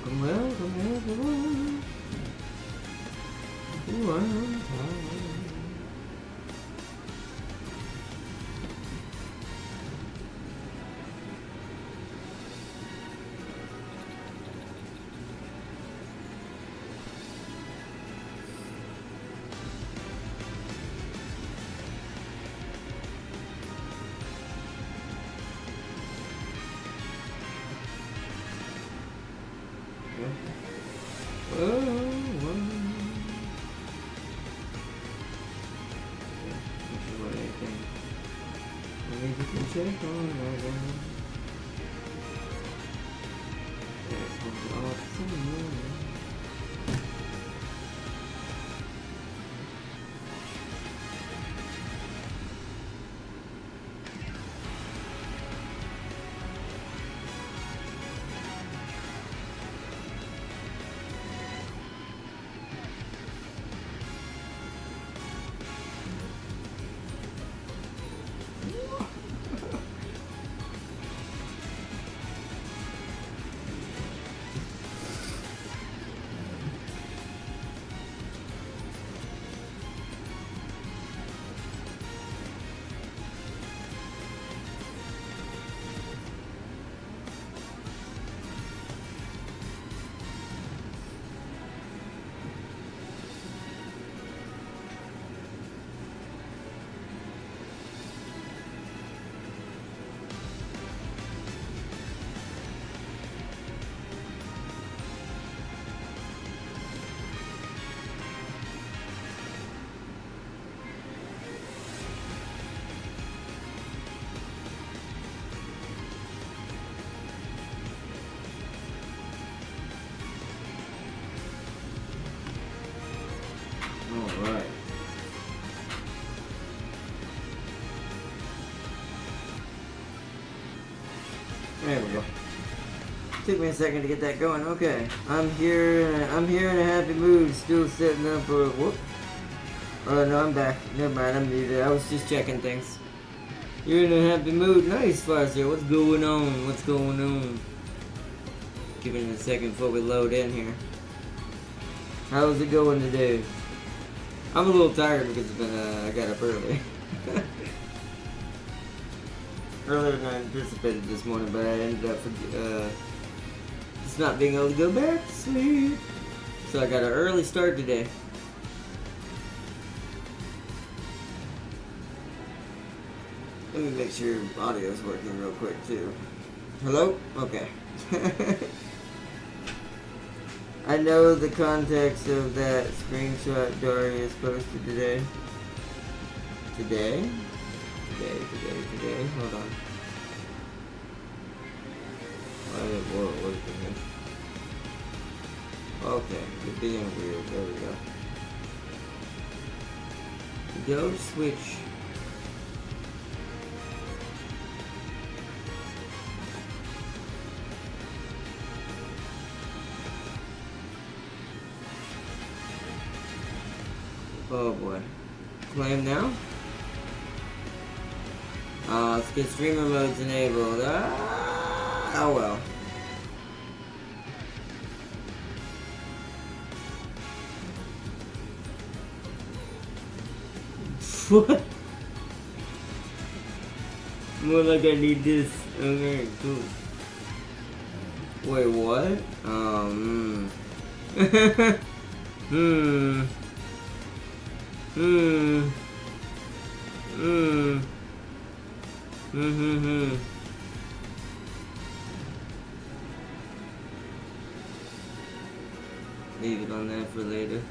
welcome everyone to one time. Check on that one. That's awesome. Alright. There we go. Took me a second to get that going. Okay. I'm here in a happy mood, still setting up for whoop. Oh no, I'm back. Never mind, I'm muted. I was just checking things. You're in a happy mood. Nice, Farsier. What's going on? What's going on? Give it a second before we load in here. How's it going today? I'm a little tired because it's been, I got up early. Earlier than I anticipated this morning, but I ended up just not being able to go back to sleep. So I got an early start today. Let me make sure audio's working real quick too. Hello? Okay. I know the context of that screenshot Darius posted today. Today? Hold on. Why did it work again? Okay, you're being weird. There we go. Go switch. Oh boy. Claim now? Let's get streamer modes enabled. Oh well. What? More like I need this. Okay, cool. Wait, what? Leave it on that for later.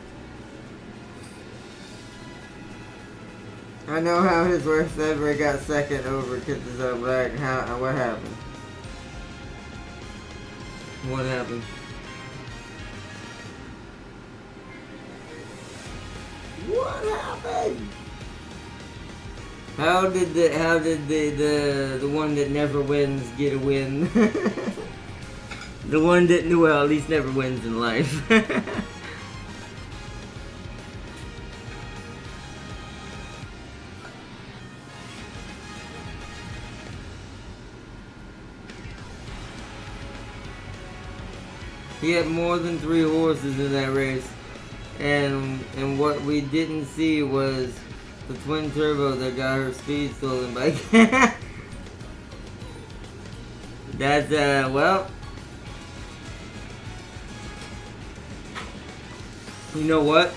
I know how his worst ever got second over Kitsuzone Black. What happened? What happened? What happened? How did the one that never wins get a win? The one that, well, at least never wins in life. He had more than 3 horses in that race. And what we didn't see was the twin turbo that got her speed stolen by. That's well. You know what?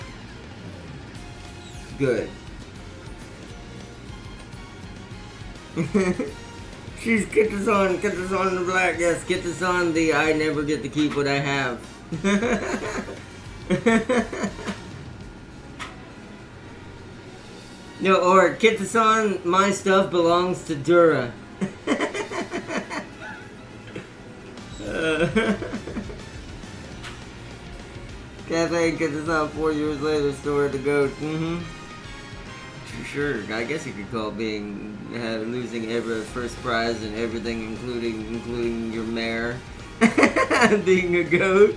Good. She's get this on the black. Yes, get this on the I never get to keep what I have. No, or get this on my stuff belongs to Dura. Cafe get this on 4 years later, store to go. Sure, I guess you could call being losing every first prize and everything, including your mare, being a goat.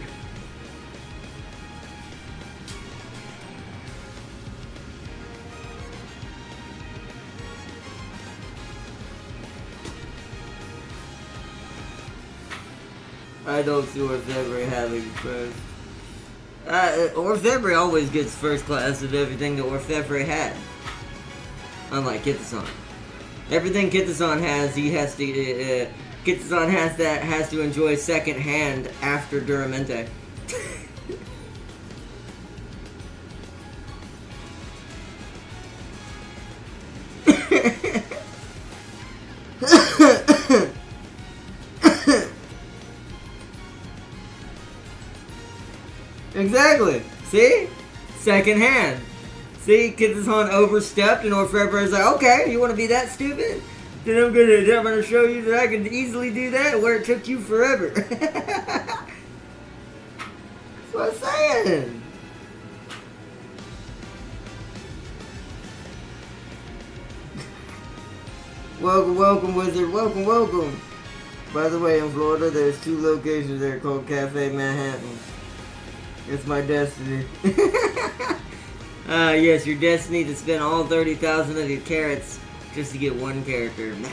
I don't see Orfebvre having first. Orfebvre always gets first class of everything that Orfebvre had. Unlike Kitasan. Everything Kitasan has, he has to. Kitasan has to enjoy second hand after Duramente. Exactly. See? Second hand. See, Kitasan overstepped and Orfebvre is like, okay, you want to be that stupid? Then I'm gonna show you that I can easily do that where it took you forever. That's what I'm saying. Welcome, wizard. Welcome. By the way, in Florida, there's 2 locations there called Cafe Manhattan. It's my destiny. Yes, your destiny to spend all 30,000 of your carrots just to get one character. Man.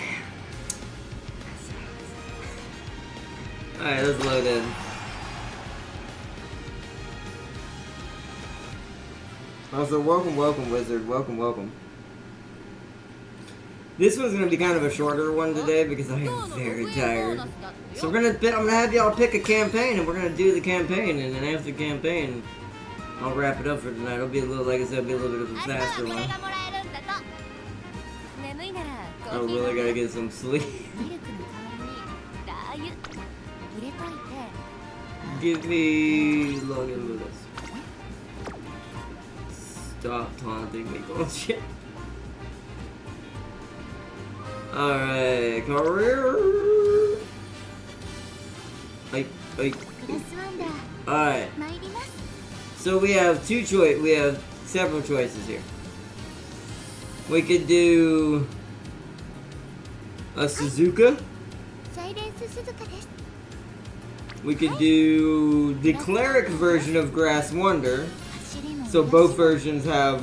Alright, let's load in. Also, welcome, wizard. Welcome. This one's gonna be kind of a shorter one today because I am very tired. So I'm gonna have y'all pick a campaign and we're gonna do the campaign, and then after the campaign, I'll wrap it up for tonight. It'll be a little, like I said, it'll be a little bit of a faster one. I really gotta get some sleep. Give me login with us. Stop taunting me, bullshit. Alright, career. Alright. So we have several choices here. We could do a Suzuka. We could do the cleric version of Grass Wonder. So both versions have,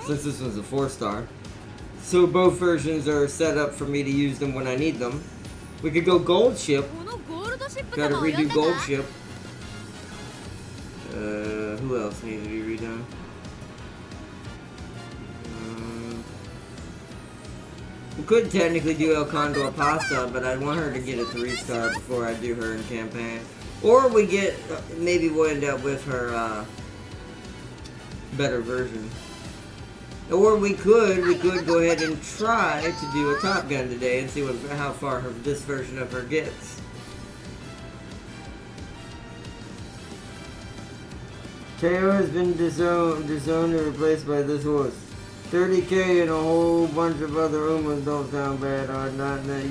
since this one's a 4-star. So both versions are set up for me to use them when I need them. We could go Gold Ship. Gotta redo Gold Ship. Who else needs to be redone? We could technically do El Condor Pasta, but I want her to get a 3-star before I do her in campaign. Or we get, maybe we'll end up with her better version. Or we could go ahead and try to do a Top Gun today and see how far this version of her gets. KO has been disowned and replaced by this horse. 30k and a whole bunch of other Umas don't sound bad.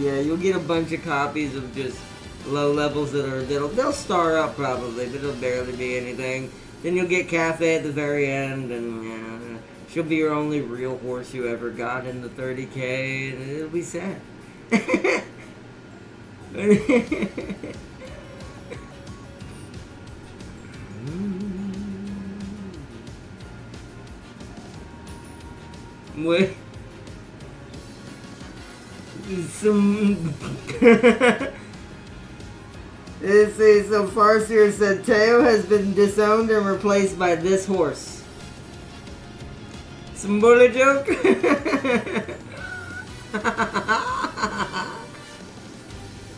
Yeah, you'll get a bunch of copies of just low levels they'll star up probably, but it'll barely be anything. Then you'll get Cafe at the very end, and she'll be your only real horse you ever got in the 30k, and it'll be sad. What? Let's see, so Farseer said Teo has been disowned and replaced by this horse. Some bully joke?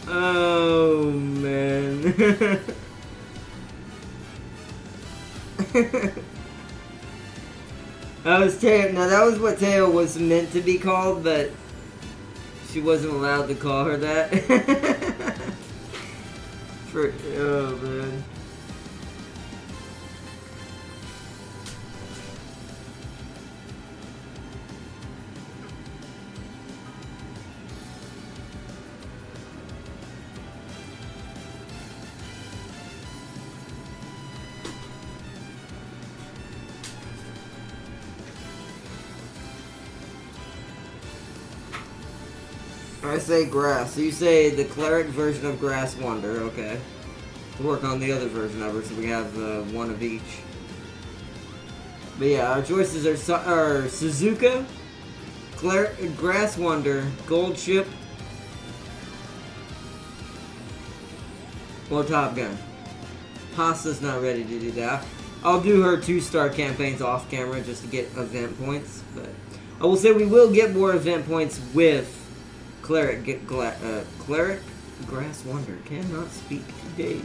Oh man. That was Teo. Now that was what Teo was meant to be called, but she wasn't allowed to call her that. Oh man. I say grass. So you say the cleric version of Grass Wonder, okay. We'll work on the other version of her so we have one of each. But yeah, our choices are Suzuka, Cleric, Grass Wonder, Gold Ship, or Top Gun. Pasta's not ready to do that. I'll do her 2-star campaigns off camera just to get event points, but I will say we will get more event points with Cleric, Cleric, Grass Wonder. Cannot speak today.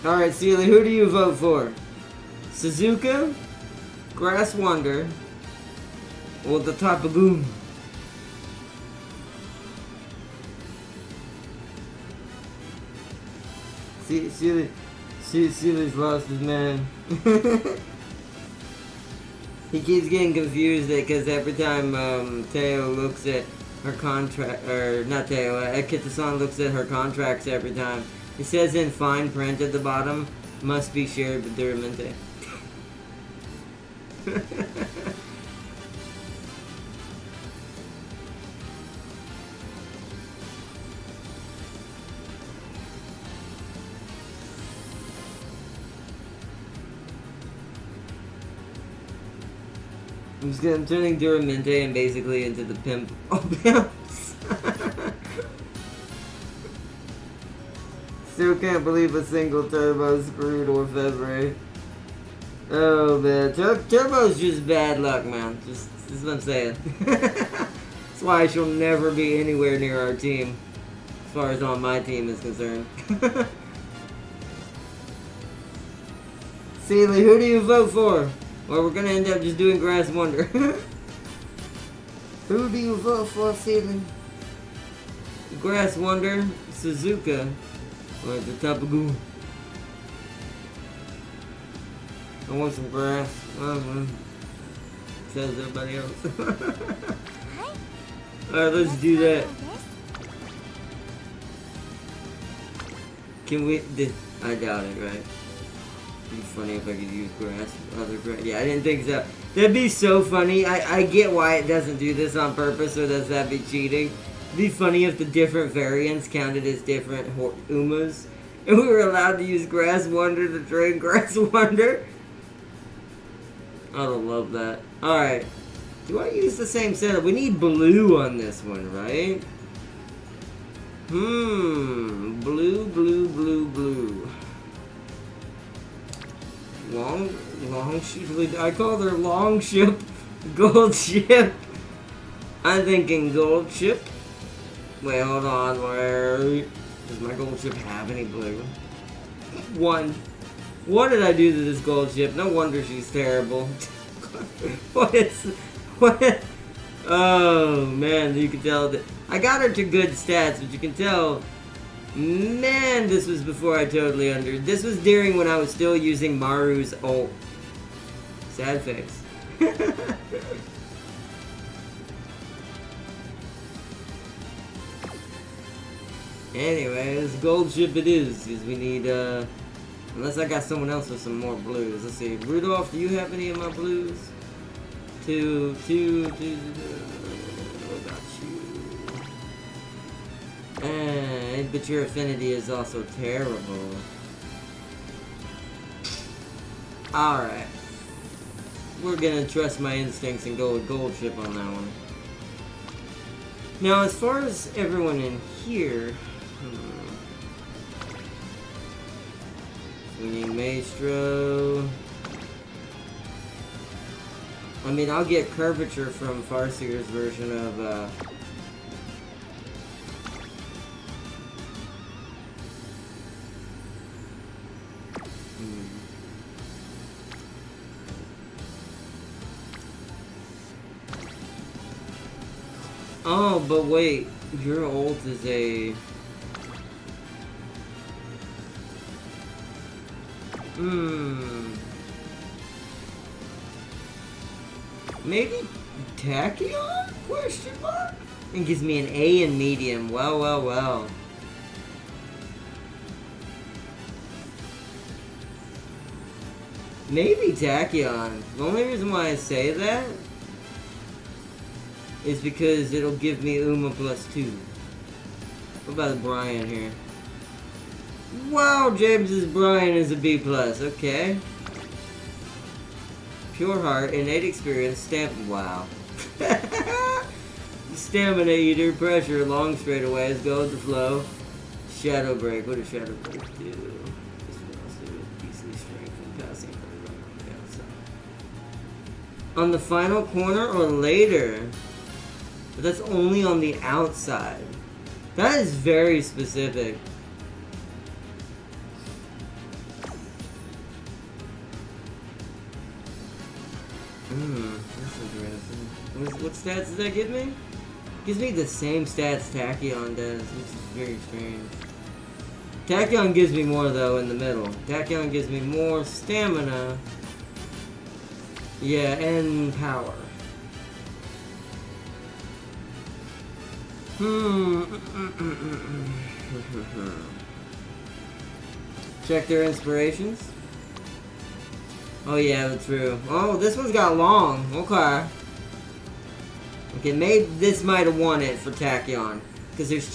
Alright, Sealy, who do you vote for? Suzuka, Grass Wonder, or the Tapagoon? Sealy's lost his man. He keeps getting confused because every time Teo looks at her contract, or not Teo, Kitasan looks at her contracts every time. It says in fine print at the bottom, must be shared with Duramente. I'm turning Duramente and basically into the pimp. Oh, pimps! Still can't believe a single Turbo screwed or February. Oh man, Turbo's just bad luck, man. This is what I'm saying. That's why she'll never be anywhere near our team, as far as on my team is concerned. Sealy, who do you vote for? Well, we're gonna end up just doing Grass Wonder. Who do you vote for, Sealy? Grass Wonder, Suzuka, or the Tapagoon? I want some grass. Says everybody else. Alright, let's do that. Can we? I doubt it, right? It'd be funny if I could use grass. Other grass. Yeah, I didn't think so. That'd be so funny. I get why it doesn't do this on purpose, or does that be cheating? It'd be funny if the different variants counted as different Umas, and we were allowed to use Grass Wonder to train Grass Wonder. I would love that. Alright. Do I use the same setup? We need blue on this one, right? Blue, blue, blue, blue. Long ship. I call her long ship, gold ship. I'm thinking gold ship. Wait, hold on. Where does my gold ship have any blue? One. What did I do to this gold ship? No wonder she's terrible. What? Oh man, you can tell that I got her to good stats, but you can tell. Man, this was before I totally this was during when I was still using Maru's ult. Sad face. Anyways, gold ship it is, because we need, unless I got someone else with some more blues. Let's see, Rudolph, do you have any of my blues? Two, what about you? But your affinity is also terrible. Alright. We're gonna trust my instincts and go with gold ship on that one. Now, as far as everyone in here, swinging Maestro. I mean, I'll get curvature from Farseer's version of, Oh, but wait, your ult is a... Maybe Tachyon? Question mark? It gives me an A in medium. Well, well, well. Maybe Tachyon. The only reason why I say that is because it'll give me Uma +2. What about Brian here? Wow, James's Brian is a B+. Okay. Pure heart, innate experience, wow. Stamina eater, pressure, long straightaways, go with the flow. Shadow break. What does shadow break do? This one also do beastly strength and passing on the outside. On the final corner or later? But that's only on the outside. That is very specific. That's interesting. What stats does that give me? Gives me the same stats Tachyon does, which is very strange. Tachyon gives me more though in the middle. Tachyon gives me more stamina. Yeah, and power. Check their inspirations. Oh yeah, that's true. Oh, this one's got long. Okay. Okay, maybe this might have won it for Tachyon. Because there's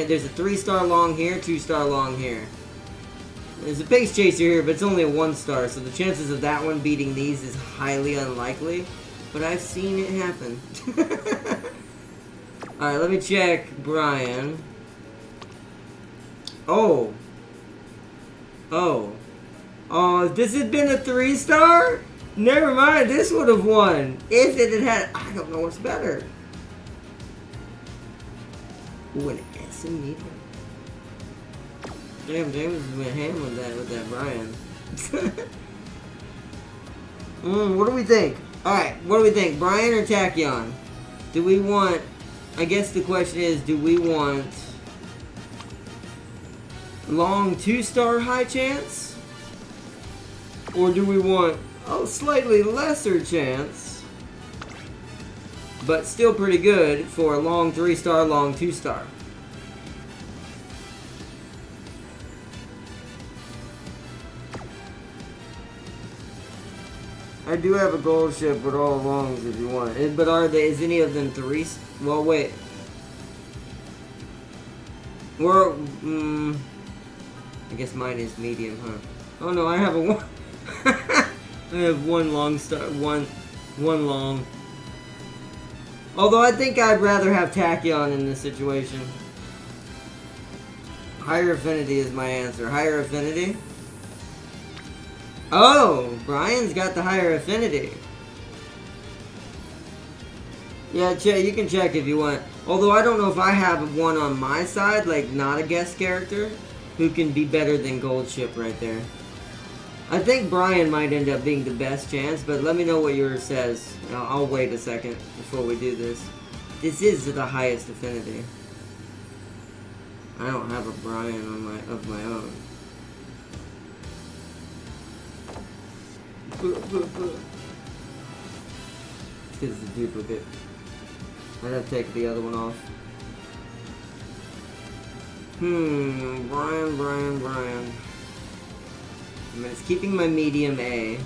there's a 3-star long here, 2-star long here. There's a pace chaser here, but it's only a 1-star, so the chances of that one beating these is highly unlikely. But I've seen it happen. Alright, let me check Brian. Oh. Oh. Oh, if this had been a 3-star? Never mind, this would have won. If it had I don't know what's better. Ooh, an S in medium. Damn, James went ham with that Brian. What do we think? Alright, what do we think? Brian or Tachyon? Do we want... I guess the question is, do we want... long 2-star high chance? Or do we want a slightly lesser chance, but still pretty good for a long 3-star, long 2-star? I do have a gold ship with all longs if you want it, but is any of them 3? Well, wait. We're, I guess mine is medium, huh? Oh no, I have a 1. I have 1 long star, one long. Although I think I'd rather have Tachyon in this situation. Higher affinity is my answer. Higher affinity? Oh, Brian's got the higher affinity. Yeah, you can check if you want. Although I don't know if I have one on my side, like not a guest character, who can be better than Gold Ship right there. I think Brian might end up being the best chance, but let me know what yours says. I'll wait a second before we do this. This is the highest affinity. I don't have a Brian of my own. Because it's a duplicate. I'd have to take the other one off. Brian. I mean, it's keeping my medium A.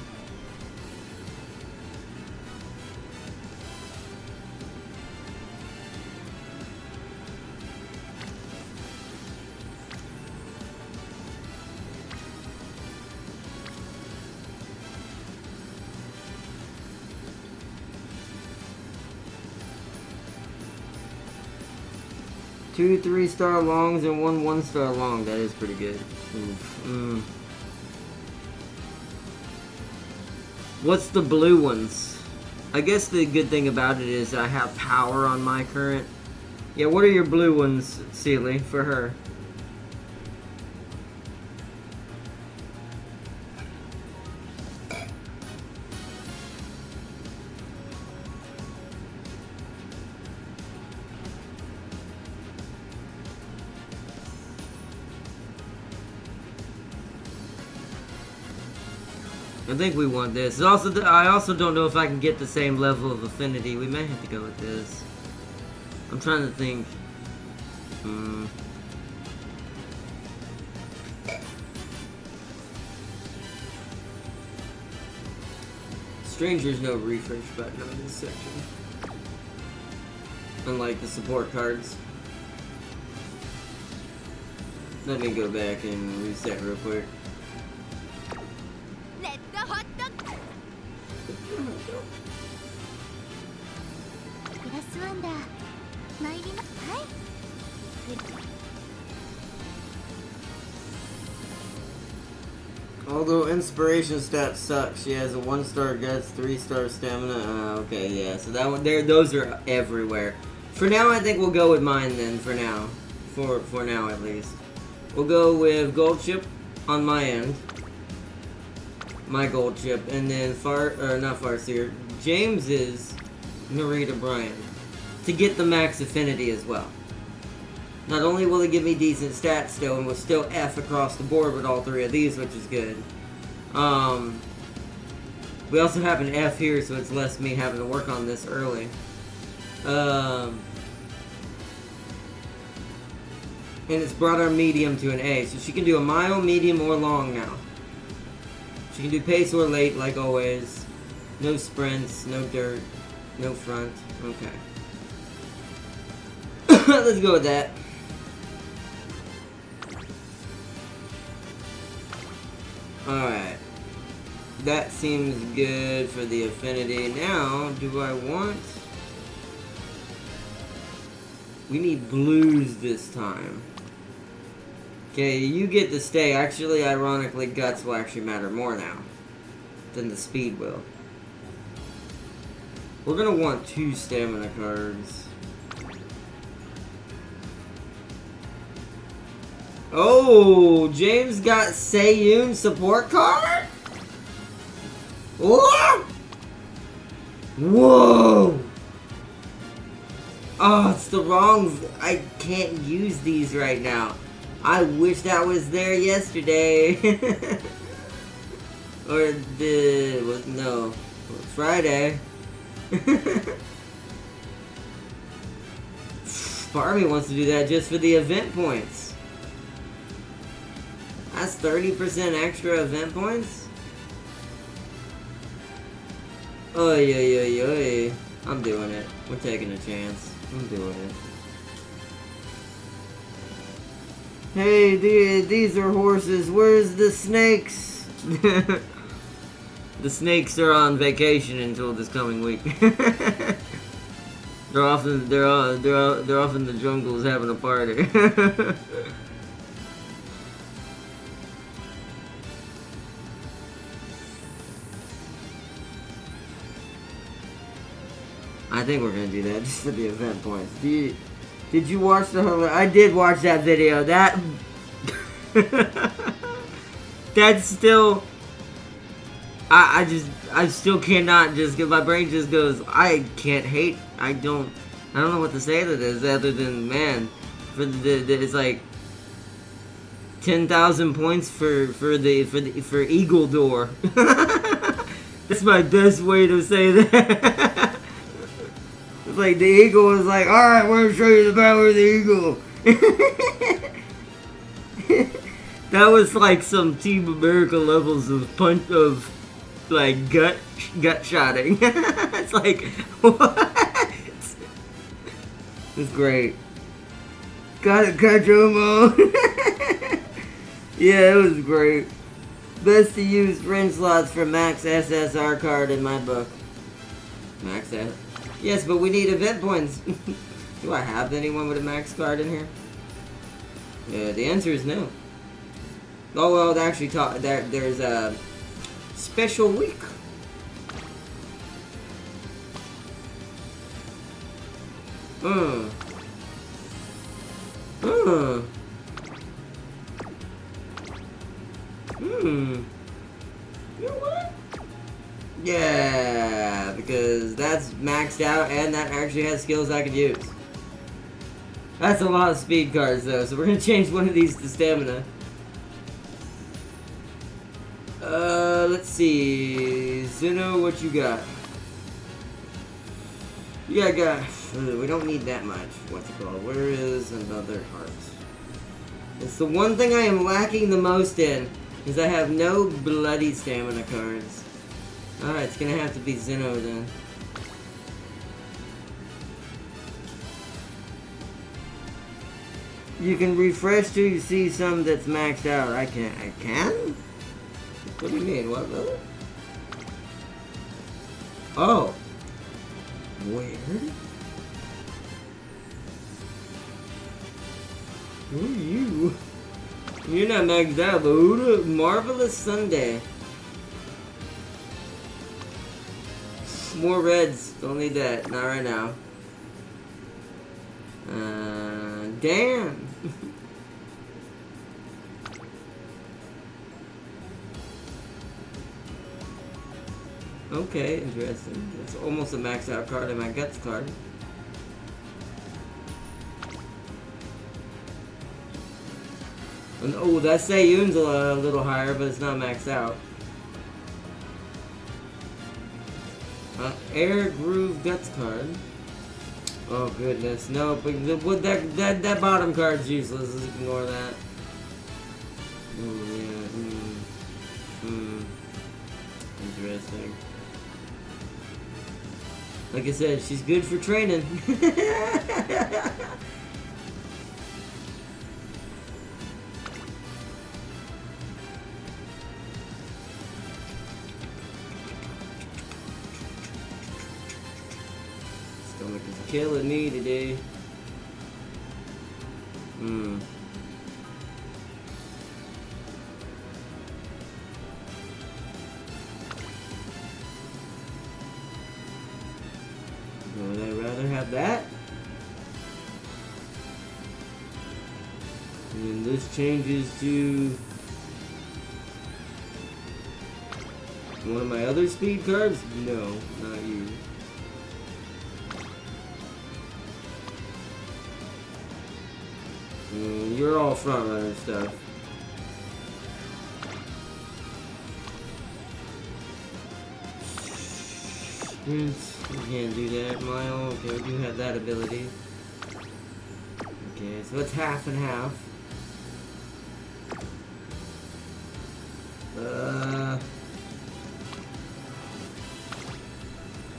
2 3-star longs and 1 1-star long. That is pretty good. Oof. What's the blue ones? I guess the good thing about it is I have power on my current. Yeah, what are your blue ones, Sealy, for her? I think we want this. I also don't know if I can get the same level of affinity. We may have to go with this. I'm trying to think. Stranger's no refresh button on this section. Unlike the support cards. Let me go back and reset real quick. Although inspiration stat sucks, she has a 1-star guts, 3-star stamina. Okay, yeah. So that one, those are everywhere. For now, I think we'll go with mine then. For now, for now at least, we'll go with gold chip on my end. My gold chip, and then not Farseer, James's Narita Bryan to get the max affinity as well. Not only will it give me decent stats still, and we're still F across the board with all 3 of these, which is good. We also have an F here, so it's less me having to work on this early. And it's brought our medium to an A, so she can do a mile, medium, or long now. She can do pace or late, like always. No sprints, no dirt, no front. Okay. Let's go with that. Alright. That seems good for the affinity. Now, do I want... We need blues this time. Okay, you get to stay. Actually, ironically, guts will actually matter more now than the speed will. We're gonna want 2 stamina cards. Oh, James got Seiyun support card? What? Whoa! Oh, it's the wrong... I can't use these right now. I wish that was there yesterday. Or no, Friday. Part of me wants to do that just for the event points. That's 30% extra event points? Oy, oy, oy, oy. I'm doing it. We're taking a chance. I'm doing it. Hey, these are horses. Where's the snakes? The snakes are on vacation until this coming week. They're off in the jungles having a party. I think we're gonna do that just for the event points. Did you watch the? I did watch that video. That that's still. I still cannot just get my brain just goes. I can't hate. I don't know what to say to this other than man. For it's like 10,000 points for Eagle Door. That's my best way to say that. It's like the eagle was like, alright, we're gonna show you the power of the eagle. That was like some Team America levels of like gut shotting. It's like, what? It's great. Gotta catch 'em all. Yeah, it was great. Best to use friend slots for max SSR card in my book. Max S. Yes, but we need event points. Do I have anyone with a max card in here? Yeah, the answer is no. Oh well, actually, there's a special week. You know what? Yeah, because that's maxed out and that actually has skills I could use. That's a lot of speed cards though, so we're gonna change one of these to stamina. Let's see. Zeno, what you got? You got. We don't need that much. What's it called? Where is another heart? It's the one thing I am lacking the most in, is I have no bloody stamina cards. Alright, it's gonna have to be Zeno then. You can refresh till you see some that's maxed out. I can? What do you mean? What, really? Oh. Where? Who are you? You're not maxed out, but who the Marvelous Sunday. More reds. Don't need that. Not right now. Damn. Okay, interesting. It's almost a maxed out card in my guts card. And, oh, that Sayun's a little higher, but it's not maxed out. Air Groove Guts card. Oh goodness, no, but that bottom card's useless. Let's ignore that. Oh yeah. Interesting. Like I said, she's good for training. Stomach is killing me today. Would I rather have that? And this changes to one of my other speed cards? No, not you. You're all front runner stuff. You can't do that, Mile. Okay, we do have that ability. Okay, so it's half and half.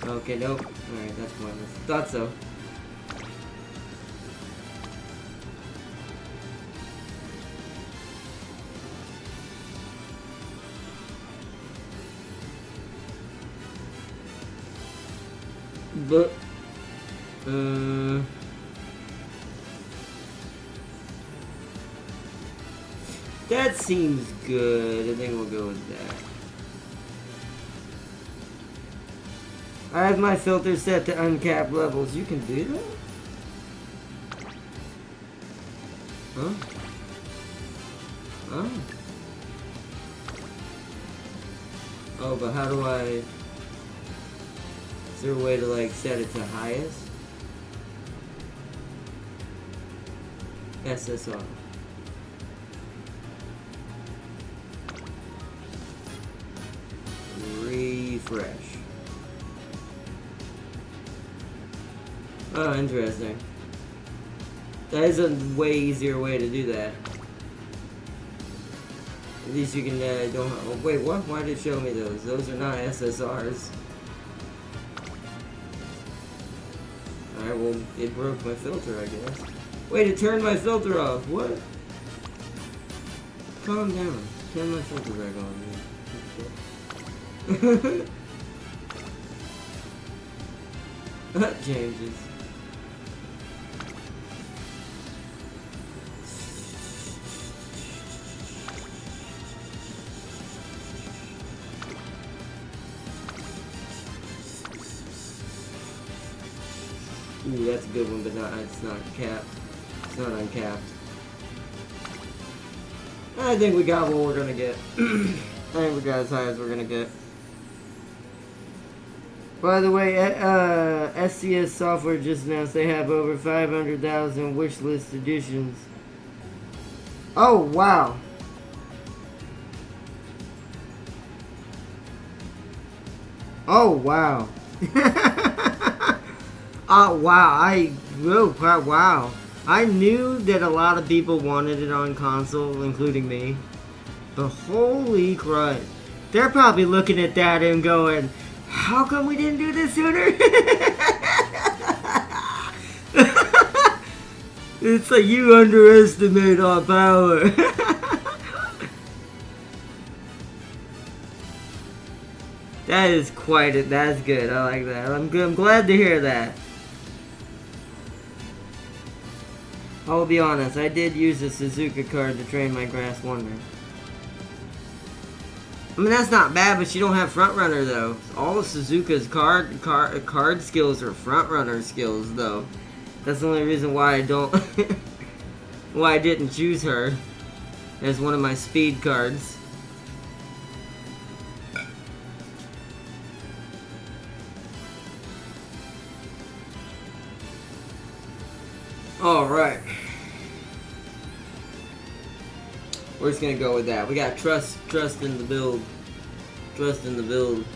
Okay, nope. Alright, that's pointless. Thought so. But, that seems good. I think we'll go with that. I have my filter set to uncapped levels. You can do that? Huh? Oh. Oh, but how do I... Is there a way to, like, set it to highest? SSR. Refresh. Oh, interesting. That is a way easier way to do that. At least you can, don't... Oh, wait, what? Why did it show me those? Those are not SSRs. Alright, well, it broke my filter, I guess. Wait, it turned my filter off. What? Calm down. Turn my filter back on. That changes. Ooh, that's a good one, but it's not capped. It's not uncapped. I think we got what we're gonna get. I think we got as high as we're gonna get. By the way, SCS Software just announced they have over 500,000 wishlist editions. Oh, wow. Oh, wow. Oh, wow. Wow. I knew that a lot of people wanted it on console, including me. But holy Christ. They're probably looking at that and going, how come we didn't do this sooner? It's like you underestimate our power. That is quite it. That's good. I like that. I'm glad to hear that. I'll be honest, I did use a Suzuka card to train my Grass Wonder. I mean, that's not bad, but she don't have front runner though. All of Suzuka's card skills are front runner skills though. That's the only reason why I don't why I didn't choose her as one of my speed cards. Alright. We're just gonna go with that. We got trust in the build. Trust in the build.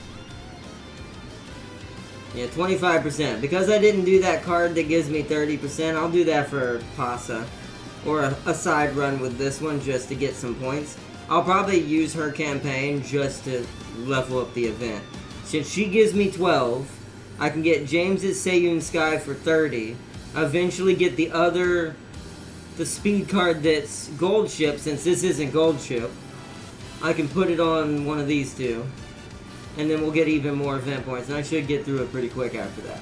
Yeah, 25%. Because I didn't do that card that gives me 30%, I'll do that for Pasa. Or a side run with this one just to get some points. I'll probably use her campaign just to level up the event. Since she gives me 12, I can get James's Seiyun Sky for 30. Eventually get the speed card that's gold ship, since this isn't gold ship. I can put it on one of these two. And then we'll get even more event points, and I should get through it pretty quick after that.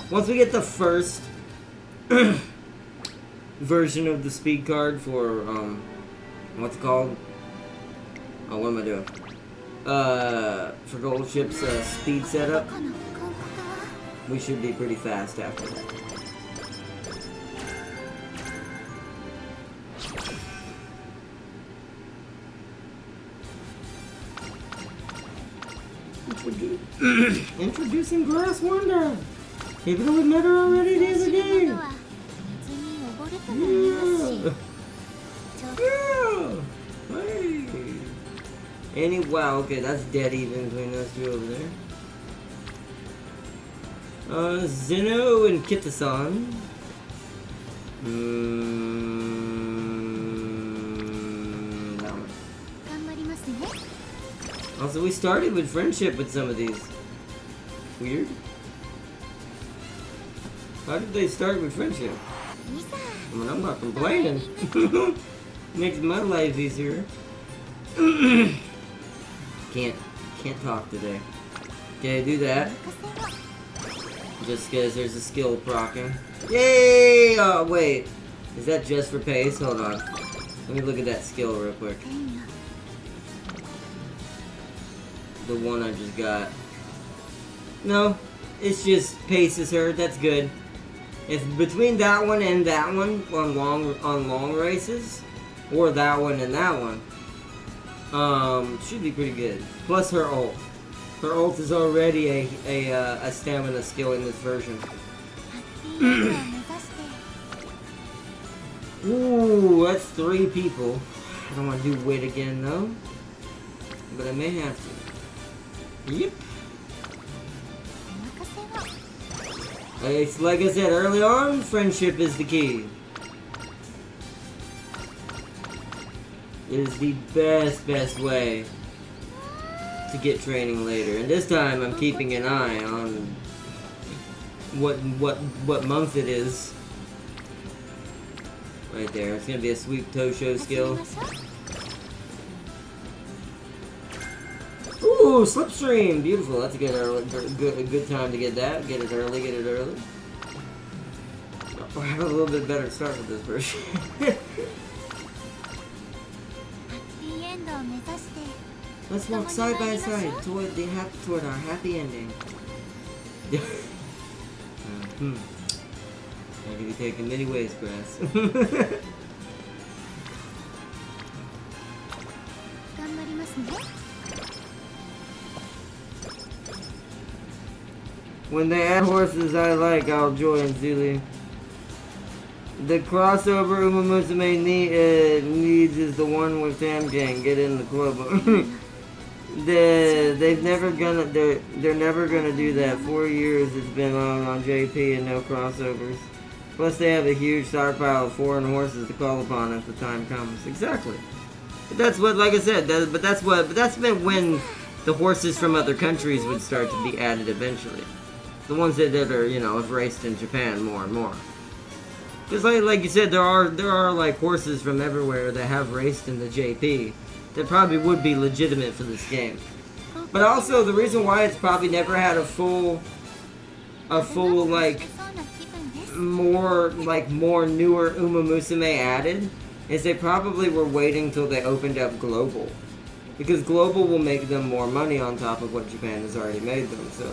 Once we get the first version of the speed card for, what's it called? Oh, what am I doing? For gold ship's speed setup, we should be pretty fast after that. Introducing Grass Wonder! Even though we met her already the other day! Yeah! Hey! Wow, okay, that's dead even between those two over there. Zeno and Kitasan. That one. Also, we started with friendship with some of these. Weird. How did they start with friendship? I mean, I'm not complaining. Makes my life easier. Can't talk today. Okay, do that. Just because there's a skill procking. Yay! Oh, wait. Is that just for pace? Hold on. Let me look at that skill real quick. The one I just got. No, it's just paces her. That's good. If between that one and that one on long races, or that one and that one, should be pretty good. Plus her ult. Her ult is already a stamina skill in this version. Ooh, that's 3 people. I don't want to do wit again though, but I may have to. Yep. It's like I said early on, friendship is the key. It is the best way to get training later. And this time I'm keeping an eye on what month it is. Right there. It's gonna be a sweep toe show skill. Ooh, slipstream, beautiful. That's a good time to get that. Get it early. We'll have a little bit better start with this version. Let's walk side by side toward our happy ending. That can be taken many ways, Grass. When they add horses I like, I'll join, Zuli. The crossover Umamusume needs is the one with Tamgang. Get in the club. They're never gonna do that. 4 years it's been on JP and no crossovers. Plus they have a huge stockpile of foreign horses to call upon if the time comes. Exactly. But that's what, like I said, that's been when the horses from other countries would start to be added eventually. The ones that are, you know, have raced in Japan more and more. Because like you said, there are like horses from everywhere that have raced in the JP that probably would be legitimate for this game. But also the reason why it's probably never had a full like more newer Umamusume added is they probably were waiting till they opened up global. Because global will make them more money on top of what Japan has already made them. So,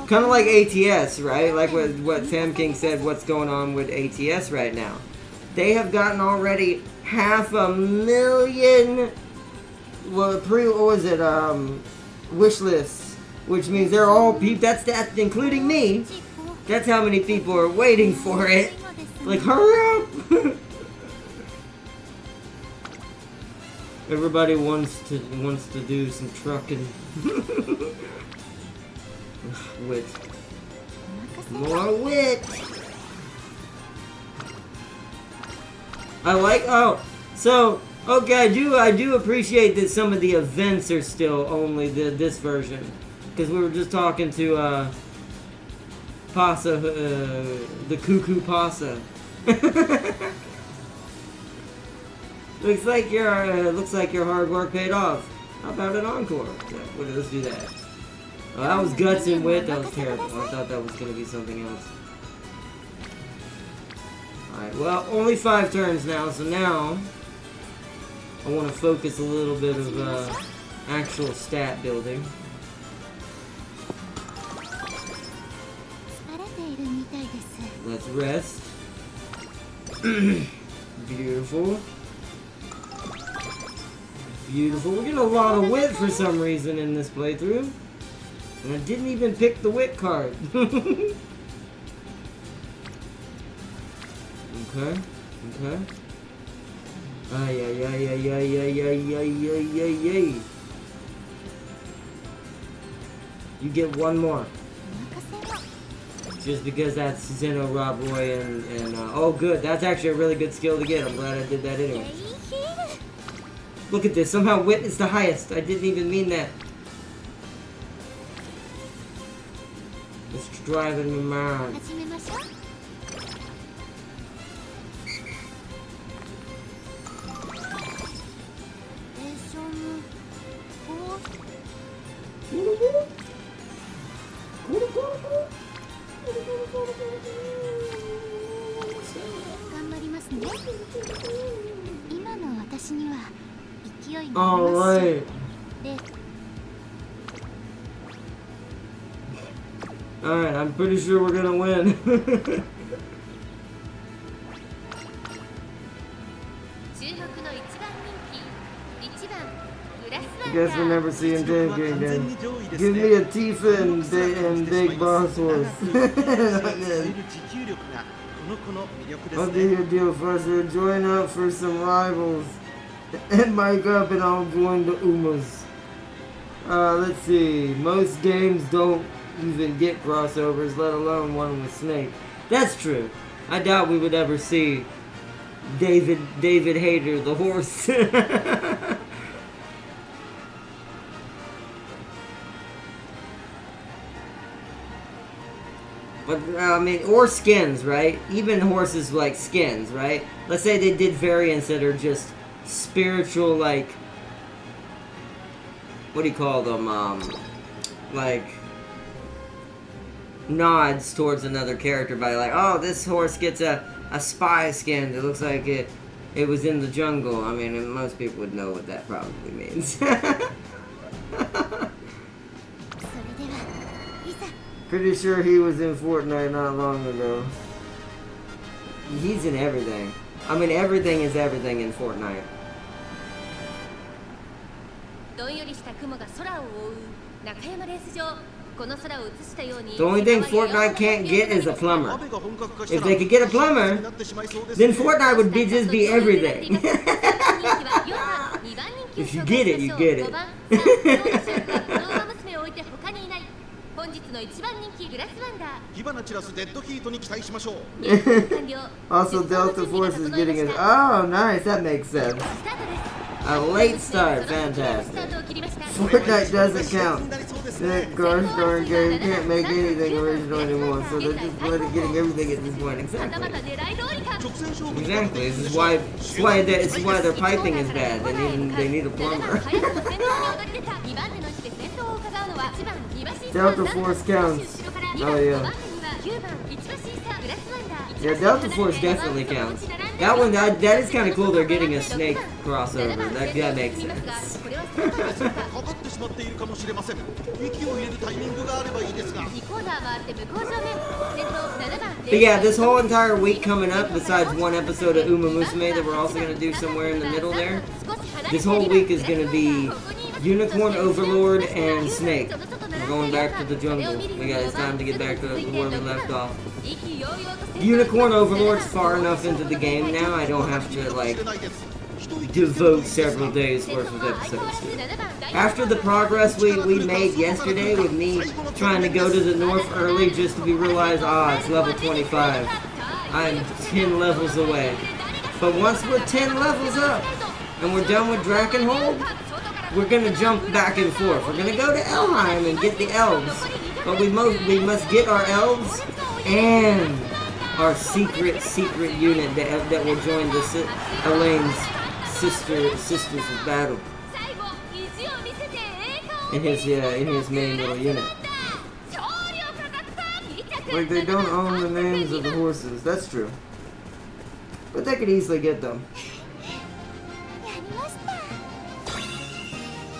kind of like ATS, right? Like what Sam King said, what's going on with ATS right now. They have gotten already 500,000 wish lists, which means they're all people. That's including me. That's how many people are waiting for it. Like, hurry up! Everybody wants to do some trucking. Wit. More wit. I like. Okay. I do appreciate that some of the events are still only this version, because we were just talking to Pasa, the Cuckoo Pasa. Looks like your hard work paid off. How about an encore? Yeah, let's do that. Oh, that was guts and wit. That was terrible. I thought that was gonna be something else. Alright, well, only 5 turns now, so now I want to focus a little bit of actual stat building. Let's rest. Beautiful. Beautiful. We're getting a lot of wit for some reason in this playthrough. And I didn't even pick the wit card. Okay. Okay. Ay. You get one more. Just because that's Zeno, Rob Roy, and oh good, that's actually a really good skill to get. I'm glad I did that anyway. Look at this, somehow wit is the highest. I didn't even mean that. It's driving me mad. Alright. Alright, I'm pretty sure we're gonna win. I guess we'll never see him again. Give me a Tifa and Big Boss Horse. I'll do your deal first. Join up for some rivals. And mic up and I'll join the Umas. Let's see. Most games don't even get crossovers, let alone one with Snake. That's true. I doubt we would ever see David Hayter, the horse. But, I mean, or skins, right? Even horses like skins, right? Let's say they did variants that are just spiritual, like, what do you call them? Like, nods towards another character by like, oh, this horse gets a spy skin that looks like it was in the jungle. I mean, most people would know what that probably means. Pretty sure he was in Fortnite not long ago. He's in everything. I mean, everything is everything in Fortnite. The only thing Fortnite can't get is a plumber. If they could get a plumber, then Fortnite would just be everything. If you get it, you get it. Also, Delta Force is getting us. Oh, nice. That makes sense. A late start. Fantastic. Fortnite doesn't count. That gosh darn game can't make anything original anymore, so they're just getting everything at this point. Exactly. Exactly. This is why their piping is bad. They need a plumber. Delta Force counts. Oh yeah. Yeah, Delta Force definitely counts. That one, that is kind of cool. They're getting a Snake crossover. That makes sense. But yeah, this whole entire week coming up, besides one episode of Umamusume that we're also going to do somewhere in the middle there, this whole week is going to be Unicorn Overlord and Snake. We're going back to the jungle. It's time to get back to where we left off. Unicorn Overlord's far enough into the game now, I don't have to, like, devote several days worth of episodes to it. After the progress we made yesterday with me trying to go to the north early just to be realized, it's level 25. I'm 10 levels away. But once we're 10 levels up and we're done with Drakenhold, we're gonna jump back and forth. We're gonna go to Elheim and get the elves. But we must get our elves and our secret unit that will join the Elaine's sisters of battle in his main little unit. Like, they don't own the names of the horses. That's true, but they could easily get them.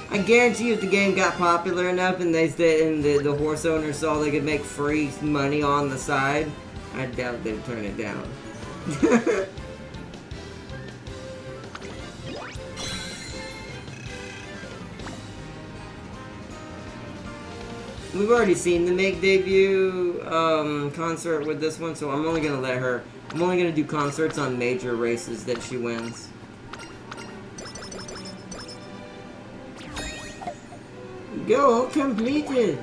I guarantee you, if the game got popular enough and the horse owners saw they could make free money on the side, I doubt they'd turn it down. We've already seen the make debut concert with this one, so I'm only gonna do concerts on major races that she wins. Go completed.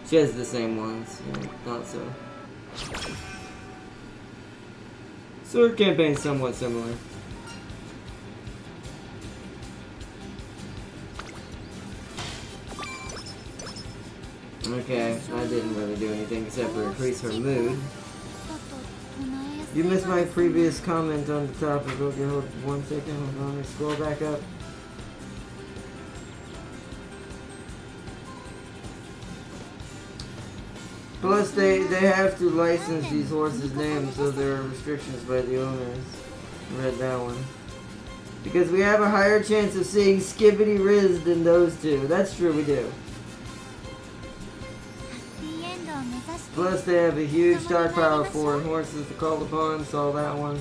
She has the same ones. Yeah, thought so. Sword campaign's somewhat similar. Okay, I didn't really do anything except for increase her mood. You missed my previous comment on the topic. Okay, hold 1 second. Hold on, let me scroll back up. Plus, they have to license these horses' names, so there are restrictions by the owners. I read that one. Because we have a higher chance of seeing Skibbity Riz than those two. That's true, we do. Plus, they have a huge stockpile of foreign horses to call upon. Saw that one.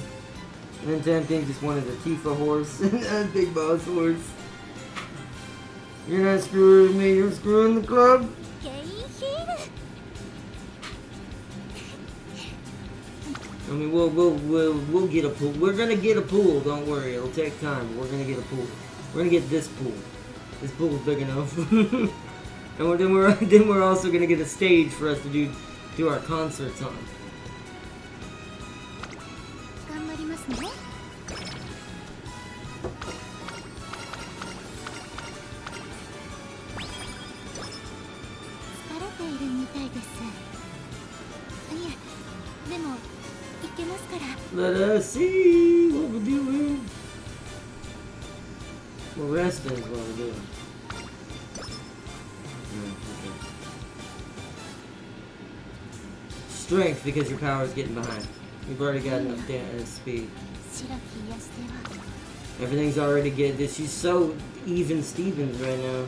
And then Tempting just wanted a Tifa horse and a Big Boss horse. You're not screwing with me, you're screwing the club. I mean, we'll get a pool. We're gonna get a pool. Don't worry, it'll take time. But we're gonna get a pool. We're gonna get this pool. This pool is big enough. And then we're also gonna get a stage for us to do our concerts on. Let us see what we're doing. We're resting is what we're doing. Okay. Strength, because your power is getting behind. You've already got enough speed. Everything's already good. She's so even Stevens right now.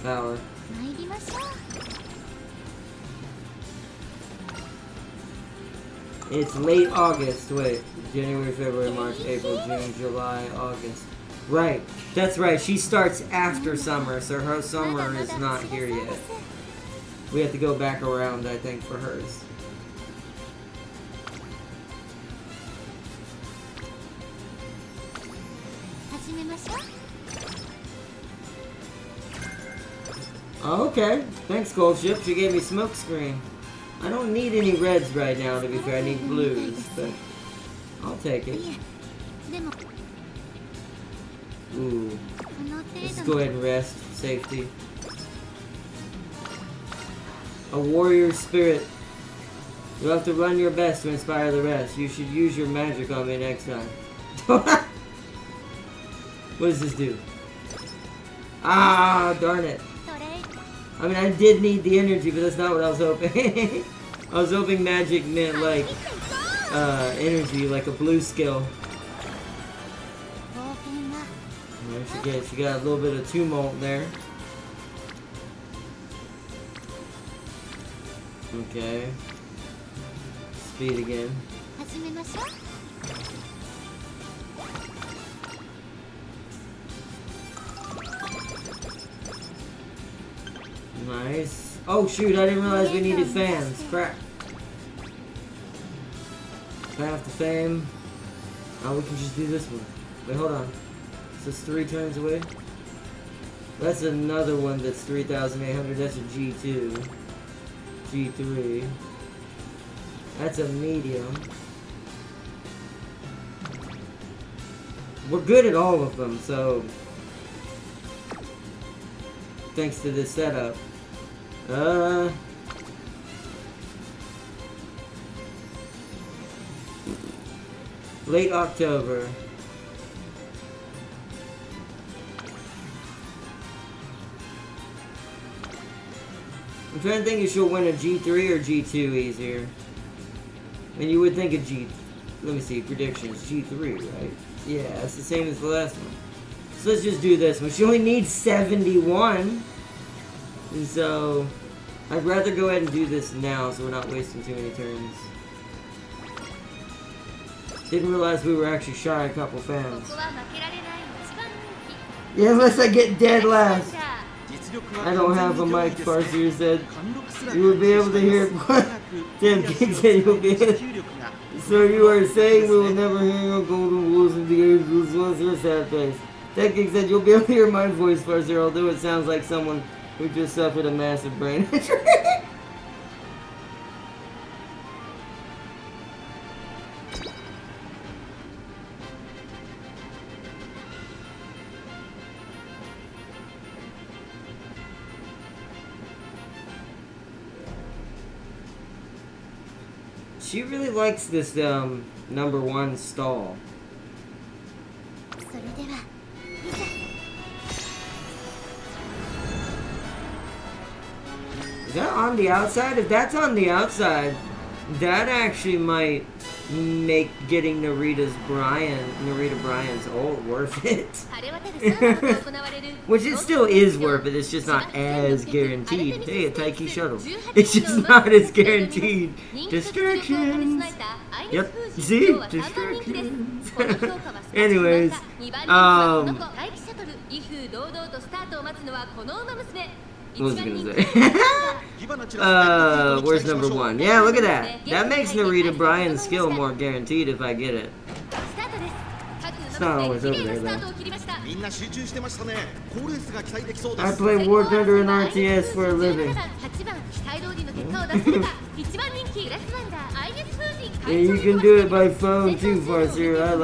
Power. It's late August. Wait. January, February, March, April, June, July, August. Right. That's right. She starts after summer, so her summer is not here yet. We have to go back around, I think, for hers. Oh, okay. Thanks, Gold Ship. She gave me smoke screen. I don't need any reds right now, to be fair. I need blues, but I'll take it. Ooh. Let's go ahead and rest. Safety. A warrior spirit. You'll have to run your best to inspire the rest. You should use your magic on me next time. What does this do? Ah, darn it. I mean, I did need the energy, but that's not what I was hoping. I was hoping magic meant, like, energy, like a blue skill. Right, she got a little bit of tumult there. Okay. Speed again. Nice. Oh shoot, I didn't realize we needed fans. Crap. Path to fame. Oh, we can just do this one. Wait, hold on. Is this 3 turns away? That's another one that's 3,800. That's a G2. G3. That's a medium. We're good at all of them, so thanks to this setup. Late October. I'm trying to think if she'll win a G3 or G2 easier. I mean, you would think a G... Let me see, predictions. G3, right? Yeah, it's the same as the last one. So let's just do this one. She only needs 71. And so, I'd rather go ahead and do this now so we're not wasting too many turns. Didn't realize we were actually shy a couple fans. Yeah, unless I get dead last. I don't have a mic, Farseer said. You would be able to hear what Tim King said you'll be able. So you are saying we will never hear your golden wolves of the angels. What's your sad face? Tim King said you'll be able to hear my voice, Farseer, although it sounds like someone who just suffered a massive brain injury. She really likes this #1 stall. Is that on the outside? If that's on the outside, that actually might make getting Narita Bryan's ult worth it. Which it still is worth it, it's just not as guaranteed. Hey, a Taiki shuttle. It's just not as guaranteed. Distractions! Yep, see? Distractions. Anyways, what was I gonna say? Where's #1? Yeah, look at that. That makes Narita Bryan's skill more guaranteed if I get it. It's not always over there though. I play War Thunder and RTS for a living. Yeah, you can do it by phone too, Farseer.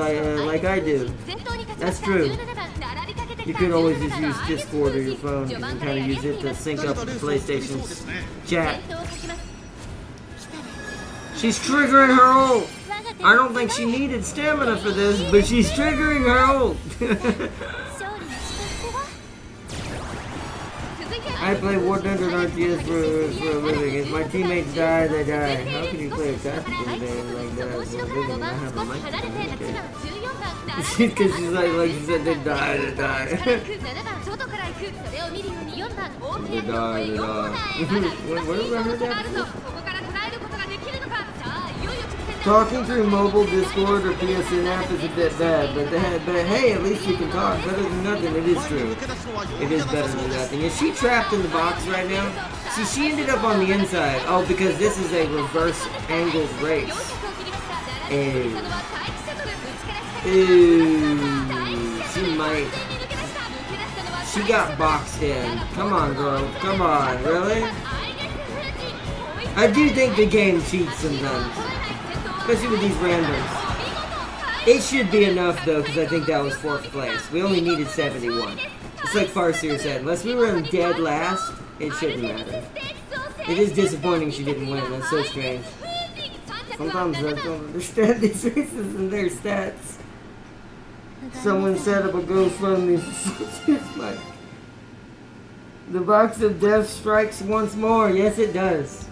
Like I do. That's true. You could always just use Discord or your phone. You can kind of use it to sync up with the PlayStation's chat. She's triggering her ult. I don't think she needed stamina for this, but she's triggering her ult. I play War Thunder and RTS for a living. If my teammates die, they die. How can you play a tactical game like that for a living? I have a microphone. Because she's like she said, they die, they die. They die, they die. Where did I heard that before? Talking through mobile Discord or PSN app is a bit bad, but hey, at least you can talk. Better than nothing, it is true. It is better than nothing. Is she trapped in the box right now? See, she ended up on the inside. Oh, because this is a reverse angled race. Ew. Ew. She might. She got boxed in. Come on, girl. Come on. Really? I do think the game cheats sometimes. Especially with these randoms. It should be enough though, because I think that was 4th place. We only needed 71. It's like Farseer said, unless we were in dead last, it shouldn't matter. It is disappointing she didn't win, that's so strange. Sometimes I don't understand these races and their stats. Someone set up a GoFundMe. The box of death strikes once more. Yes, it does.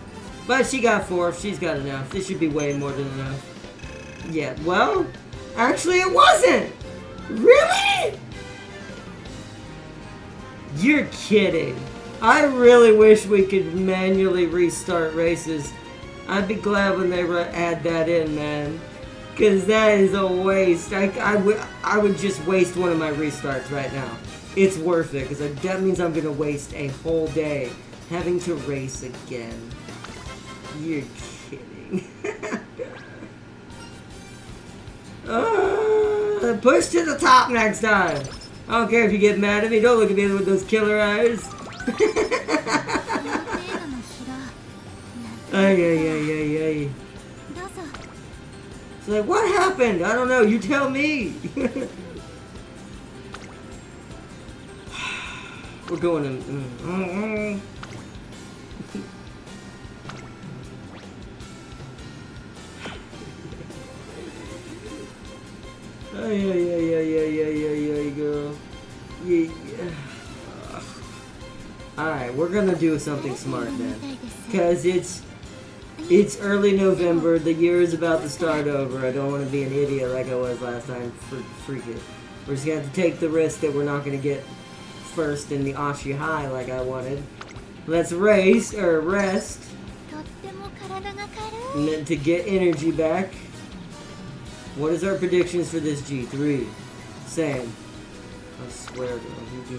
But she got 4th. She's got enough. This should be way more than enough. Yeah, well, actually it wasn't. Really? You're kidding. I really wish we could manually restart races. I'd be glad when they add that in, man. Because that is a waste. I would just waste one of my restarts right now. It's worth it, because that means I'm going to waste a whole day having to race again. You're kidding. Push to the top next time. I don't care if you get mad at me. Don't look at me with those killer eyes. Ay. It's like, what happened? I don't know. You tell me. We're going in. Yeah, girl. Yeah. Alright, we're gonna do something smart then. Because it's early November, the year is about to start over. I don't want to be an idiot like I was last time. Freak it. We're just gonna have to take the risk that we're not gonna get first in the Ashi High like I wanted. Let's rest. And then to get energy back. What is our predictions for this G3? Same. I swear, girl, if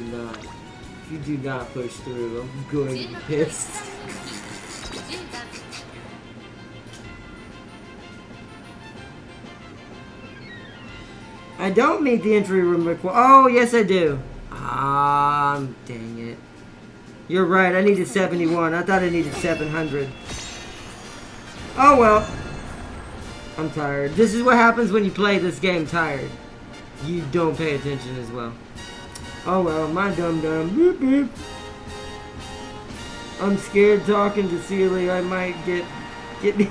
you do not push through, I'm going to be pissed. I don't meet the entry room requirement. Oh, yes I do. Dang it. You're right, I needed 71. I thought I needed 700. Oh well. I'm tired. This is what happens when you play this game tired. You don't pay attention as well. Oh well, my dum-dum. Boop boop. I'm scared talking to Sealy. I might get me.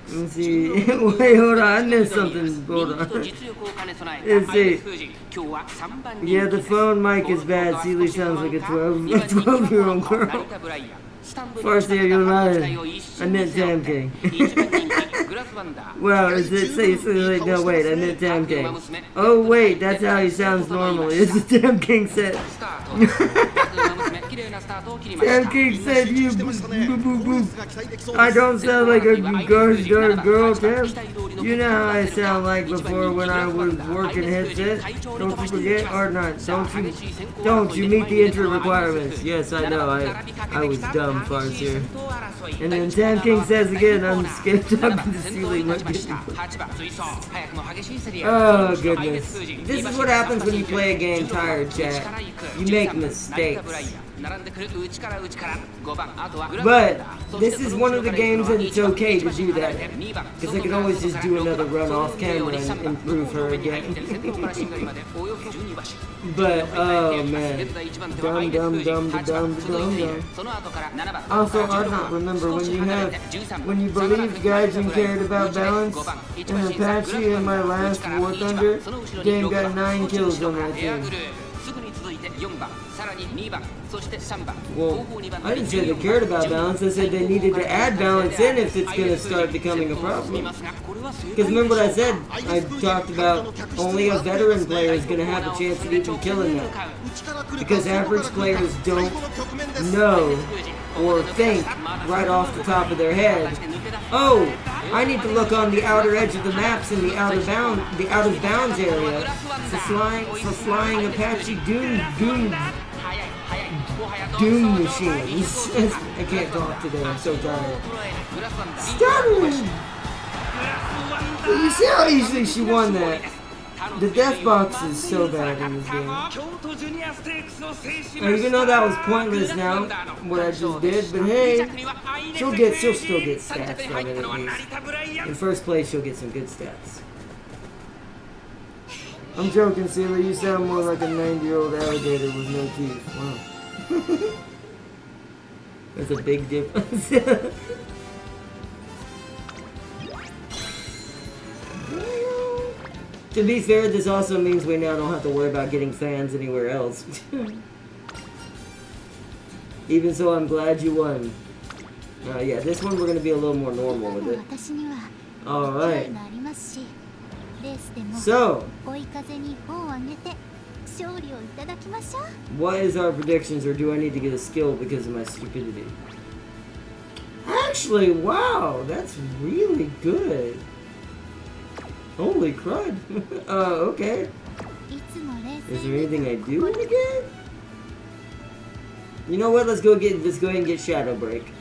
Let's see. Wait, hold on. I missed something. Hold on. Let's see. Yeah, the phone mic is bad. Sealy sounds like a 12-year-old girl. Farseer, you're lying. I meant Tam King. Well, is it say no wait, I meant Tam King. Oh wait, that's how he sounds normally. It's the Tam King said. Tam King said you I don't sound like a gosh darn girl, Tam. You know how I sound like before when I was working headset. Don't you forget or not? Don't you meet the entry requirements? Yes, I know. I was dumb, Farseer. And then Tam King says again, I'm scared talking to Sealy. Oh goodness. This is what happens when you play a game tired, chat. You make mistakes. But this is one of the games that it's okay to do that, because I can always just do another run off camera and improve her again. But oh man, dumb. Also, Ardnot, remember when you believed Gaijin cared about balance, and Apache in my last War Thunder game got 9 kills on that team. Well, I didn't say they cared about balance. I said they needed to add balance in if it's going to start becoming a problem. Because remember what I said? I talked about only a veteran player is going to have a chance at even killing that. Because average players don't know or think right off the top of their head, oh, I need to look on the outer edge of the maps in the out of bounds area for flying Apache Doom machines. I can't talk today, I'm so tired. Stuttering! You see how easily she won that? The death box is so bad in this game. And even though that was pointless now, what I just did, but hey, she'll still get stats from it at least. In first place, she'll get some good stats. I'm joking, Sailor. You sound more like a 90-year-old alligator with no teeth. Wow. That's a big difference. To be fair, this also means we now don't have to worry about getting fans anywhere else. Even so, I'm glad you won. Yeah, this one we're going to be a little more normal with it. Alright. So, what is our predictions, or do I need to get a skill because of my stupidity? Actually, wow, that's really good. Holy crud. Okay. Is there anything I do in the game? You know what? Let's go ahead and get Shadow Break.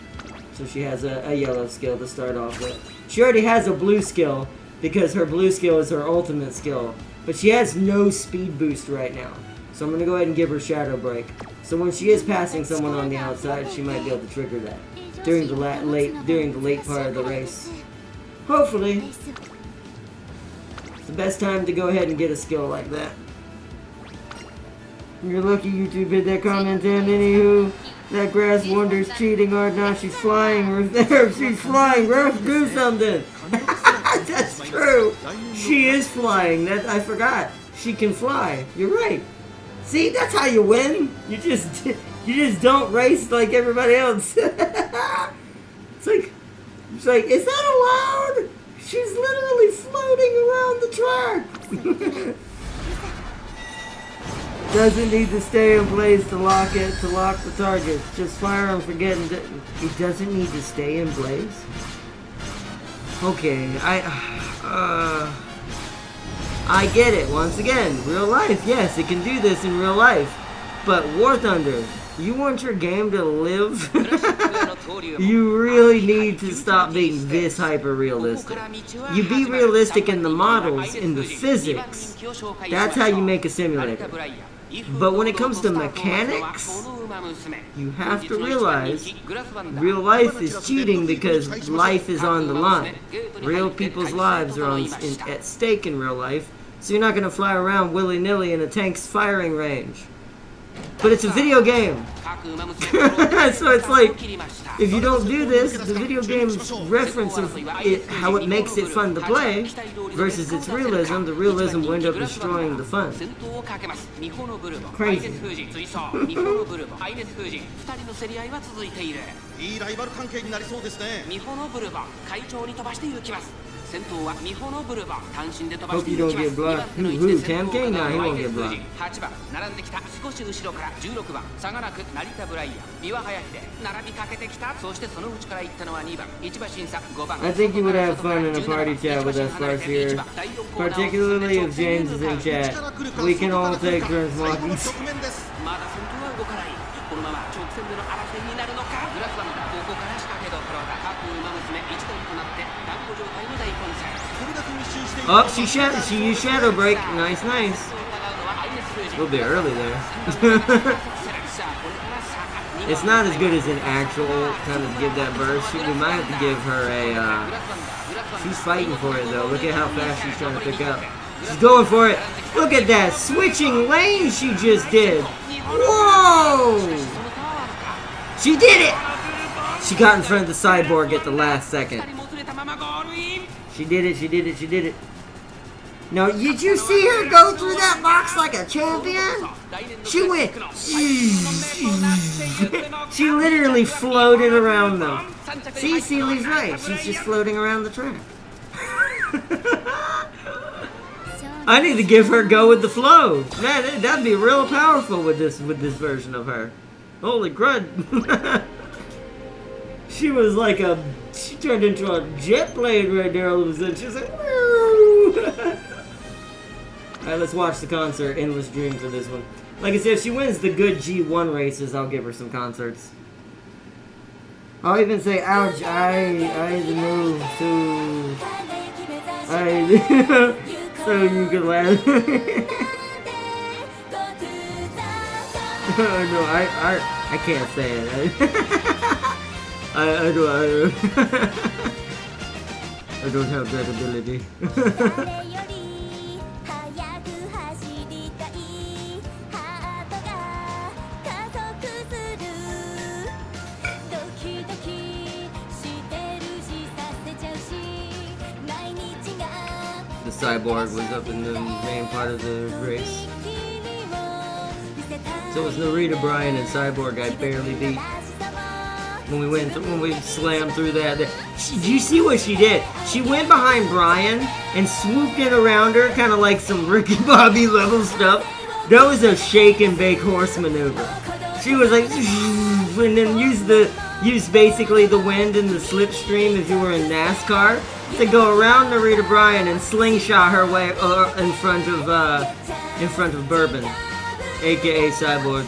So she has a yellow skill to start off with. She already has a blue skill because her blue skill is her ultimate skill. But she has no speed boost right now. So I'm going to go ahead and give her Shadow Break. So when she is passing someone on the outside, she might be able to trigger that during the late part of the race. Hopefully. It's the best time to go ahead and get a skill like that. You're lucky YouTube hit that comment in. Anywho, that grass wonders cheating or not. She's flying. We're there. She's flying. Ruff, do something. That's true. She is flying. That I forgot. She can fly. You're right. See, that's how you win. You just don't race like everybody else. It's like, is that allowed? She's literally floating around the track. Doesn't need to stay in place to lock the target. Just fire and forget. It doesn't need to stay in place. Okay, I get it. Once again, real life. Yes, it can do this in real life. But War Thunder, you want your game to live? You really need to stop being this hyper-realistic. You be realistic in the models, in the physics. That's how you make a simulator. But when it comes to mechanics, you have to realize real life is cheating because life is on the line. Real people's lives are at stake in real life, so you're not going to fly around willy-nilly in a tank's firing range. But it's a video game. So it's like, if you don't do this, the video game's reference of how it makes it fun to play versus its realism, the realism will end up destroying the fun. Crazy. Hope you don't get blocked. Who? Tam King? Nah, he won't get blocked. I think you would have fun in a party chat with us, Farseer. Particularly if James is in chat. We can all take turns walking. Oh, she used Shadow Break. Nice. A little bit early there. It's not as good as an actual kind of give that burst. We might have to give her a... she's fighting for it though. Look at how fast she's trying to pick up. She's going for it. Look at that. Switching lanes she just did. Whoa! She did it! She got in front of the cyborg at the last second. She did it. No, did you see her go through that box like a champion? She went. She literally floated around them. See, Seely's right. She's just floating around the track. I need to give her go with the flow. Man, that'd be real powerful with this version of her. Holy crud. She was like she turned into a jet plane right there all of a sudden. She was like, woo. Alright, let's watch the concert. Endless Dream for this one. Like I said, if she wins the good G1 races, I'll give her some concerts. I'll even say, ouch, I the move to... so you can laugh. No, I can't say it. I don't have that ability. The cyborg was up in the main part of the race. So it was Narita, Bryan, and Cyborg I barely beat. When we slammed through that. Did you see what she did? She went behind Bryan and swooped in around her, kind of like some Ricky Bobby level stuff. That was a shake and bake horse maneuver. She was like, and then used basically the wind and the slipstream if you were in NASCAR to go around Narita Bryan and slingshot her way in front of Bourbon, aka Cyborg.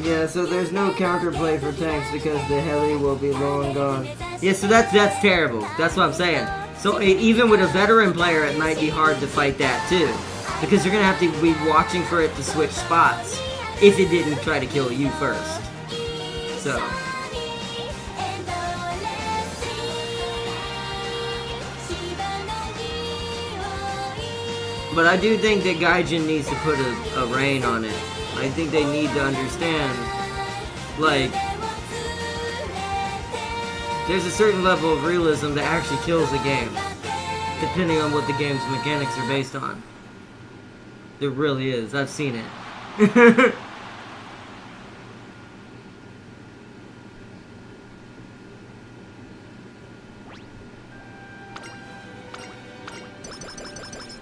Yeah, so there's no counterplay for tanks because the heli will be long gone. Yeah, so that's terrible. That's what I'm saying. So even with a veteran player, it might be hard to fight that too, because you're gonna have to be watching for it to switch spots if it didn't try to kill you first. So. But I do think that Gaijin needs to put a rein on it. I think they need to understand, like, there's a certain level of realism that actually kills a game, depending on what the game's mechanics are based on. There really is. I've seen it.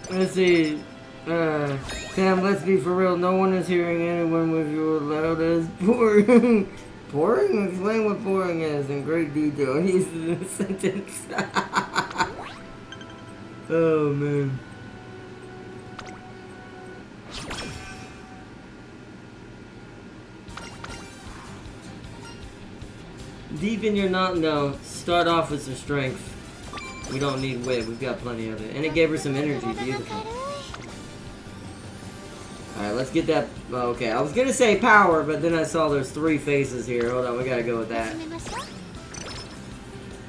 Let's see. Sam, let's be for real. No one is hearing anyone with your loud as boring. Boring? Explain what boring is in great detail. He's in a sentence. Oh, man. Deep in your no. Start off with some strength. We don't need wit. We've got plenty of it. And it gave her some energy. Beautiful. Alright, let's get that. Okay, I was gonna say power, but then I saw there's 3 faces here. Hold on, we gotta go with that.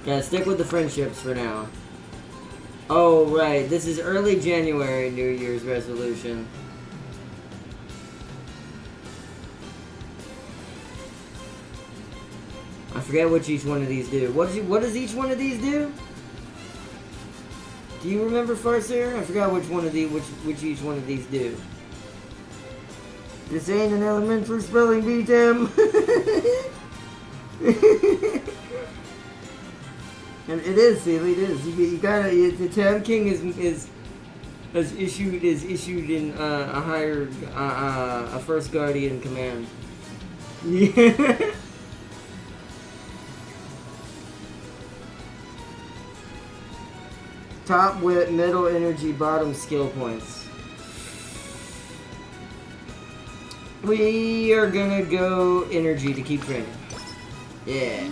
Gotta stick with the friendships for now. Oh, right. This is early January New Year's resolution. I forget what each one of these do. What does each one of these do? Do you remember, Farseer? I forgot which each one of these do. This ain't an elementary spelling bee, Tim. And it is, Seely, it is. You gotta. The Tab King is issued in a higher a first guardian command. Yeah. Top wit, middle energy, bottom skill points. We are gonna go energy to keep training. Yeah.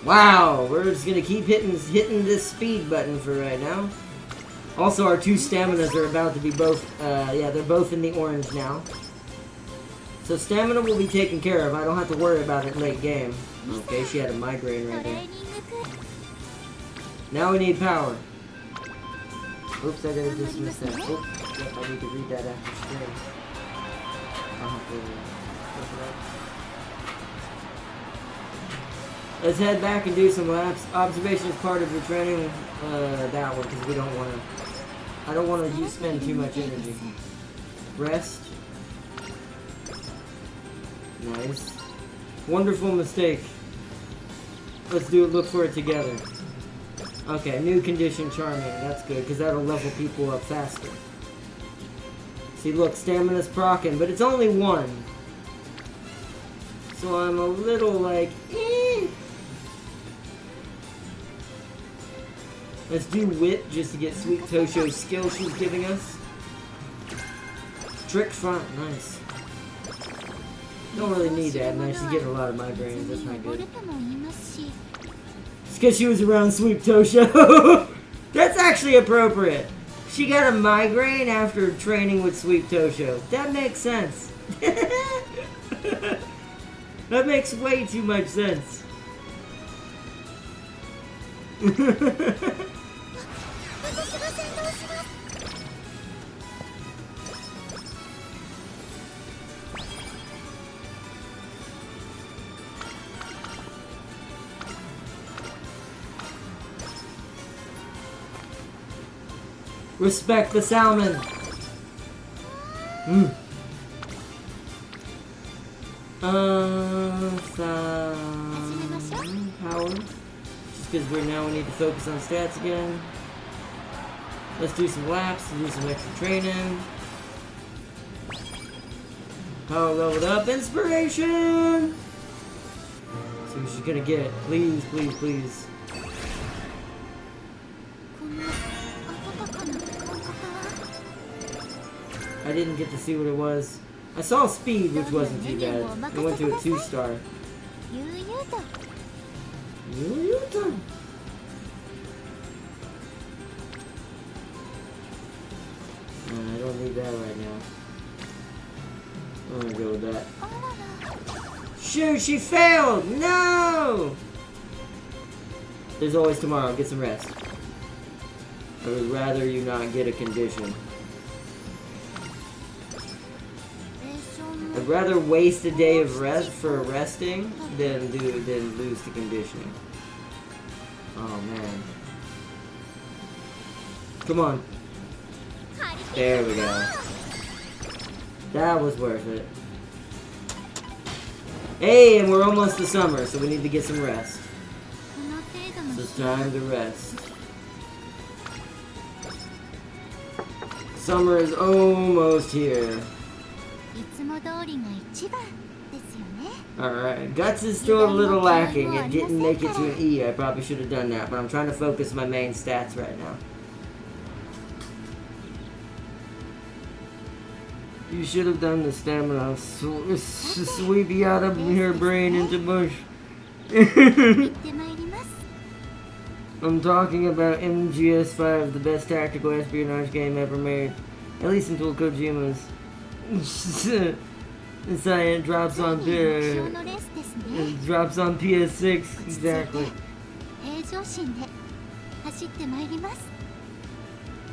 Wow, we're just gonna keep hitting this speed button for right now. Also, our 2 staminas are about to be both, yeah, they're both in the orange now. So stamina will be taken care of. I don't have to worry about it late game. Okay, she had a migraine right there. Now we need power. Oops, I gotta dismiss that. Oops, yep, I need to read that after stream. I'll have to look it up. Let's head back and do some laps. Observation is part of your training. That one, because we don't want to. I don't want to spend too much energy. Rest. Nice. Wonderful mistake. Let's do it. Look for it together. Okay, new condition charming. That's good, because that'll level people up faster. See, look, stamina's procking, but it's only one. So I'm a little like, eh. Let's do wit just to get Sweet Tosho's skill she's giving us. Trick front, nice. Don't really need that, man. She's getting a lot of migraines. That's not good. It's because she was around Sweet Tosho. That's actually appropriate. She got a migraine after training with Sweet Tosho. That makes sense. That makes way too much sense. Respect the salmon. Power. Just because we need to focus on stats again. Let's do some laps, do some extra training. Power leveled up. Inspiration! See what she's gonna get. Please, please, please. I didn't get to see what it was. I saw speed, which wasn't too bad. It went to a 2-star. Yuta. I don't need that right now. I'm gonna go with that. Shoot, she failed! No! There's always tomorrow. Get some rest. I would rather you not get a condition. I'd rather waste a day of rest for resting than lose the conditioning. Oh man. Come on. There we go. That was worth it. Hey, and we're almost to summer, so we need to get some rest. So it's time to rest. Summer is almost here. Alright, Guts is still a little lacking. It didn't make it to an E. I probably should have done that, but I'm trying to focus my main stats right now. You should have done the stamina. Sweep you out of your brain into mush. I'm talking about MGS5, the best tactical espionage game ever made. At least until Kojima's. It drops on PS6, exactly.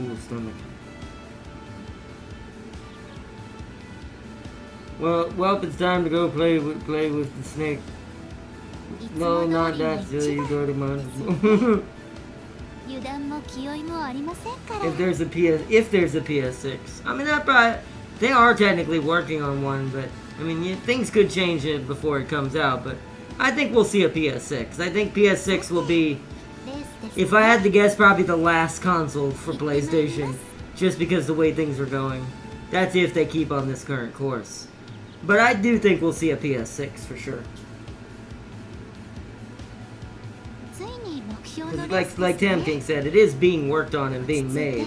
Ooh, stomach. Well, it's time to go play with the snake. No, not that silly, you go to mine. If there's a PS6, I mean they are technically working on one, but I mean things could change it before it comes out. But I think we'll see a PS6. I think PS6 will be, if I had to guess, probably the last console for PlayStation, just because the way things are going. That's if they keep on this current course. But I do think we'll see a PS6 for sure. Like Tam King said, it is being worked on and being made.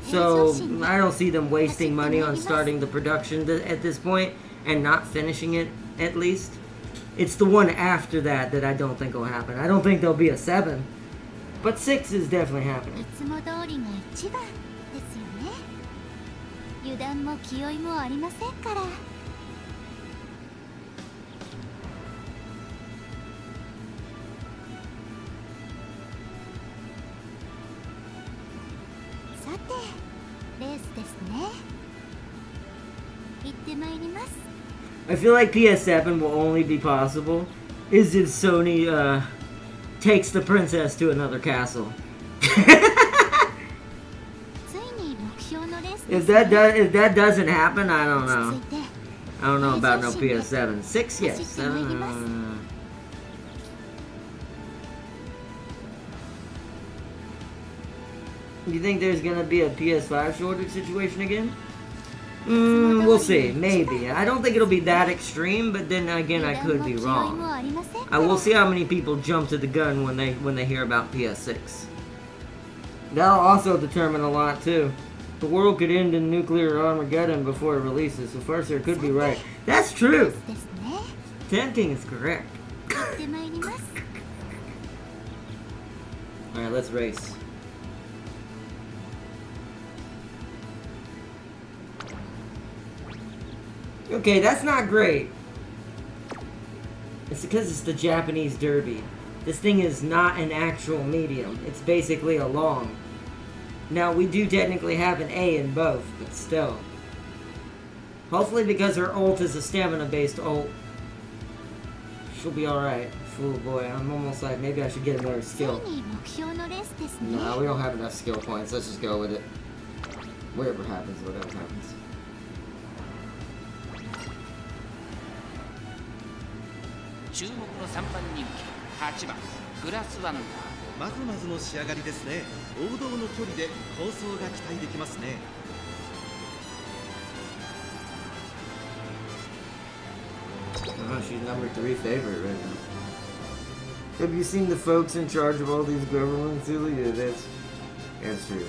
So I don't see them wasting money on starting the production at this point and not finishing it, at least. It's the one after that I don't think will happen. I don't think there'll be a 7. But 6 is definitely happening. I feel like PS7 will only be possible is if Sony takes the princess to another castle. If that doesn't happen, I don't know. I don't know about no PS7. 6, yes. 7. You think there's gonna be a PS5 shortage situation again? We'll see. Maybe. I don't think it'll be that extreme, but then again, I could be wrong. I will see how many people jump to the gun when they hear about PS6. That'll also determine a lot too. The world could end in nuclear Armageddon before it releases, so Farseer could be right. That's true! Tempting is correct. Alright, let's race. Okay, that's not great. It's because it's the Japanese derby. This thing is not an actual medium. It's basically a long. Now, we do technically have an A in both, but still. Hopefully because her ult is a stamina-based ult, she'll be alright. Oh boy, I'm almost like, maybe I should get another skill. No, we don't have enough skill points. Let's just go with it. Whatever happens, whatever happens. Oh, she's number 3 favorite right now. Have you seen the folks in charge of all these governments, Julie? Yeah, that's true.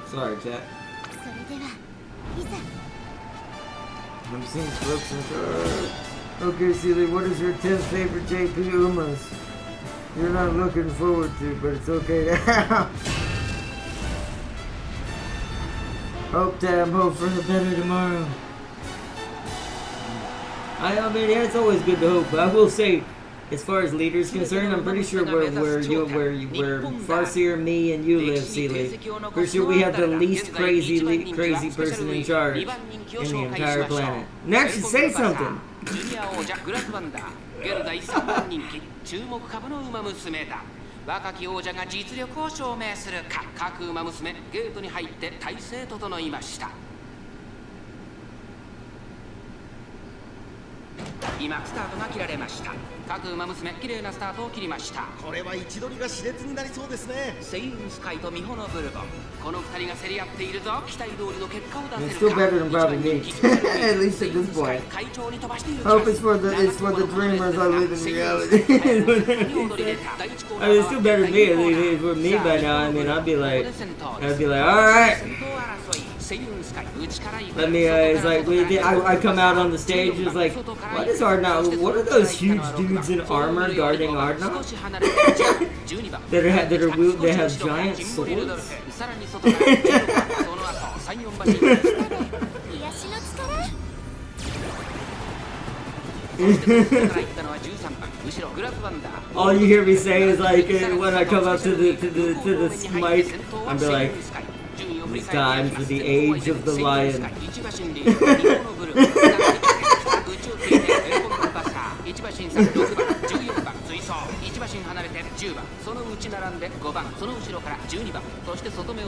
Sorry, chat. I'm seeing folks in charge. Okay, Celia, what is your 10th favorite JP Umas? You're not looking forward to, but it's okay to have. Hope Tab, hope for the better tomorrow. I mean, yeah, it's always good to hope, but I will say, as far as leaders concerned, I'm pretty sure where Farseer, me, and you live, Sealy. Pretty sure we have the least crazy person in charge in the entire planet. Next, say something. It's still better than probably me. At least at this point. Hope it's for the dreamers I live in reality. I mean, it's still better than me. At least for me by now, I mean, I'd be like, alright. Let me, it's like, I come out on the stage, it's like, what is Ardnot? What are those huge dudes in armor guarding Ardnot? that have giant swords? All you hear me say is like, when I come up to the mic, I'm be like, it's time for the age of the lion.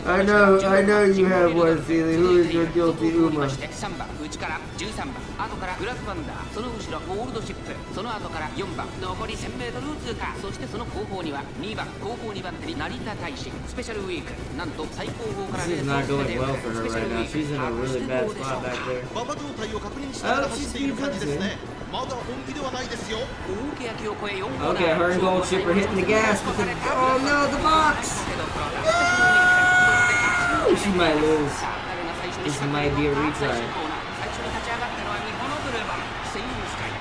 I know you have one, Feely. Who is your guilty Uma? This is not going well for her right now. She's in a really bad spot back there. Oh, she speeds up soon. Okay, her and Gold Ship are hitting the gas, but oh no, the box! No! She might lose. This might be a retry.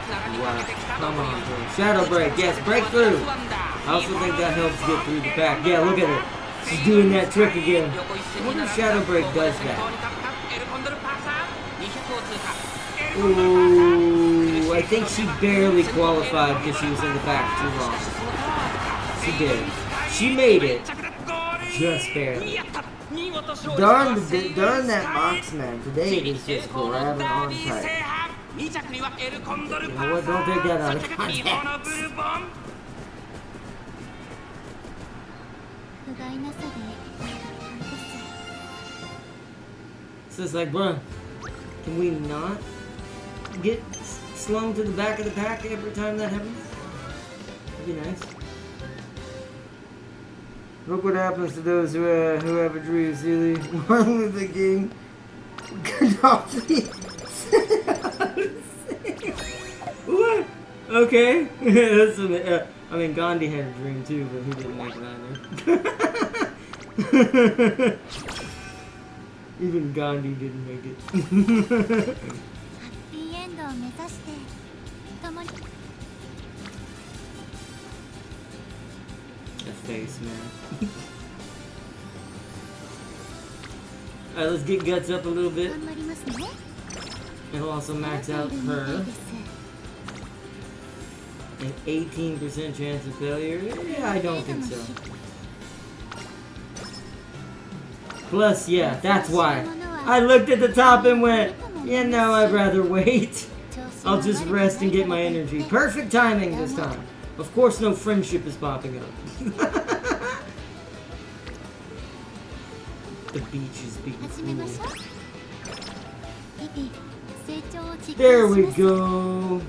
Wow. Come on, bro. Shadow break. Yes, breakthrough. I also think that helps get through the pack. Yeah, look at her. She's doing that trick again. I wonder if Shadow Break does that. Ooh, I think she barely qualified because she was in the back too long. She did. She made it. Just barely. Darn that box, man. Today it is just grabbing on tight. You know what? Don't take that out of context. So it's like, bruh, can we not get slung to the back of the pack every time that happens? That'd be nice. Look what happens to those who ever drew silly. Martin Luther King, Gaddafi. What? Okay. That's I mean, Gandhi had a dream too, but he didn't make it either. Even Gandhi didn't make it. That face, man. Alright, let's get Guts up a little bit. It'll also max out her. An 18% chance of failure? Yeah, I don't think so. Plus, yeah, that's why. I looked at the top and went, yeah, no, I'd rather wait. I'll just rest and get my energy. Perfect timing this time. Of course, no friendship is popping up. The beach is being cool. There we go.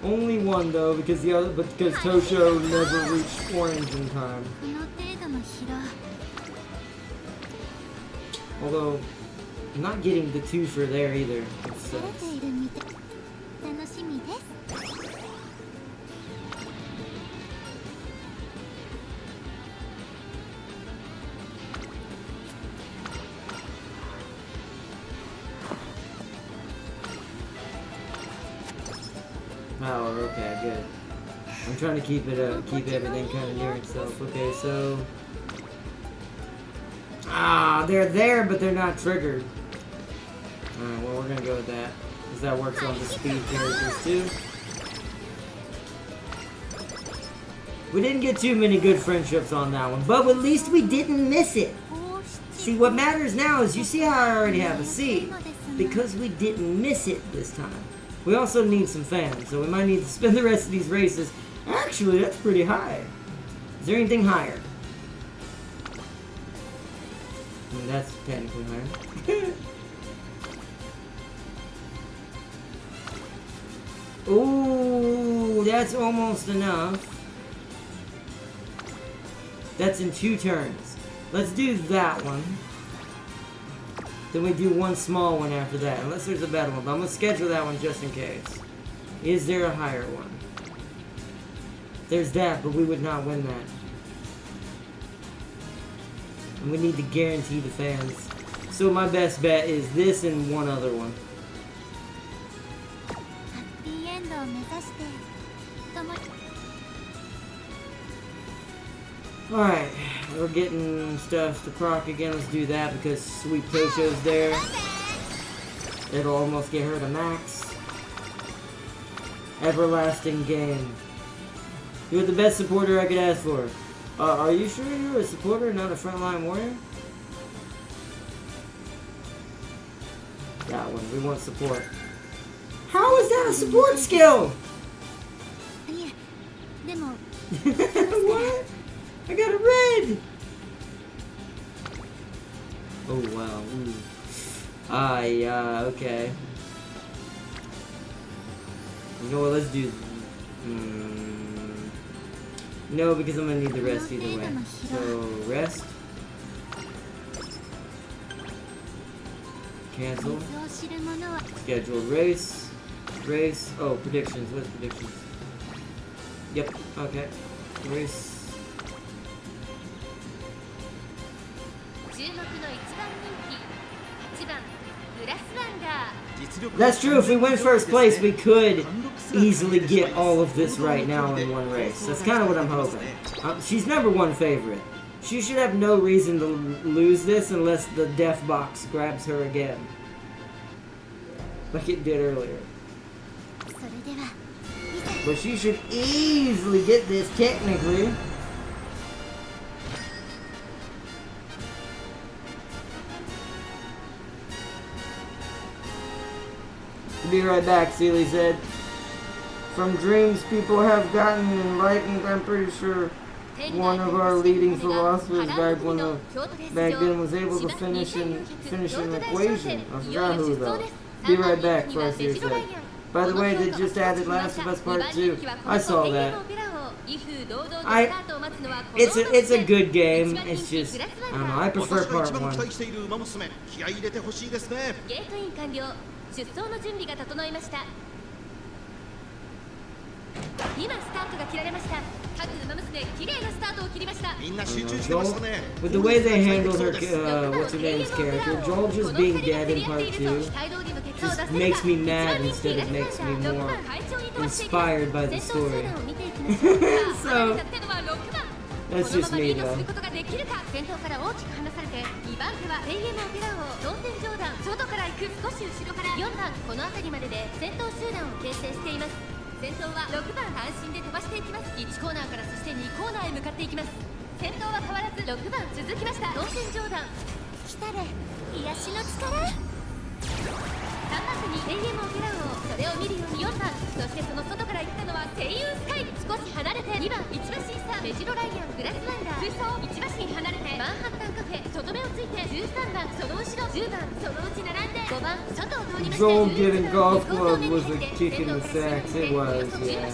Only one though, because Tosho never reached orange in time. Although, I'm not getting the 2 for there either. It sucks. Oh, okay, good. I'm trying to keep everything kind of near itself. Okay, so they're there, but they're not triggered. Alright, well, we're gonna go with that. Because that works on the speed characters, too. We didn't get too many good friendships on that one, but at least we didn't miss it. See, what matters now is, you see how I already have a C? Because we didn't miss it this time. We also need some fans, so we might need to spend the rest of these races. Actually, that's pretty high. Is there anything higher? I mean, that's technically higher. Ooh, that's almost enough. That's in 2 turns. Let's do that one. Then we do one small one after that, unless there's a better one. But I'm going to schedule that one just in case. Is there a higher one? There's that, but we would not win that. And we need to guarantee the fans. So my best bet is this and one other one. Alright, we're getting stuff to proc again. Let's do that because Sweet Tosho's there. It'll almost get her to max. Everlasting game. You're the best supporter I could ask for. Are you sure you're a supporter, not a frontline warrior? That one, we want support. How is that a support skill? What? I got a red! Oh wow, ooh. Yeah, okay. You know what, let's do... No, because I'm gonna need the rest either way. So, rest. Cancel. Scheduled race. Race. Oh, predictions. What's predictions? Yep, okay. Race. That's true. If we win first place, we could easily get all of this right now in one race. That's kind of what I'm hoping. She's #1 favorite. She should have no reason to lose this unless the death box grabs her again. Like it did earlier. But she should easily get this technically. Be right back, Seeley said. From dreams people have gotten enlightened, I'm pretty sure one of our leading philosophers back then was able to finish an equation. I forgot who though. Be right back, Farseer said. By the way, they just added Last of Us Part 2. I saw that. It's a good game. It's just, I don't know, I prefer Part 1. 出走の準備が整いました。今スタートが切られました。各ウマ娘綺麗なスタートを切りました。みんな集中してましたね。With the way they handled her, what's her name's character, Joel just being dead in part 2 just makes me mad instead of makes me more inspired by the story. So that's just me though. 先頭から大きく離されて2番手はレイエムオペラ王当選上段外から行く少し後ろから4番この辺りまでで先頭集団を形成しています。先頭は6番安心で飛ばしていきます。1コーナーからそして2コーナーへ向かっていきます。先頭は変わらず6番続きました。当選上段来たれ癒しの力。3番手にレイエムオペラ王それを見るように4番そしてその外から行ったのは声優スカイ少し離れて2番1馬審査メジロライアングラスワンダー追走1馬身離れてマンハッタンカフェとどめをついて13番その後ろ10番そのうち並んで5番外を通りまして Joel getting golf club was a kick in the sacks. It was, yeah.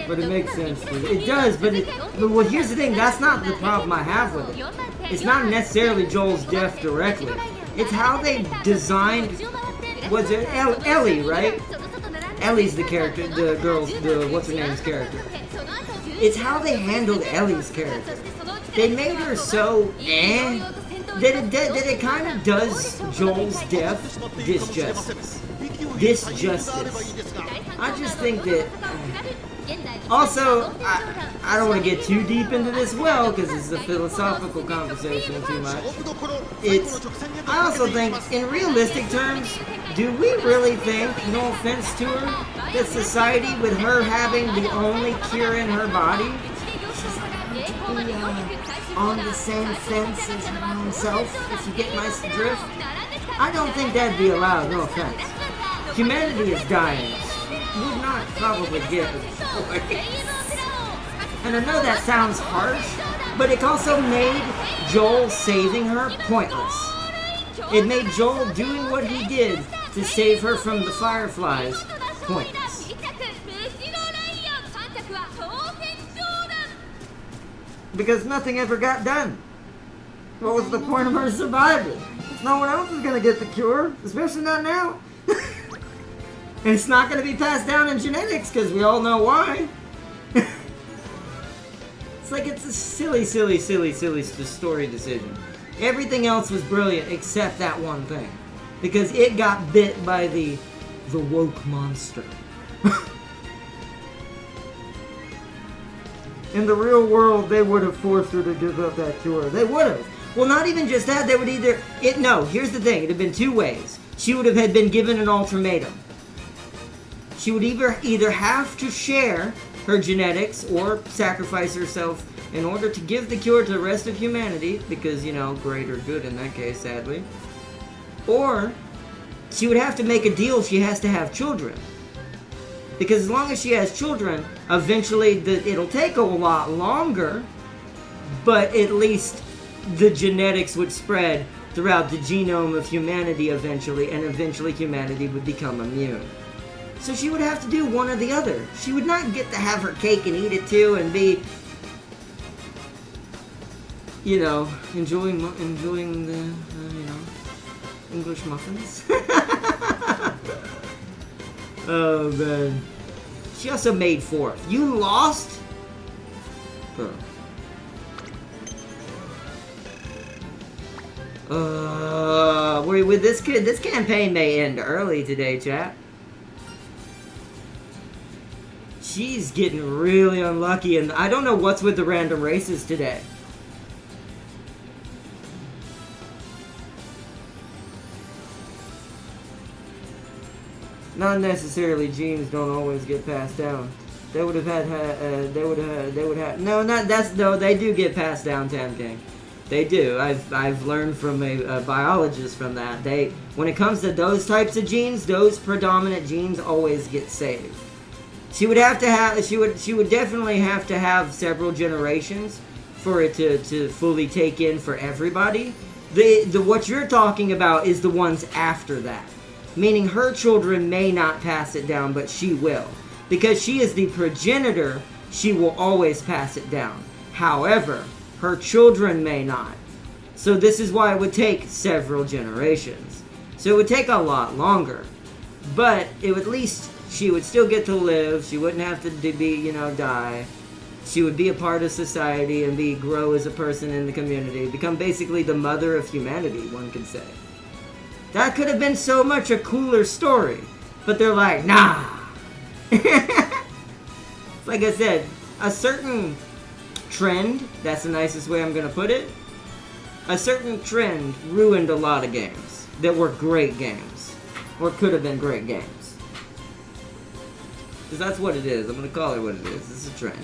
But it makes sense. It does, but well, here's the thing. That's not the problem I have with it. It's not necessarily Joel's death directly. It's how they designed. Was it Ellie, right? Ellie's the character, the girl's, what's her name's character. It's how they handled Ellie's character. They made her so that it kind of does Joel's death disjustice. I just think that. Also, I don't want to get too deep into this well because it's a philosophical conversation too much. I also think, in realistic terms, do we really think, no offense to her, that society with her having the only cure in her body, she's on the same fence as her own self, if you get my drift? I don't think that'd be allowed, no offense. Humanity is dying. Would not probably get a choice. And I know that sounds harsh, but it also made Joel saving her pointless. It made Joel doing what he did to save her from the Fireflies pointless. Because nothing ever got done. What was the point of her survival? No one else is gonna get the cure, especially not now. And it's not going to be passed down in genetics, because we all know why. It's like it's a silly story decision. Everything else was brilliant, except that one thing. Because it got bit by the woke monster. In the real world, they would have forced her to give up that cure. They would have. Well, not even just that, they would either... No, here's the thing. It would have been two ways. She would have been given an ultimatum. She would either have to share her genetics or sacrifice herself in order to give the cure to the rest of humanity, because, you know, greater good in that case, sadly. Or she would have to make a deal she has to have children. Because as long as she has children, eventually it'll take a lot longer, but at least the genetics would spread throughout the genome of humanity eventually, and eventually humanity would become immune. So she would have to do one or the other. She would not get to have her cake and eat it too and be, you know, enjoying the, you know, English muffins. Oh, man. She also made 4th. You lost? Huh. With this campaign may end early today, chat. She's getting really unlucky, and I don't know what's with the random races today. Not necessarily genes don't always get passed down. They would have no, they do get passed down, Tam King. They do. I've learned from a biologist from that. When it comes to those types of genes, those predominant genes always get saved. She would definitely have to have several generations for it to fully take in for everybody. What you're talking about is the ones after that. Meaning her children may not pass it down, but she will. Because she is the progenitor, she will always pass it down. However, her children may not. So this is why it would take several generations. So it would take a lot longer. But it would at least, she would still get to live. She wouldn't have to be, die. She would be a part of society and grow as a person in the community. Become basically the mother of humanity, one could say. That could have been so much a cooler story. But they're like, nah. Like I said, a certain trend, that's the nicest way I'm going to put it. A certain trend ruined a lot of games that were great games. Or could have been great games. Because that's what it is. I'm going to call it what it is. It's a trend.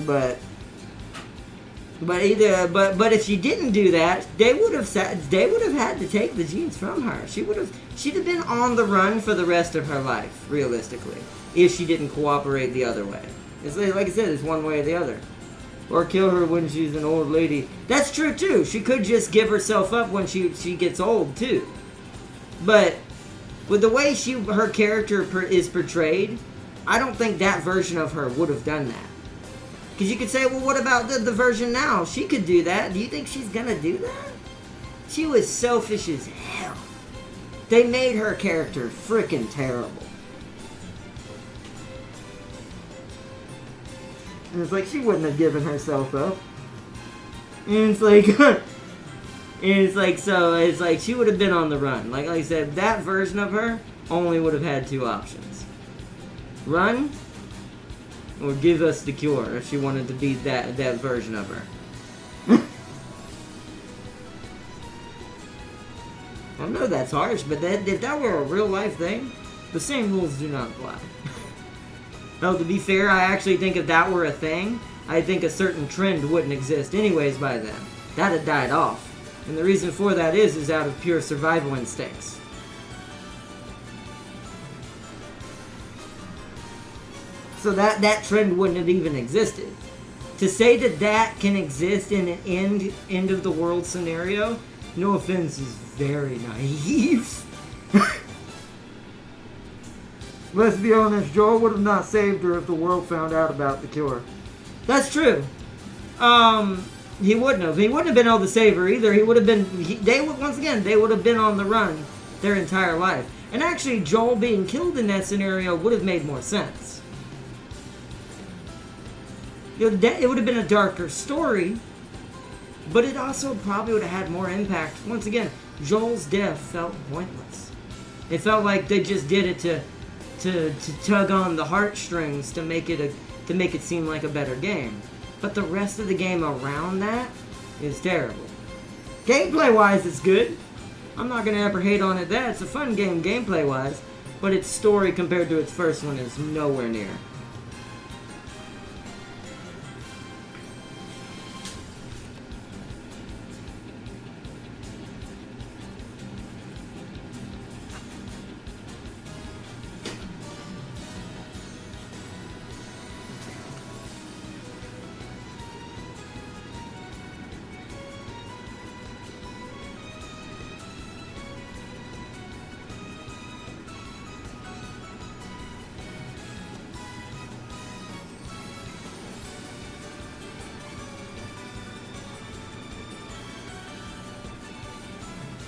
But if she didn't do that, they would have had to take the genes from her. She'd have been on the run for the rest of her life, realistically, if she didn't cooperate the other way. It's like I said, it's one way or the other. Or kill her when she's an old lady. That's true too. She could just give herself up when she gets old too. But with the way her character is portrayed, I don't think that version of her would have done that. Because you could say, well, what about the version now? She could do that. Do you think she's going to do that? She was selfish as hell. They made her character freaking terrible. And it's like she wouldn't have given herself up. And it's like... it's like she would have been on the run. Like I said, that version of her only would have had two options. Run... or give us the cure if she wanted to be that version of her. I know that's harsh, but if that were a real life thing, the same rules do not apply. No, to be fair, I actually think if that were a thing, I think a certain trend wouldn't exist anyways by then. That had died off. And the reason for that is out of pure survival instincts. So that trend wouldn't have even existed. To say that can exist in an end of the world scenario, no offense, is very naive. Let's be honest, Joel would have not saved her if the world found out about the cure. That's true. He wouldn't have. He wouldn't have been able to save her either. He would have been. They would have been on the run their entire life. And actually, Joel being killed in that scenario would have made more sense. It would have been a darker story, but it also probably would have had more impact. Once again, Joel's death felt pointless. It felt like they just did it to tug on the heartstrings to make it seem like a better game. But the rest of the game around that is terrible. Gameplay-wise, it's good. I'm not gonna ever hate on it. It's a fun game gameplay-wise, but its story compared to its first one is nowhere near.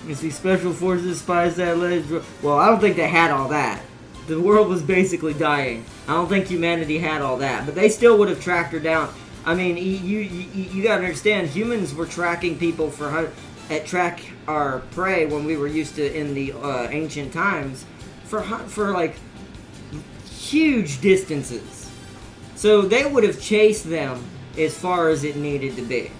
You see Special Forces, Spies, Satellites... Well, I don't think they had all that. The world was basically dying. I don't think humanity had all that, but they still would have tracked her down. I mean, you gotta understand, humans were tracking people track our prey when we were used to in the ancient times for like huge distances. So they would have chased them as far as it needed to be.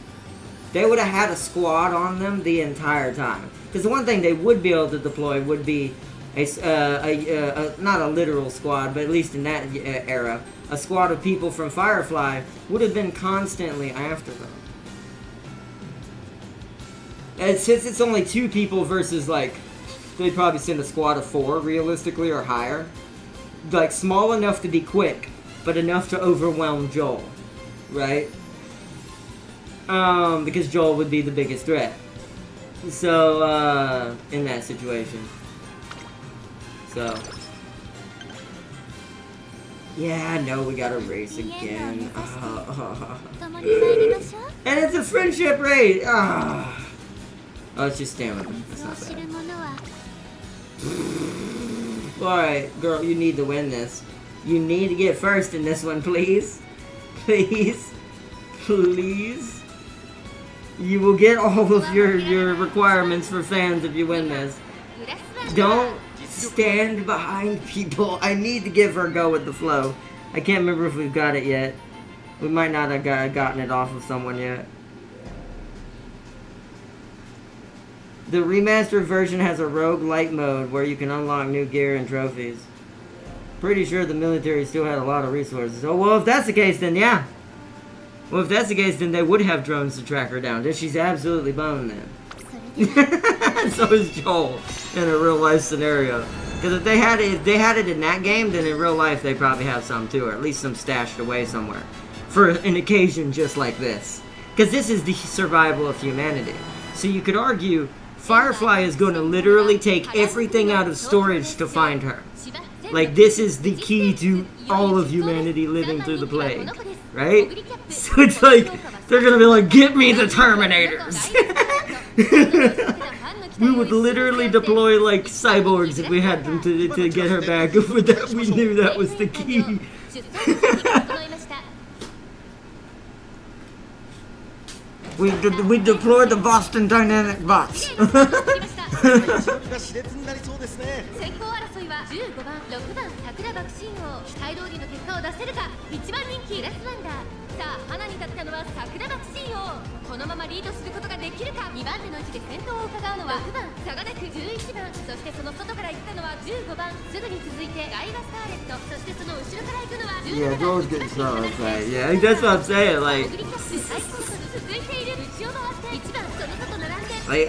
They would have had a squad on them the entire time. Because the one thing they would be able to deploy would be not a literal squad, but at least in that era, a squad of people from Firefly would have been constantly after them. And since it's only 2 people versus, like, they'd probably send a squad of 4, realistically, or higher. Like, small enough to be quick, but enough to overwhelm Joel, right? Because Joel would be the biggest threat. So, in that situation. So. Yeah, I know we gotta race again. And it's a friendship race! Oh, it's just stamina. That's not bad. Alright, girl, you need to win this. You need to get first in this one, please. Please. Please. You will get all of your requirements for fans if you win this. Don't stand behind people. I need to give her a go with the flow. I can't remember if we've got it yet. We might not have gotten it off of someone yet. The remastered version has a roguelike mode where you can unlock new gear and trophies. Pretty sure the military still had a lot of resources. Oh, well, if that's the case, then yeah. Well, if that's the case, then they would have drones to track her down. She's absolutely boned then. So is Joel in a real life scenario. Because if they had it in that game, then in real life they probably have some too, or at least some stashed away somewhere for an occasion just like this. Because this is the survival of humanity. So you could argue Firefly is going to literally take everything out of storage to find her. Like, this is the key to all of humanity living through the plague, right? So it's like, they're going to be like, get me the Terminators! We would literally deploy, like, cyborgs if we had them to get her back. With that, we knew that was the key. We deployed the Boston Dynamic bots. Yeah, Joel's getting slow, okay. Yeah, that's what I'm saying, like,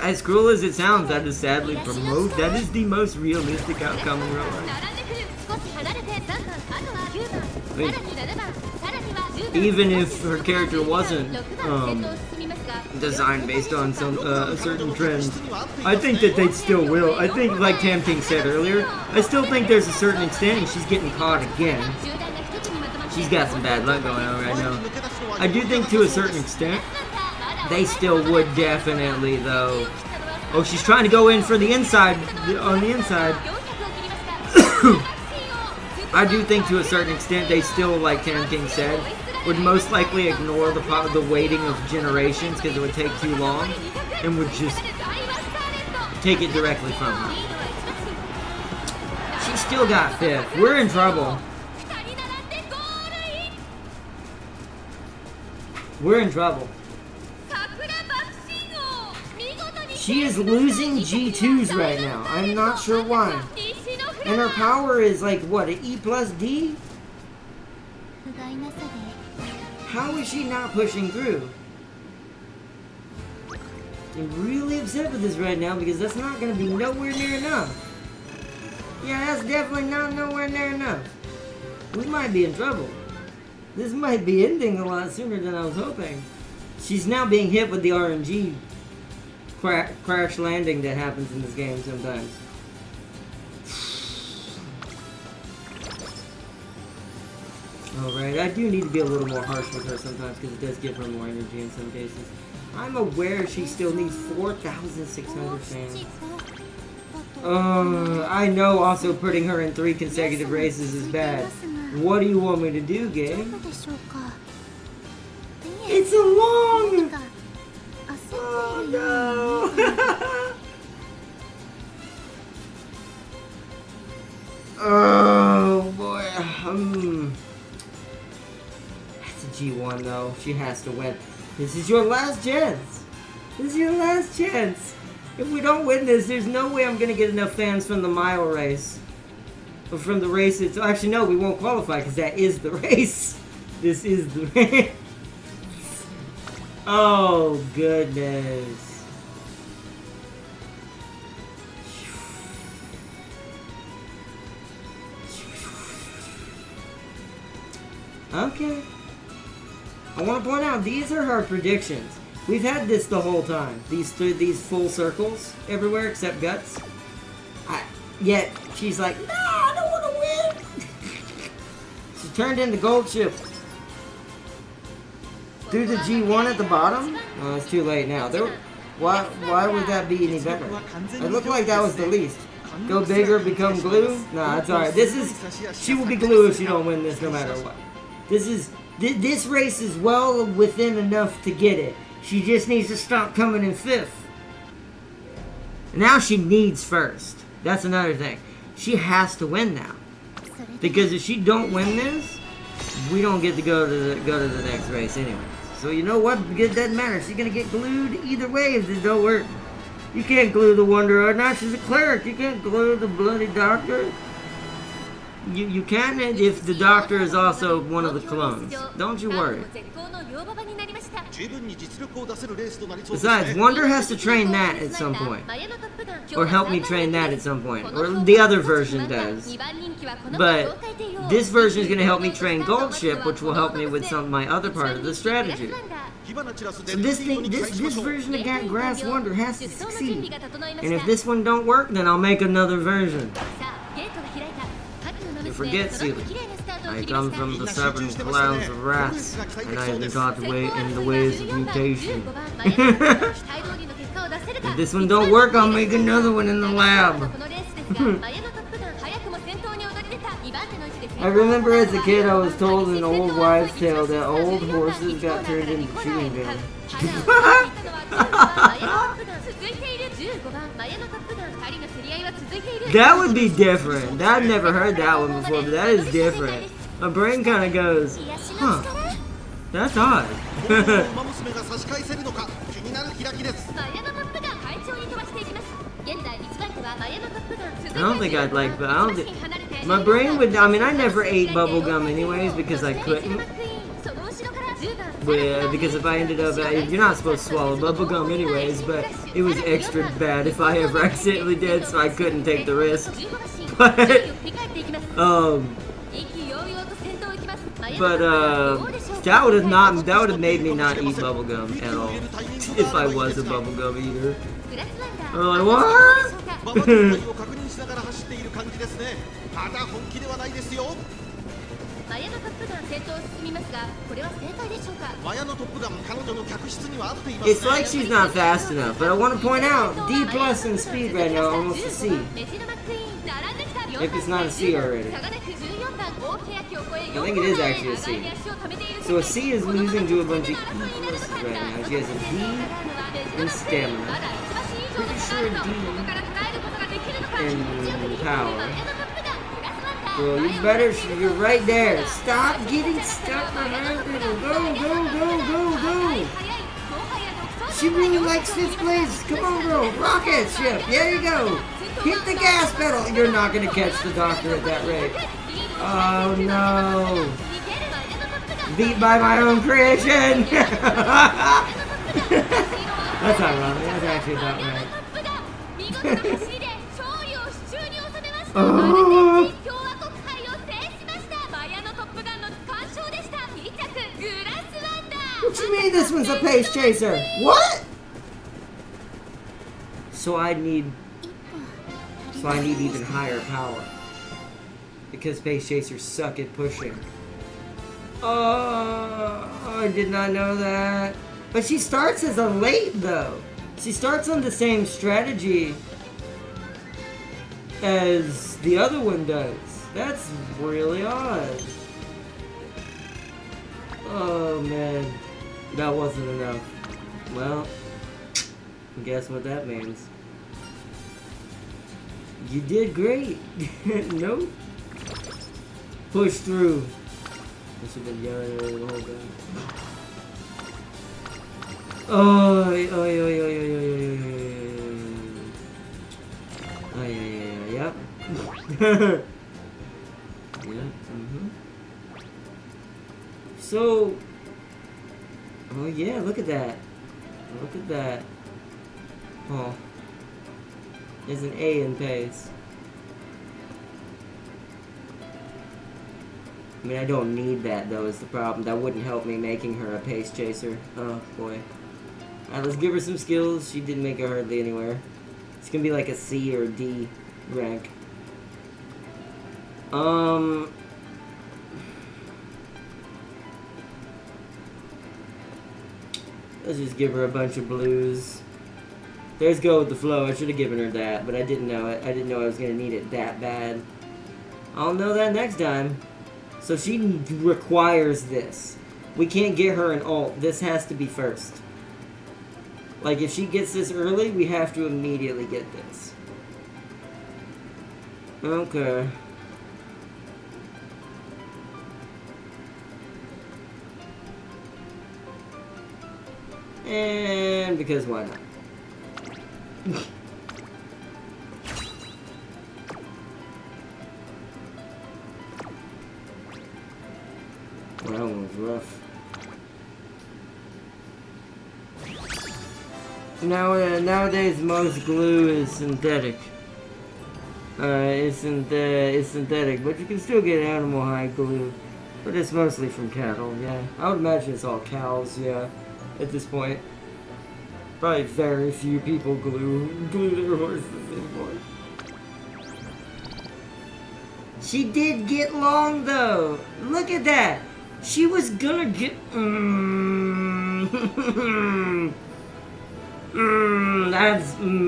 as cruel as it sounds, that is sadly that is the most realistic outcome in real life. I mean, even if her character wasn't designed based on some a certain trend, I think that they still will. I think, like Tam King said earlier, I still think there's a certain extent she's getting caught again. She's got some bad luck going on right now. I do think to a certain extent, they still would definitely, though. Oh, she's trying to go in for the inside, on the inside. I do think to a certain extent they still, like Tam King said, would most likely ignore the waiting of generations because it would take too long, and would just take it directly from her. She still got 5th. We're in trouble. We're in trouble. She is losing G2s right now. I'm not sure why. And her power is like, what, an E plus D? How is she not pushing through? I'm really upset with this right now because that's not going to be nowhere near enough. Yeah, that's definitely not nowhere near enough. We might be in trouble. This might be ending a lot sooner than I was hoping. She's now being hit with the RNG crash landing that happens in this game sometimes. Alright, I do need to be a little more harsh with her sometimes because it does give her more energy in some cases. I'm aware she still needs 4,600 fans. I know also putting her in 3 consecutive races is bad. What do you want me to do, game? It's a long! Oh no! Oh boy. That's a G1 though. She has to win. This is your last chance. This is your last chance. If we don't win this, there's no way I'm gonna get enough fans from the mile race. Or from the race it's actually no, we won't qualify because that is the race. This is the race. Oh goodness. Okay. I want to point out, these are her predictions. We've had this the whole time. These full circles everywhere except guts. Yet, she's like, no, I don't want to win. She turned into gold ship. Through the G1 at the bottom? Oh, it's too late now. Why would that be any better? It looked like that was the least. Go bigger, become glue? Nah, that's alright. She will be glue if she don't win this no matter what. This race is well within enough to get it. She just needs to stop coming in 5th. Now she needs 1st. That's another thing. She has to win now. Because if she don't win this, we don't get to go to the next race anyway. So you know what? It doesn't matter. She's gonna get glued either way if this don't work. You can't glue the Wonderous. Now she's a cleric. You can't glue the bloody doctor. You can if the doctor is also one of the clones. Don't you worry. Besides, Wonder has to train that at some point. Or help me train that at some point. Or the other version does. But this version is going to help me train Gold Ship, which will help me with some of my other part of the strategy. So this version of Grass Wonder has to succeed. And if this one don't work, then I'll make another version. You forget, Sealy. I come from the 7 clouds of wrath, and I have been taught to wait in the ways of mutation. If this one don't work, I'll make another one in the lab. I remember as a kid I was told in an old wives' tale that old horses got turned into chewing gum. That would be different. I've never heard that one before, but that is different. My brain kind of goes, huh, that's odd. I don't think I'd like, but I don't think, my brain would, I mean, I never ate bubblegum anyways because I couldn't. Because if I ended up, you're not supposed to swallow bubblegum anyways, but it was extra bad if I ever accidentally did, so I couldn't take the risk. But that would have made me not eat bubblegum at all if I was a bubblegum eater. I'm like, what? It's like she's not fast enough, but I want to point out D+ in speed right now, almost a C. If it's not a C already. I think it is actually a C. So a C is losing to a bunch of E+ right now. She has a D in stamina. Pretty sure D in power. Bro, you better, you're right there. Stop getting stuck behind people. Go, go, go, go, go. She really likes 5th place. Come on, bro. Rocket ship. There you go. Hit the gas pedal. You're not going to catch the doctor at that rate. Oh, no. Beat by my own creation. That's ironic. That's actually about right. Oh. What you mean this one's a pace chaser? What? So I need even higher power. Because pace chasers suck at pushing. Oh, I did not know that. But she starts as a late though. She starts on the same strategy. as the other one does. That's really odd. Oh man, that wasn't enough. Well, guess what that means. You did great. Nope. Push through. I should have been yelling at her the whole time. Oh, oh, oh, yep. Yeah, So, oh yeah, look at that. Look at that. Oh. There's an A in pace. I mean, I don't need that though, is the problem. That wouldn't help me making her a pace chaser. Oh boy. Alright, let's give her some skills. She didn't make it hardly anywhere. It's gonna be like a C or D rank. Let's just give her a bunch of blues. There's go with the flow. I should have given her that, but I didn't know it. I didn't know I was gonna need it that bad. I'll know that next time. So she requires this. We can't get her an alt. This has to be first. Like, if she gets this early, we have to immediately get this. Okay. And because why not? Well, that one was rough. Nowadays, most glue is synthetic. It's synthetic, but you can still get animal hide glue. But it's mostly from cattle, yeah. I would imagine it's all cows, yeah, at this point. Probably very few people glue their horses anymore. She did get long, though. Look at that. She was gonna get...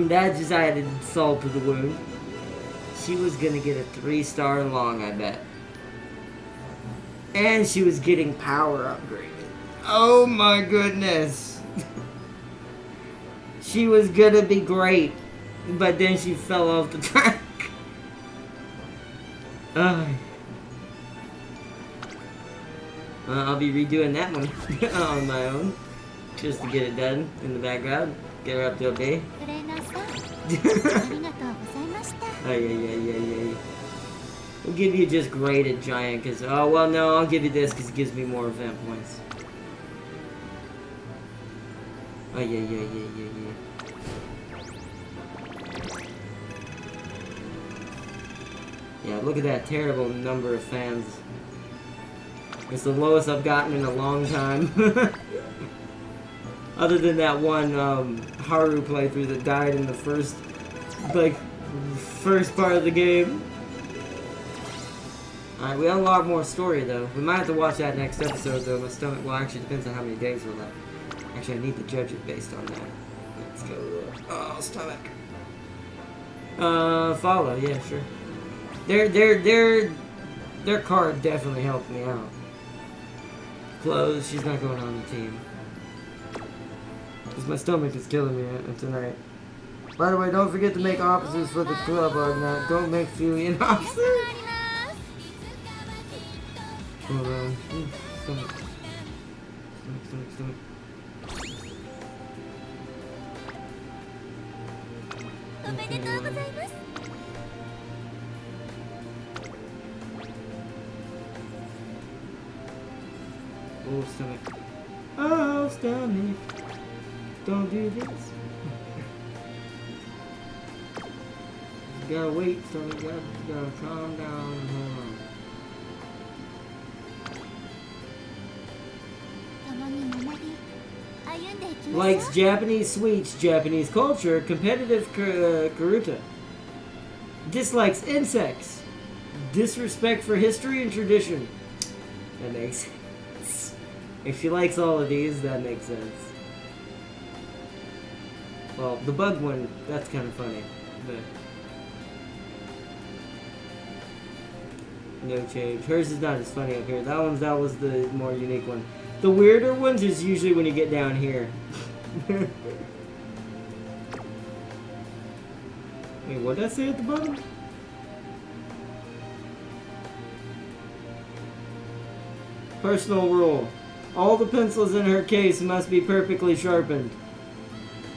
that just added salt to the wound. She was gonna get a 3-star long, I bet. And she was getting power upgraded. Oh my goodness. She was gonna be great. But then she fell off the track. I'll be redoing that one on my own. Just to get it done in the background. Get her up to a B. Oh, yeah. We'll give you just graded giant, because... Oh, well, no, I'll give you this, because it gives me more event points. Oh, yeah. Yeah, look at that terrible number of fans. It's the lowest I've gotten in a long time. Other than that one Haru playthrough that died in the first part of the game. Alright, we unlock more story though. We might have to watch that next episode though. My stomach, well, actually depends on how many days we're left. Actually, I need to judge it based on that. Let's go. Oh, stomach. Follow, yeah, sure. Their card definitely helped me out. Close, she's not going on the team. Because my stomach is killing me tonight. By the way, don't forget to make opposites for the club or not. Don't make Fulian opposites. Hold on. Stomach. Oh, stomach. Oh, stomach. Don't do this. You gotta wait, stomach. You gotta calm down and hold on. Likes Japanese sweets, Japanese culture, competitive karuta. Dislikes insects. Disrespect for history and tradition. That makes sense. If she likes all of these, that makes sense. Well, the bug one, that's kind of funny. But No change. Hers is not as funny up here. That was the more unique one. The weirder ones is usually when you get down here. Wait, what did I say at the bottom? Personal rule. All the pencils in her case must be perfectly sharpened.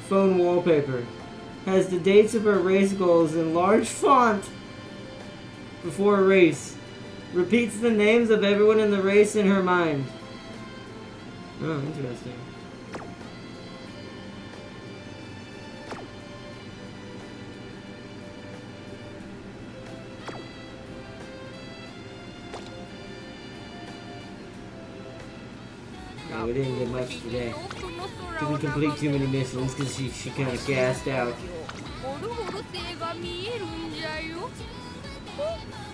Phone wallpaper. Has the dates of her race goals in large font before a race. Repeats the names of everyone in the race in her mind. Oh, interesting. Yeah, we didn't get much today. Didn't complete too many missions because she kind of gassed out.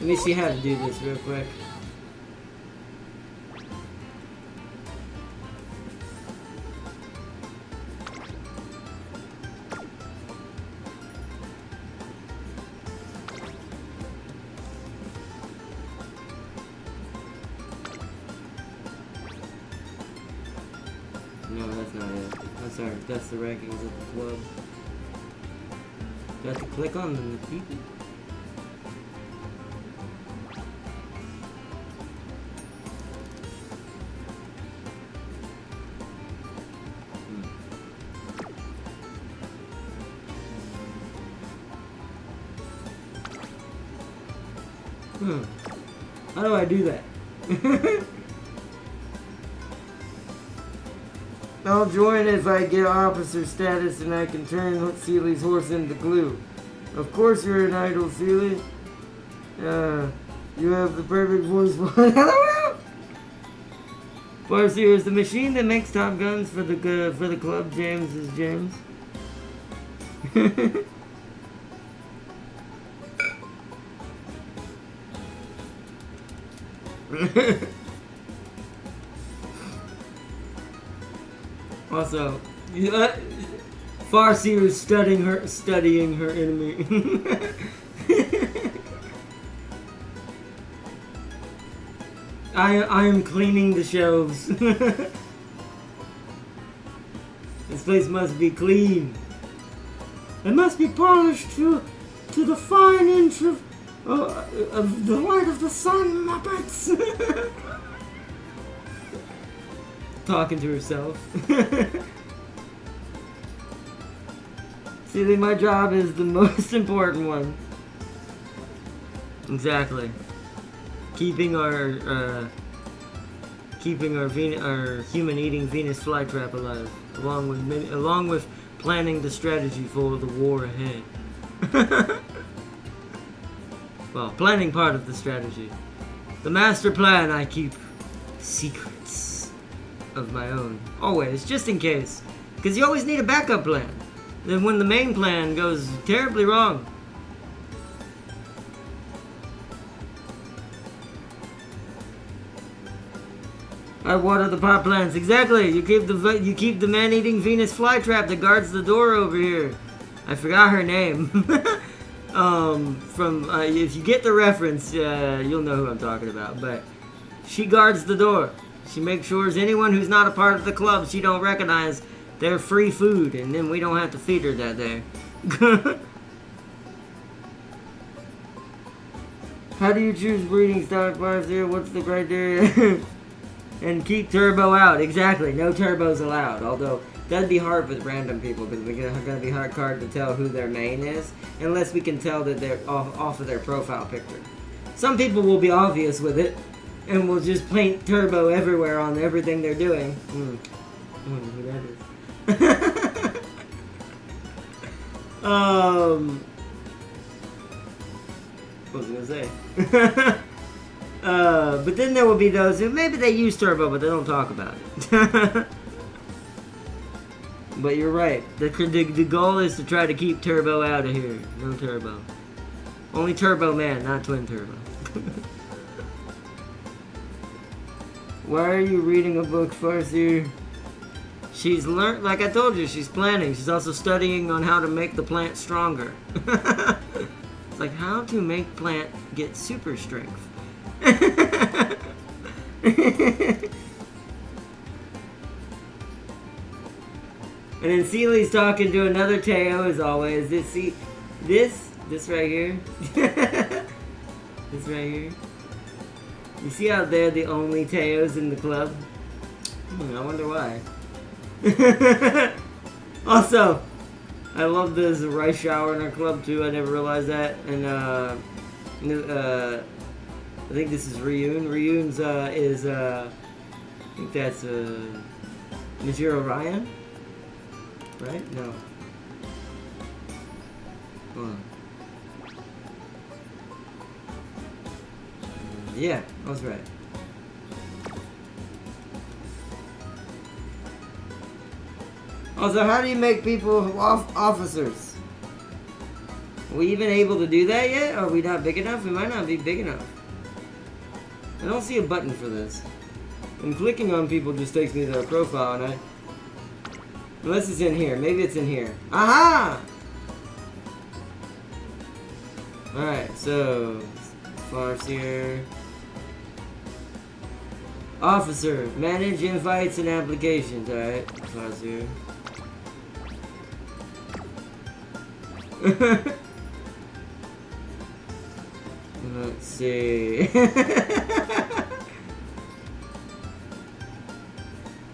Let me see how to do this real quick. No, that's not it. That's the rankings of the club. Do I have to click on the people? How do I do that? I'll join if I get officer status and I can turn Seely's horse into glue. Of course you're an idol, Seely. You have the perfect voice for it. Farseer is the machine that makes Top Guns for the club. James is James. Also, Farseer is studying her enemy. I am cleaning the shelves. This place must be clean. It must be polished to the fine inch of the light of the sun, Muppets. Talking to herself. See, my job is the most important one. Exactly. Keeping our human-eating Venus flytrap alive, along with planning the strategy for the war ahead. Well, planning part of the strategy. The master plan, I keep secrets of my own. Always, just in case. Because you always need a backup plan. Then when the main plan goes terribly wrong. I water the pot plants. Exactly. You keep the man-eating Venus flytrap that guards the door over here. I forgot her name. If you get the reference, you'll know who I'm talking about. But she guards the door. She makes sure anyone who's not a part of the club she don't recognize, they're free food, and then we don't have to feed her that day. How do you choose breeding stock, Farseer? What's the criteria? And keep turbo out. Exactly. No turbos allowed. Although that'd be hard with random people because it's gonna be hard to tell who their main is unless we can tell that they're off of their profile picture. Some people will be obvious with it and will just paint turbo everywhere on everything they're doing. I wonder who that is. What was I gonna say? But then there will be those who maybe they use turbo, but they don't talk about it. But you're right. The goal is to try to keep turbo out of here. No turbo. Only turbo man, not twin turbo. Why are you reading a book, Farseer? She's learned, like I told you, she's planning. She's also studying on how to make the plant stronger. It's like how to make plant get super strength. And then Seely's talking to another Teo as always. This right here. This right here. You see how they're the only Teos in the club? I wonder why. Also, I love there's a rice shower in our club too. I never realized that. And I think this is Ryun. Ryun's is I think that's Majiro Ryan. Right? No. Hold on. Yeah, I was right. Also, how do you make people officers? Are we even able to do that yet? Are we not big enough? We might not be big enough. I don't see a button for this. And clicking on people just takes me to their profile, and unless it's in here. Maybe it's in here. Aha! Alright, so Farseer. Officer, manage invites and applications. Alright, Farseer. Let's see.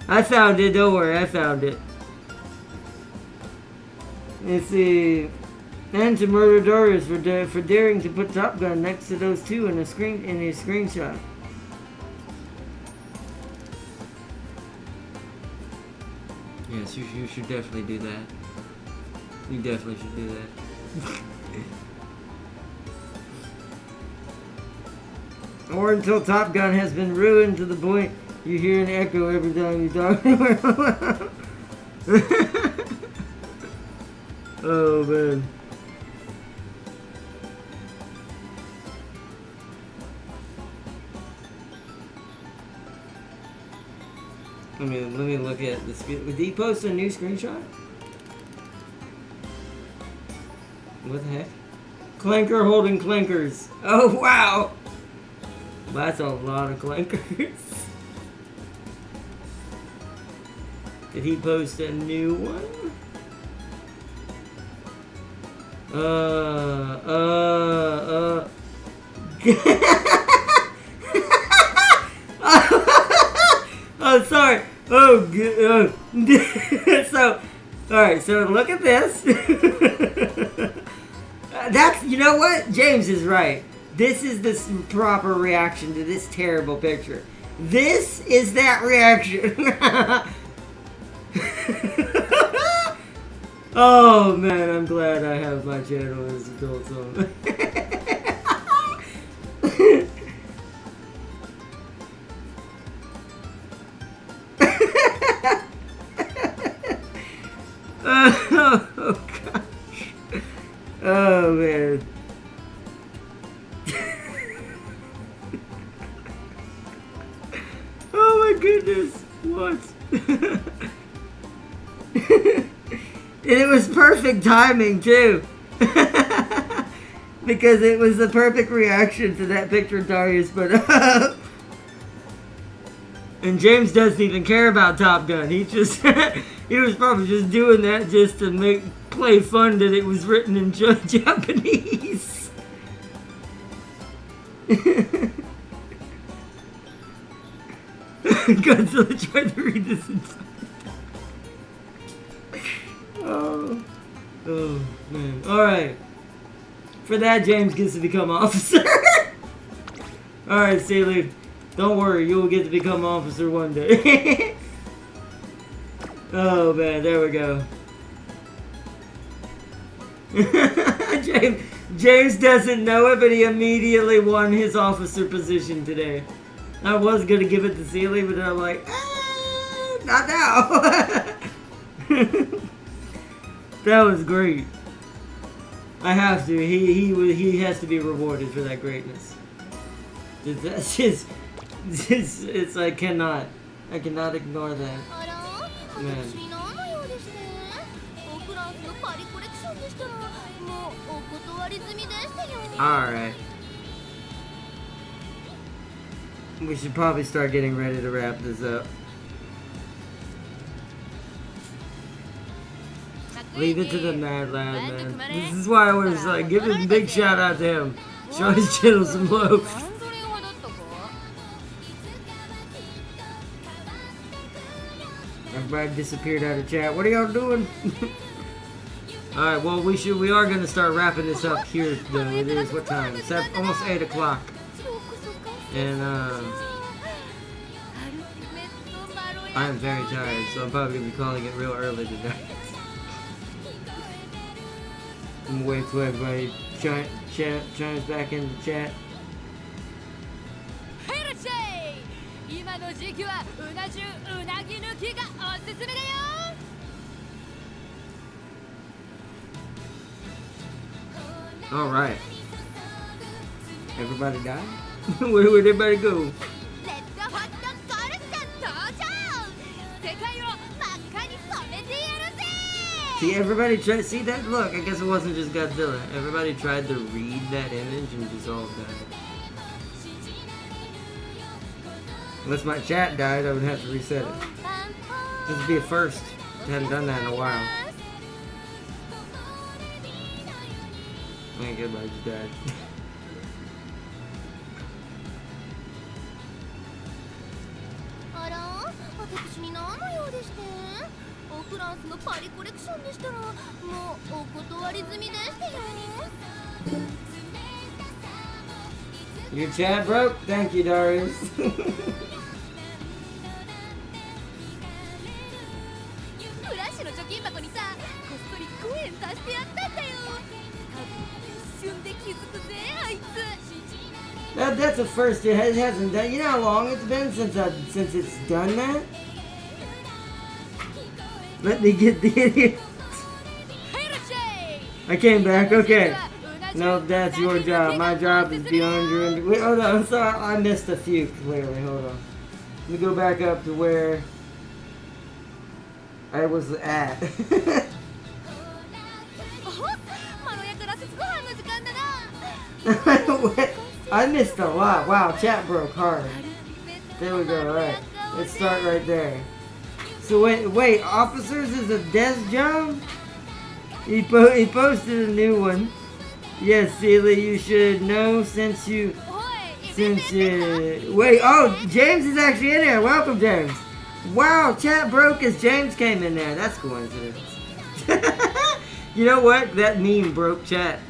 I found it, don't worry, I found it. Let's see. And to murder Darius for daring to put Top Gun next to those two in a screenshot. Yes, you should definitely do that. You definitely should do that. Or until Top Gun has been ruined to the point you hear an echo every time you talk. Oh man. Let me look at this. Did he post a new screenshot? What the heck? Clanker holding clankers. Oh wow! That's a lot of clankers. Did he post a new one? Oh, sorry. Oh, good. So, alright, so look at this. That's, you know what? James is right. This is the proper reaction to this terrible picture. This is that reaction. Oh man, I'm glad I have my channel as adults on. Oh gosh. Oh man. Oh my goodness. What? It was perfect timing too. Because it was the perfect reaction to that picture Darius put up. And James doesn't even care about Top Gun. He just he was probably just doing that just to play fun that it was written in Japanese. Godzilla tried to read this inside. Oh man. Alright. For that, James gets to become officer. Alright, Sealy. Don't worry, you will get to become officer one day. Oh man, there we go. James doesn't know it, but he immediately won his officer position today. I was gonna give it to Sealy, but then I'm like, not now. That was great. I have to. He has to be rewarded for that greatness. That's just. It's I cannot ignore that. Man. Alright. We should probably start getting ready to wrap this up. Leave it to the Mad Lad, man. This is why I was like, give a big shout out to him. Show his channel some love. Everybody disappeared out of chat. What are y'all doing? Alright, well we are gonna start wrapping this up here though. It is what time? It's almost 8 o'clock. And I am very tired, so I'm probably gonna be calling it real early today. I'm gonna wait till everybody chimes back in the chat. Alright. Everybody died? Where'd everybody go? See, everybody tried. See that? Look, I guess it wasn't just Godzilla. Everybody tried to read that image and just all died. Unless my chat died, I would have to reset it. This would be a first. I hadn't done that in a while. I think everybody just died. フランスのパリコレクションでしたらもうお断り済みでしたよ。 Your chat broke? Thank you, Darius. フラッシュの貯金箱にさ、こっそり5円足してやったんだよ。多分一瞬で気づくぜ、あいつ。 That's a first. It hasn't done. You know how long it's been since it's done that? Let me get the idiot. I came back. Okay. No, that's your job. My job is beyond your. Wait, hold on. I'm sorry. I missed a few. Clearly, hold on. Let me go back up to where I was at. I missed a lot. Wow, chat broke hard. There we go. All right, let's start right there. So wait, officers is a desk job? He posted a new one. Yes, Celia, you should know since wait, oh, James is actually in there. Welcome, James. Wow, chat broke as James came in there. That's coincidence. You know what? That meme broke chat.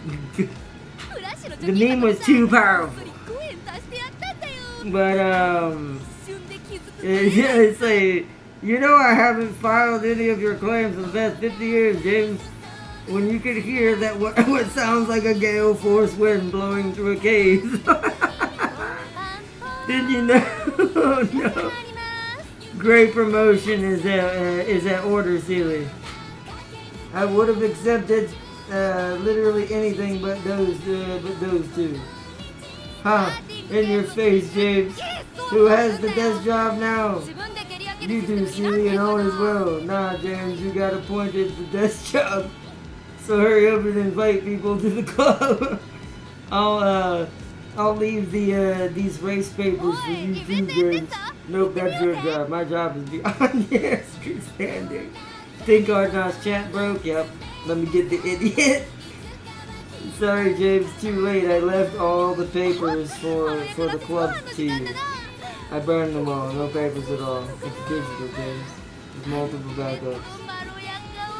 The meme was too powerful. But it's like, you know, I haven't filed any of your claims in the past 50 years, James. When you could hear that what sounds like a gale force wind blowing through a cave. Did you know? Oh, no. Great promotion is at order, Sealy. I would have accepted literally anything but those two. Huh? In your face, James. Who has the desk job now? You do, Sealy, and Owen as well. Nah, James, you got appointed the desk job. So hurry up and invite people to the club. I'll leave these race papers for you too, James. Nope, that's your job. My job is beyond your standing. Think Ardnot's chat broke? Yep. Let me get the idiot. Sorry, James, too late. I left all the papers for the club to you. I burned them all. No papers at all. It's digital, James. With multiple backups.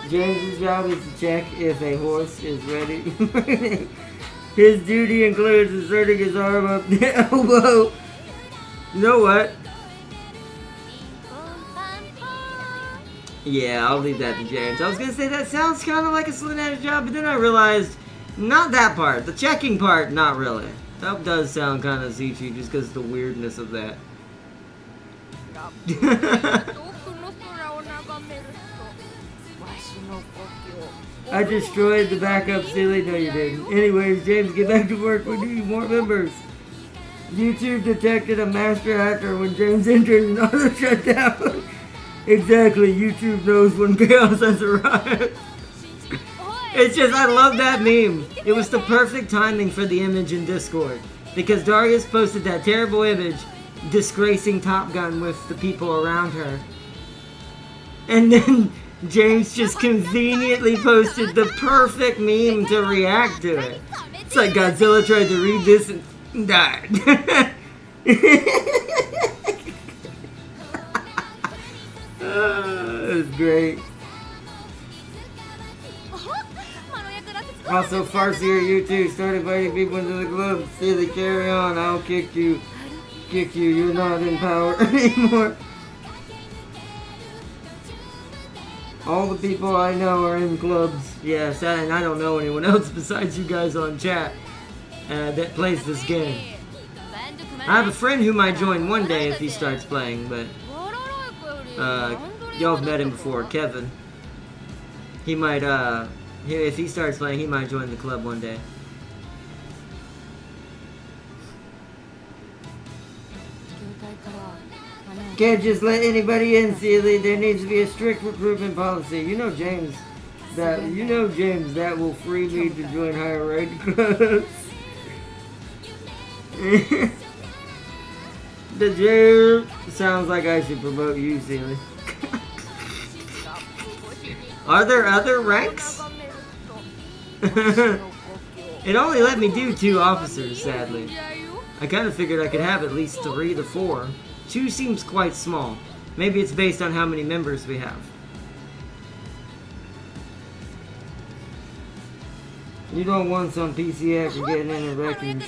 James's job is to check if a horse is ready. His duty includes inserting his arm up the elbow. You know what? Yeah, I'll leave that to James. I was gonna say that sounds kind of like a Slinat's job, but then I realized not that part. The checking part, not really. That does sound kind of Zichi just because of the weirdness of that. I destroyed the backup, silly. No, you didn't. Anyways, James, get back to work. We need more members. YouTube detected a master hacker when James entered an auto shutdown. Exactly. YouTube knows when chaos has arrived. It's just, I love that meme. It was the perfect timing for the image in Discord. Because Darius posted that terrible image, disgracing Top Gun with the people around her. And then James just conveniently posted the perfect meme to react to it. It's like Godzilla tried to read this and died. It was great. Also, Farseer, you too. Start inviting people into the club. Silly, carry on. I'll kick you. Kick you. You're not in power anymore. All the people I know are in clubs. Yes, and I don't know anyone else besides you guys on chat that plays this game. I have a friend who might join one day if he starts playing, but y'all have met him before, Kevin. He might, if he starts playing, he might join the club one day. Can't just let anybody in, Sealy. There needs to be a strict recruitment policy. You know James that will free me to join higher ranked clubs. The James sounds like I should promote you, Sealy. Are there other ranks? It only let me do 2 officers, sadly. I kind of figured I could have at least 3 to 4. 2 seems quite small. Maybe it's based on how many members we have. You don't want some PC hacker getting in and wrecking.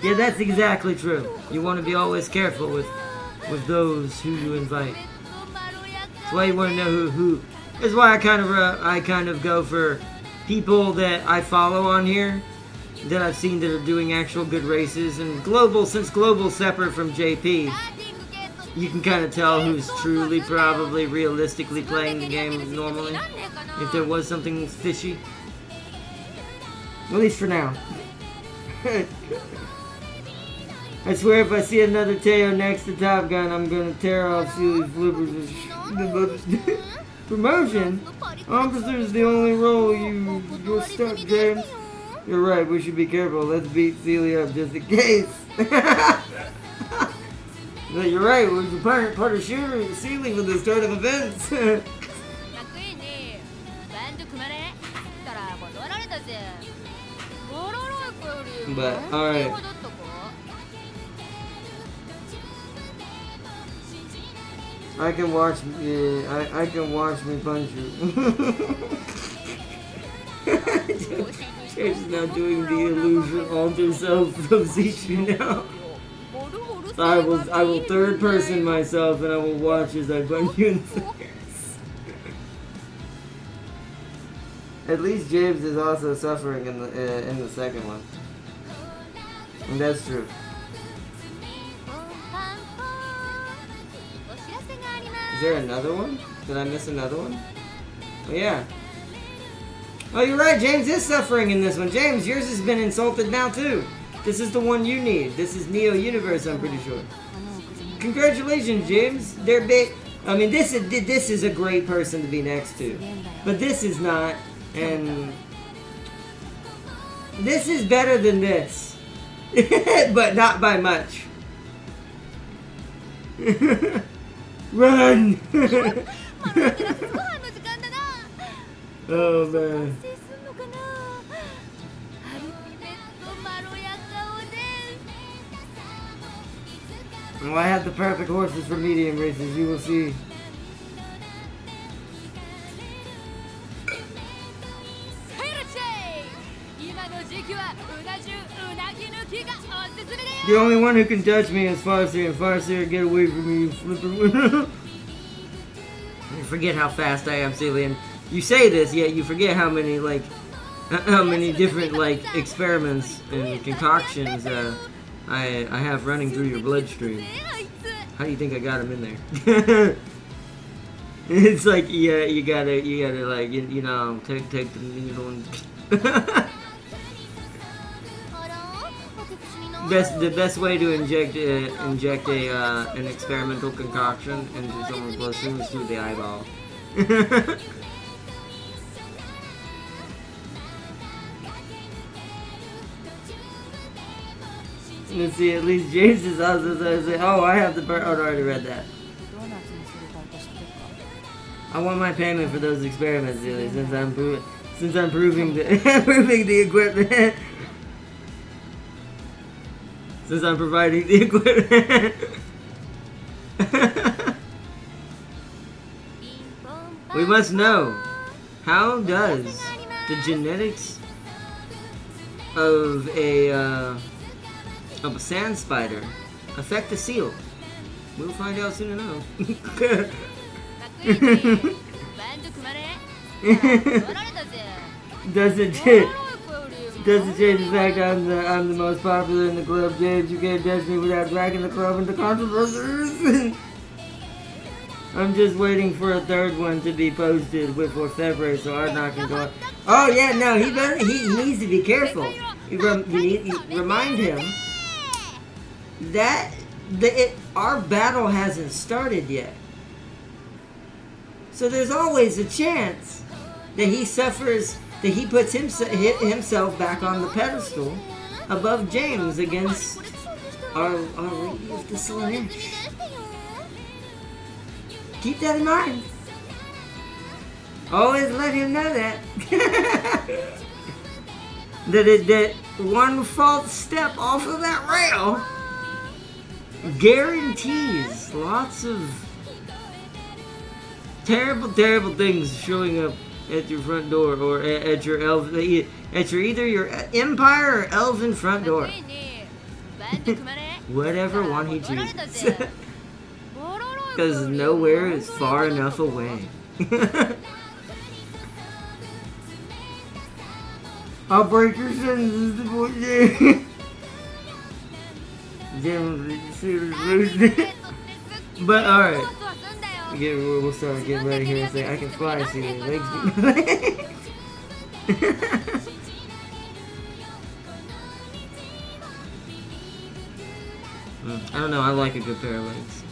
Yeah, that's exactly true. You want to be always careful with those who you invite. That's why you want to know who. That's why I kind of go for people that I follow on here, that I've seen that are doing actual good races. And since Global's separate from JP, you can kind of tell who's truly, probably, realistically playing the game normally. If there was something fishy. At least for now. I swear if I see another Teo next to Top Gun, I'm gonna tear off Sealy's flippers. Promotion? Officer's the only role you're stuck, James. You're right, we should be careful. Let's beat Sealy up just in case. But you're right, we should part of Sealy for the start of events. But, alright. I can watch me punch you. James is now doing the illusion alter self from Zishu now. I will third person myself and I will watch as I punch you in the face. At least James is also suffering in the second one. And that's true. Is there another one? Did I miss another one? Oh yeah. Oh, you're right, James is suffering in this one. James, yours has been insulted now too. This is the one you need. This is Neo Universe, I'm pretty sure. Congratulations, James. They're big. I mean, this is a great person to be next to. But this is not. And this is better than this. But not by much. Run! Oh man. Well, I have the perfect horses for medium races, you will see. The only one who can touch me is Farseer, and Farseer, get away from me, you flipper. You forget how fast I am, Cillian. You say this, yet you forget how many different experiments and concoctions I have running through your bloodstream. How do you think I got them in there? It's like you gotta like you know take the needle and. The best way to inject an experimental concoction into someone's bloodstream is through the eyeball. Let's see, at least James is also saying, oh, I have the oh, I already read that. I want my payment for those experiments, really, since I'm proving the proving the equipment. Since I'm providing the equipment. We must know, how does the genetics of a sand spider affect a seal? We'll find out soon enough. Does it change the fact I'm the most popular in the club, James? You can't judge me without dragging the club into controversies. I'm just waiting for a third one to be posted before February so Ardnot can go. Oh yeah, no, he needs to be careful. You remind him that our battle hasn't started yet. So there's always a chance that he puts himself back on the pedestal above James against our Lady of the Slanesh. Keep that in mind. Always let him know that. that one false step off of that rail guarantees lots of terrible, terrible things showing up at your front door or at your either your empire or elven front door. Whatever one he chooses. Because nowhere is far enough away. I'll break your sentences, boy. But alright. We'll start getting ready here and say, I can fly, see your legs do my legs. I don't know, I like a good pair of legs.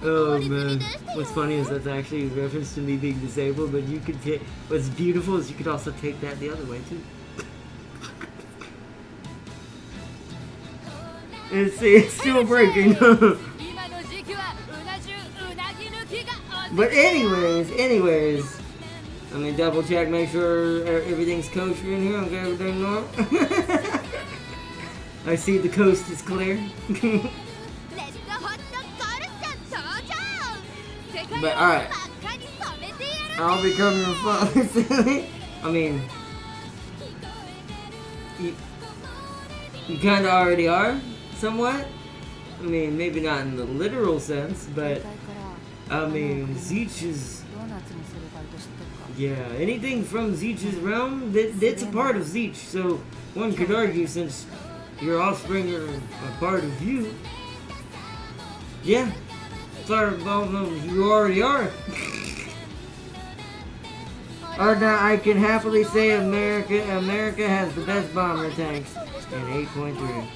Oh man, what's funny is that's actually a reference to me being disabled, but you could take, what's beautiful is you could also take that the other way too. It's still breaking. But anyways, let me double check, make sure everything's kosher in here. Okay, everything normal. I see the coast is clear. But alright, I'll become your father. I mean, you kind of already are, somewhat. I mean, maybe not in the literal sense, but I mean, Zeech is, yeah, anything from Zeech's realm, that's a part of Zeech. So one could argue, since your offspring are a part of you, yeah. You already are. Or now I can happily say America has the best bomber tanks in 8.3.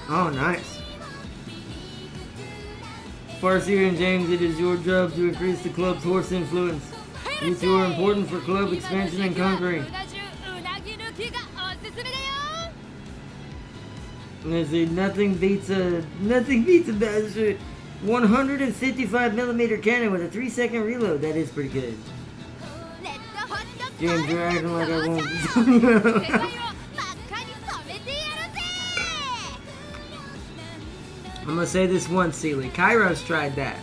Oh, nice. Farseer and James, it is your job to increase the club's horse influence. You two are important for club expansion and conquering. Let's see, nothing beats a bad 155mm cannon with a 3-second reload. That is pretty good. James, you're acting like I won't. I'm gonna say this once, Sealy. Kairos tried that.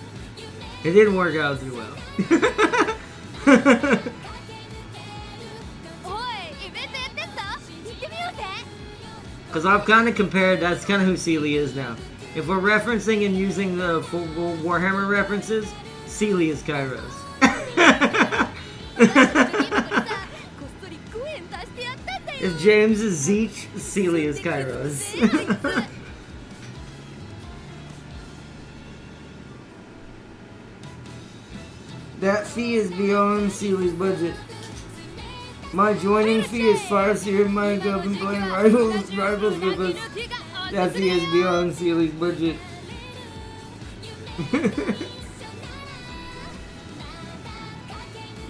It didn't work out too well. Because I've kind of compared, that's kind of who Sealy is now. If we're referencing and using the Warhammer references, Sealy is Kairos. If James is Zeech, Sealy is Kairos. That fee is beyond Sealy's budget. My joining fee is Farseer and Mike up and playing rivals with us. That fee is beyond Sealy's budget.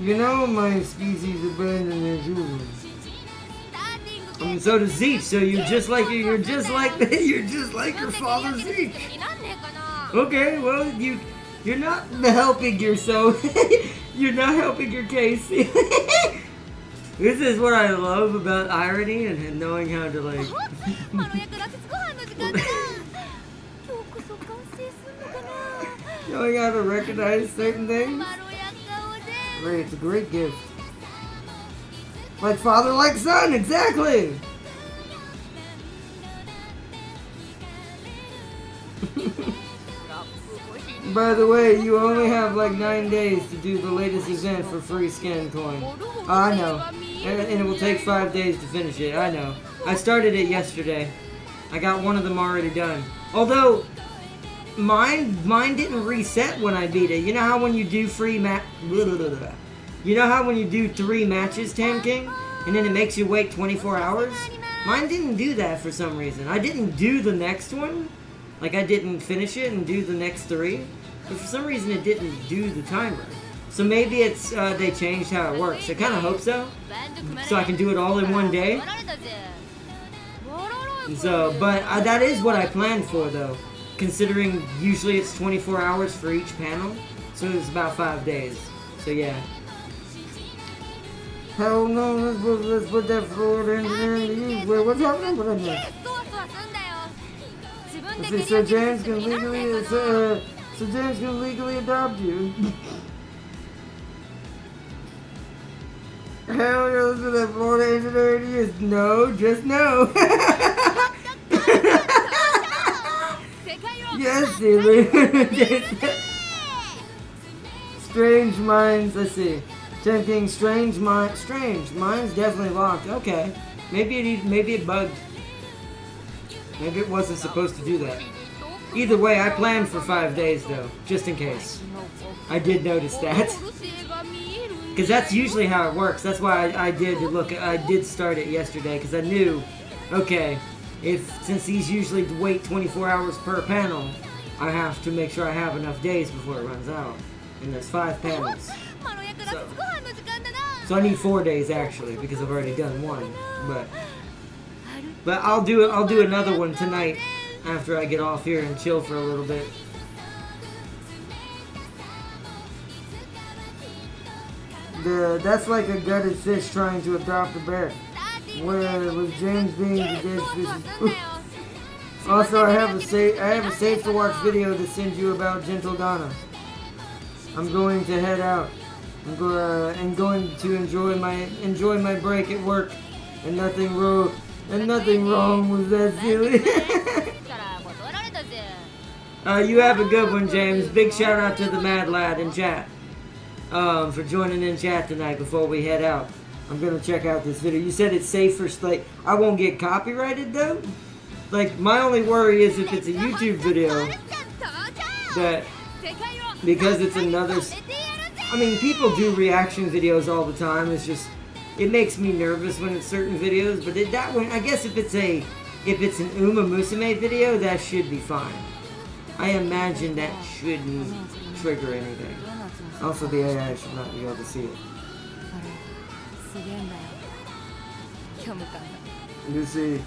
You know my species abandoned their children. I mean, so does Zeech. So you're just like you're just like your father Zeech. Okay, well you're not helping yourself. You're not helping your case. This is what I love about irony and knowing how to like. Knowing how to recognize certain things. Great, it's a great gift. Like father, like son, exactly. By the way, you only have like 9 days to do the latest event for free scan coin. I know. And it will take 5 days to finish it. I know. I started it yesterday. I got one of them already done. Although, mine didn't reset when I beat it. You know how when you do You know how when you do 3 matches, Tam King, and then it makes you wait 24 hours? Mine didn't do that for some reason. I didn't do the next one. Like, I didn't finish it and do the next 3. But for some reason, it didn't do the timer. So maybe it's they changed how it works. I kind of hope so. So I can do it all in one day. So, but that is what I planned for, though. Considering usually it's 24 hours for each panel. So it's about 5 days. So, yeah. Hell no, let's put that Florida engineering to use. Wait, what's happening? What I missed? So James can legally adopt you. Hell yeah, let's put that Florida engineering to use. No, just no. Yes, Steven. Strange minds, let's see. Checking strange minds definitely locked. Okay. Maybe it bugged. Maybe it wasn't supposed to do that. Either way, I planned for 5 days though, just in case. I did notice that. Because that's usually how it works. That's why I did start it yesterday, because I knew, okay, since these usually wait 24 hours per panel, I have to make sure I have enough days before it runs out. And there's 5 panels. So I need 4 days actually, because I've already done 1. But I'll do another one tonight after I get off here and chill for a little bit. That's like a gutted fish trying to adopt a bear. Where with James being the dead fish. Also, I have a safe to watch video to send you about Gentle Donna. I'm going to head out. I'm going to enjoy my break at work, and nothing wrong with that, silly. You have a good one, James. Big shout out to the Mad Lad in chat for joining in chat tonight before we head out. I'm gonna check out this video. You said it's safe for I won't get copyrighted though. Like, my only worry is if it's a YouTube video that, because it's another. I mean, people do reaction videos all the time. It's just, it makes me nervous when it's certain videos. But that one, I guess if it's an Umamusume video, that should be fine. I imagine that shouldn't trigger anything. Also, the AI should not be able to see it. You see.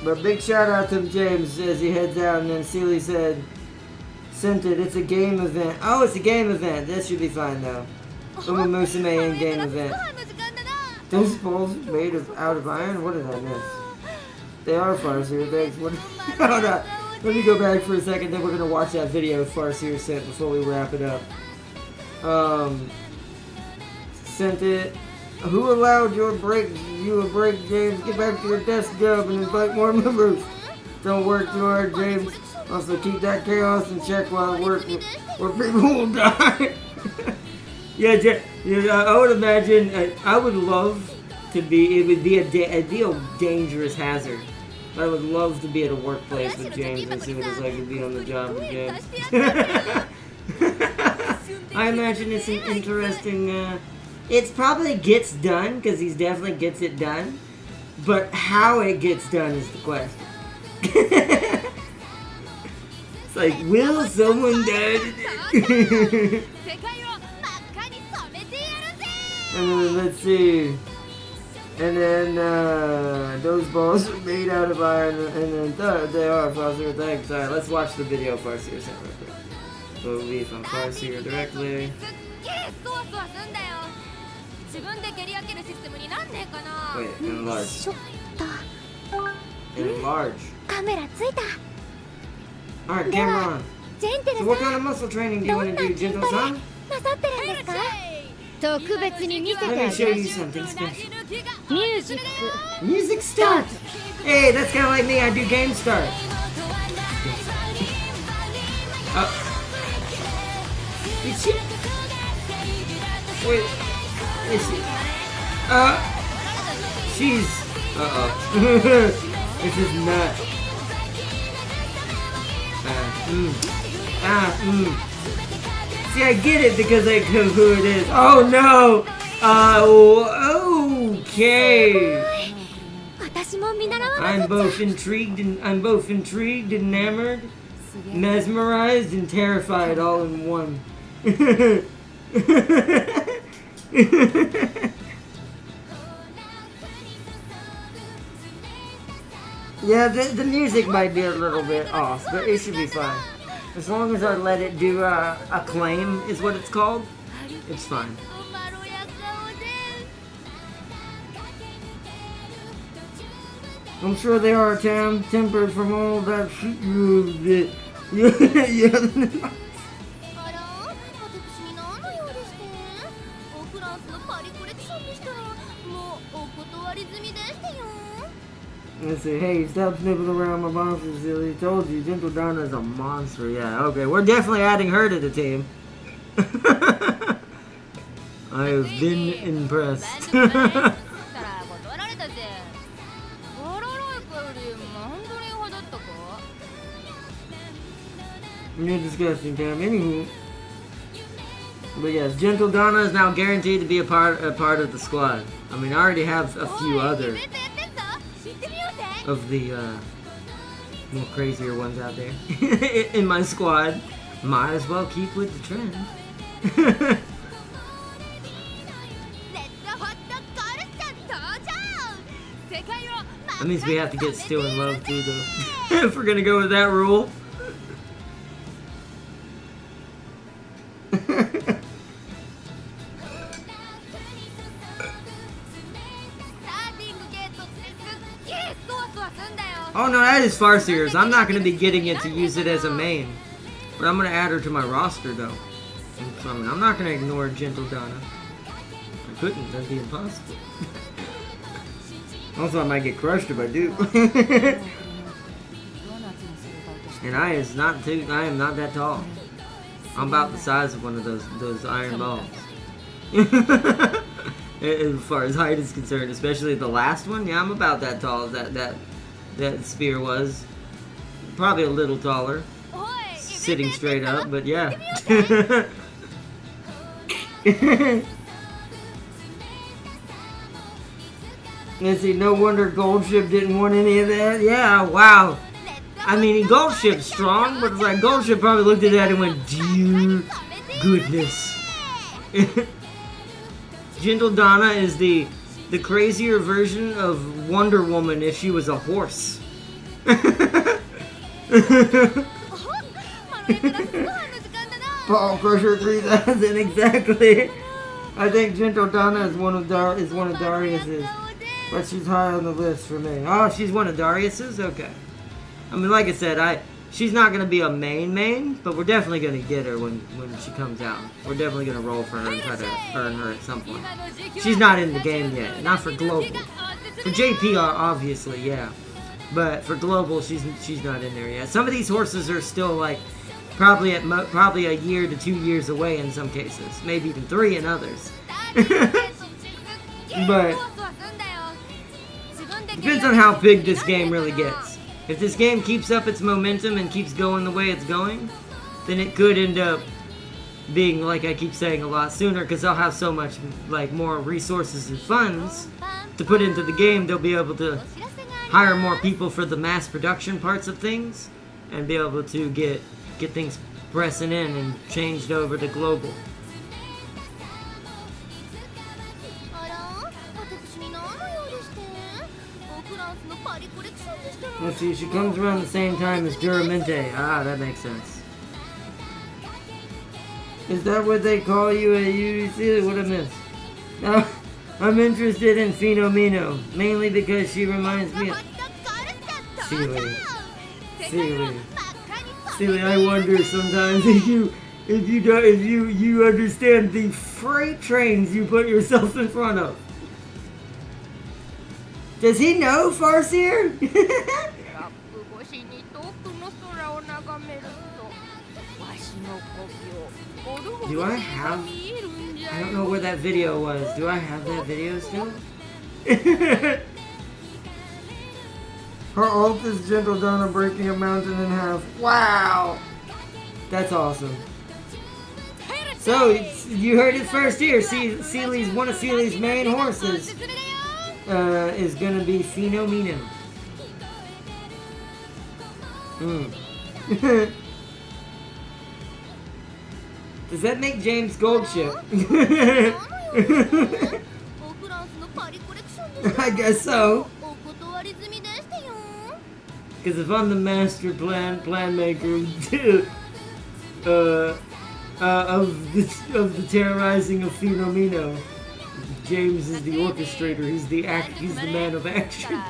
But big shout out to James as he heads out, and then Sealy sent it. It's a game event. Oh, it's a game event. That should be fine though. Umamusume in-game event. Those balls made out of iron? What did I miss? They are Farseer. Thanks. Hold on. Let me go back for a second, then we're going to watch that video Farseer sent before we wrap it up. Sent it. Who allowed you a break, James? Get back to your desk job and invite more members. Don't work too hard, James. Also, keep that chaos in check while I work, or people will die. Yeah, I would imagine, I would love to be, it would be a dangerous hazard. I would love to be at a workplace with James and see what it's like to be on the job with James. I imagine it's an interesting, it probably gets done, because he definitely gets it done, but how it gets done is the question. It's like, will someone die today? And then let's see. And then those balls are made out of iron, and then they are Farseer. Thanks. Alright, let's watch the video Farseer sent real quick. So it'll be from Farseer directly. そわそわすんだよ。自分で蹴り上げるシステムになんねえかな。 Wait, enlarge. しょっと。 Enlarge. カメラついた。 Alright, camera on. ジェンテル So さ what ん。 kind of muscle training do you ど want ん to な do, 筋ト Gentle-san? レなさってるんですか？特別に見せてあ Let げ me る。 show you something special. ミュージック Music start! Hey, that's kind of like me, I do game start. Is she? Wait, is she? She's... This is not... See, I get it because I know who it is. Oh no! Okay. 私も見習わな I'm くちゃ。 both intrigued, enamored, mesmerized, and terrified all in one. Yeah, the music might be a little bit off, but it should be fine. As long as I let it do acclaim, is what it's called, it's fine. まろやかおでん。 I'm sure they are tempered from all that shit you did. あら、私に何の用ですか？フランスのパリコレクションでしたら、もうお断り済みでしたよ。 Let's see, hey, stop sniffing around my monster, silly. Told you, Gentle Donna is a monster. Yeah, okay, we're definitely adding her to the team. I have been impressed. たら断られたぜ。バラライカよりマンドリン派だったか？ You're disgusting, Cam. Anywho. But yes, Gentle Donna is now guaranteed to be a part of the squad. I mean, I already have a few other of the more crazier ones out there in my squad. Might as well keep with the trend. That means we have to get Still in Love too, though. If we're gonna go with that rule. Oh no, that is Farseer's. I'm not going to be getting it to use it as a main. But I'm going to add her to my roster though. So, I mean, I'm not going to ignore Gentle Donna. I couldn't, that'd be impossible. Also, I might get crushed if I do. And I am not that tall. I'm about the size of one of those iron balls. As far as height is concerned, especially the last one, yeah, I'm about that tall as that spear was. Probably a little taller. Sitting straight up, but yeah. Let's see, no wonder Goldship didn't want any of that. Yeah, wow. I mean, Goldship's strong, but it's like Goldship probably looked at that and went, dear goodness. Gentle Donna is the crazier version of Wonder Woman if she was a horse. Paul Crusher 3000, exactly. I think Gentle Donna is one of Darius's, but she's high on the list for me. Oh, she's one of Darius's? Okay. I mean, like I said, she's not going to be a main, but we're definitely going to get her when she comes out. We're definitely going to roll for her and try to earn her at some point. She's not in the game yet, not for global. For JP, obviously, yeah. But for global, she's not in there yet. Some of these horses are still like probably a year to 2 years away in some cases, maybe even 3 in others. But depends on how big this game really gets. If this game keeps up its momentum and keeps going the way it's going, then it could end up being, like I keep saying, a lot sooner, because they'll have so much like more resources and funds to put into the game. They'll be able to hire more people for the mass production parts of things and be able to get things pressing in and changed over to global. Let's see, she comes around the same time as Duramente. Ah, that makes sense. Is that what they call you at UDC? What I missed? No, I'm interested in Finomino, mainly because she reminds me of... Sealy. Sealy, I wonder sometimes if you understand the freight trains you put yourself in front of. Does he know Farseer? Do I have... I don't know where that video was. Do I have that video still? Her ult is Gentle Donna breaking a mountain in half. Wow! That's awesome. So, you heard it first here. Sealy's, one of Sealy's main horses is gonna be Finomino. Does that make James Goldship? I guess so. Because if I'm the master plan maker of the terrorizing of Finomino, James is the orchestrator. He's the man of action.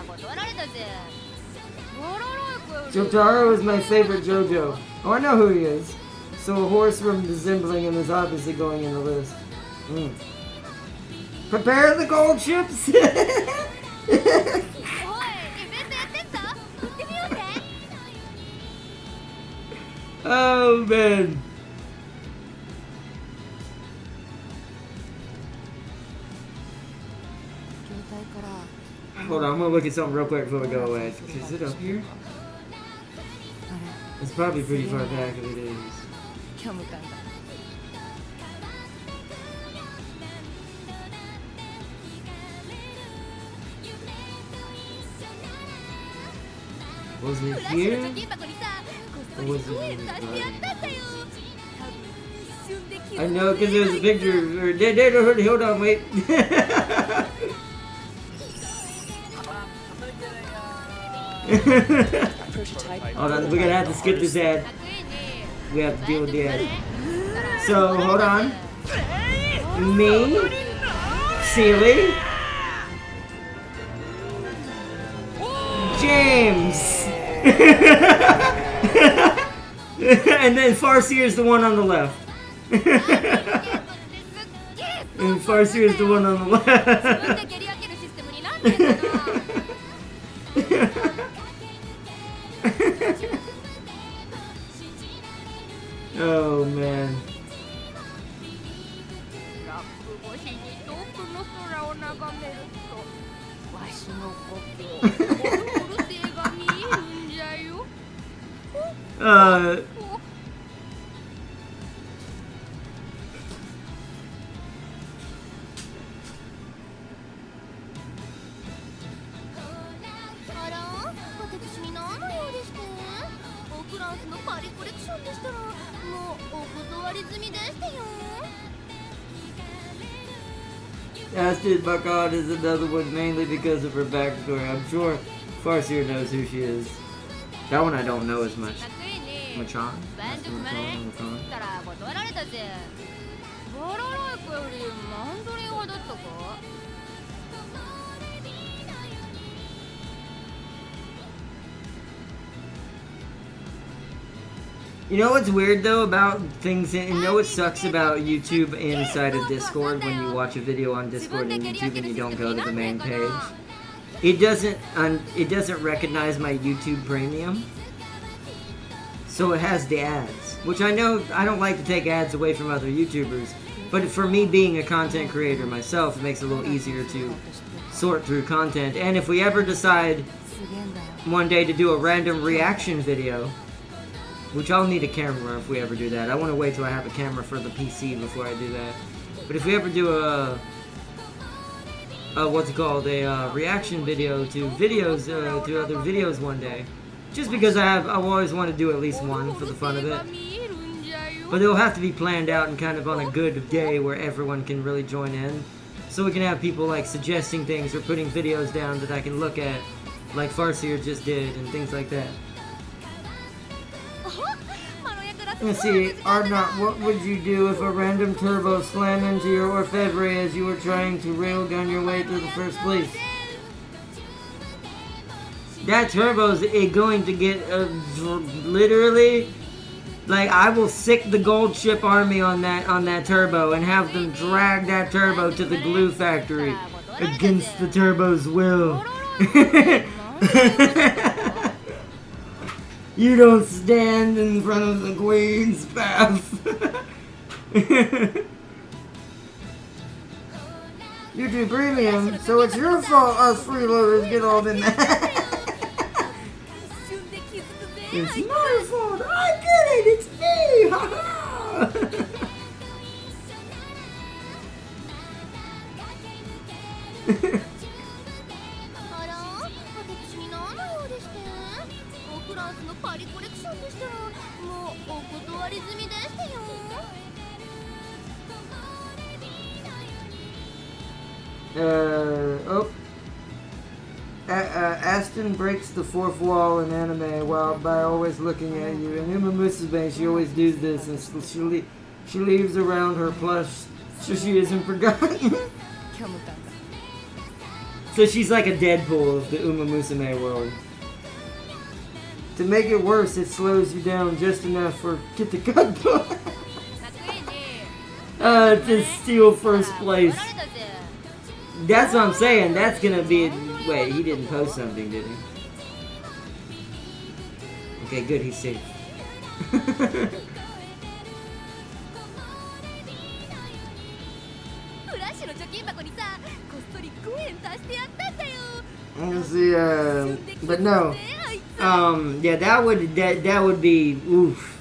Jotaro is my favorite JoJo. Oh, I know who he is. So a horse resembling him is obviously going in the list. Prepare the gold ships! Oh man. Hold on, I'm gonna look at something real quick before we go away. Is it up here? It's probably pretty far back if it is. Was it here? Or was it in this body? I know, because there's a picture. Hold on, wait. Hold on, we're gonna have to skip this ad. We have to deal with the ad. So, hold on. Me, Sealy, James, and then Farseer is the one on the left. And Farseer is the one on the left. Oh man. Astrid Bakad is another one mainly because of her backstory. I'm sure Farseer knows who she is. That one I don't know as much. Machan? You know what's weird though about things, and you know what sucks about YouTube inside of Discord when you watch a video on Discord and YouTube and you don't go to the main page? It doesn't recognize my YouTube Premium. So it has the ads, which I know I don't like to take ads away from other YouTubers, but for me being a content creator myself, it makes it a little easier to sort through content. And if we ever decide one day to do a random reaction video, which I'll need a camera if we ever do that. I want to wait till I have a camera for the PC before I do that. But if we ever do a reaction video to videos, to other videos one day, just because I've always wanted to do at least one for the fun of it. But it'll have to be planned out and kind of on a good day where everyone can really join in. So we can have people like suggesting things or putting videos down that I can look at like Farseer just did, and things like that. Let's see, Ardnot, what would you do if a random turbo slammed into your orfevre as you were trying to railgun your way through the first place? That turbo's going to get literally, like, I will sick the gold ship army on that turbo and have them drag that turbo to the glue factory against the turbo's will. You don't stand in front of the queen's path. You're too premium, so it's your fault us freeloaders get all in that. It's my fault. I get it. It's me. Ha ha. フランスのパリコレクションでしたらもうお断り済みでしたよ。Aston breaks the fourth wall in anime while by always looking at you. In Umamusume, she always does this, and she leaves around her plush so she isn't forgotten. So she's like a Deadpool of the Umamusume world. To make it worse, it slows you down just enough for Kitakato to steal first place. That's what I'm saying. That's gonna be. Wait, he didn't post something, did he? Okay, good. He's safe. Let's see. But no. Yeah, that would be oof.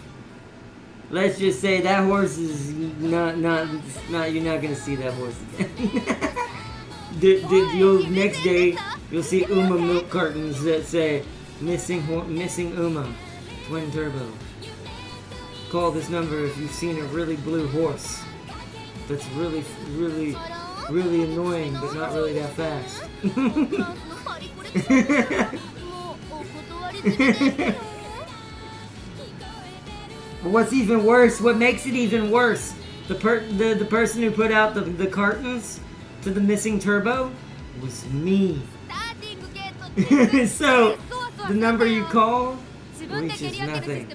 Let's just say that horse is not. You're not gonna see that horse again. Next day you'll see Uma milk cartons that say missing Uma, twin turbo. Call this number if you've seen a really blue horse that's really annoying but not really that fast. What's even worse, what makes it even worse, the person who put out the cartons to the missing turbo was me. So the number you call reaches nothing.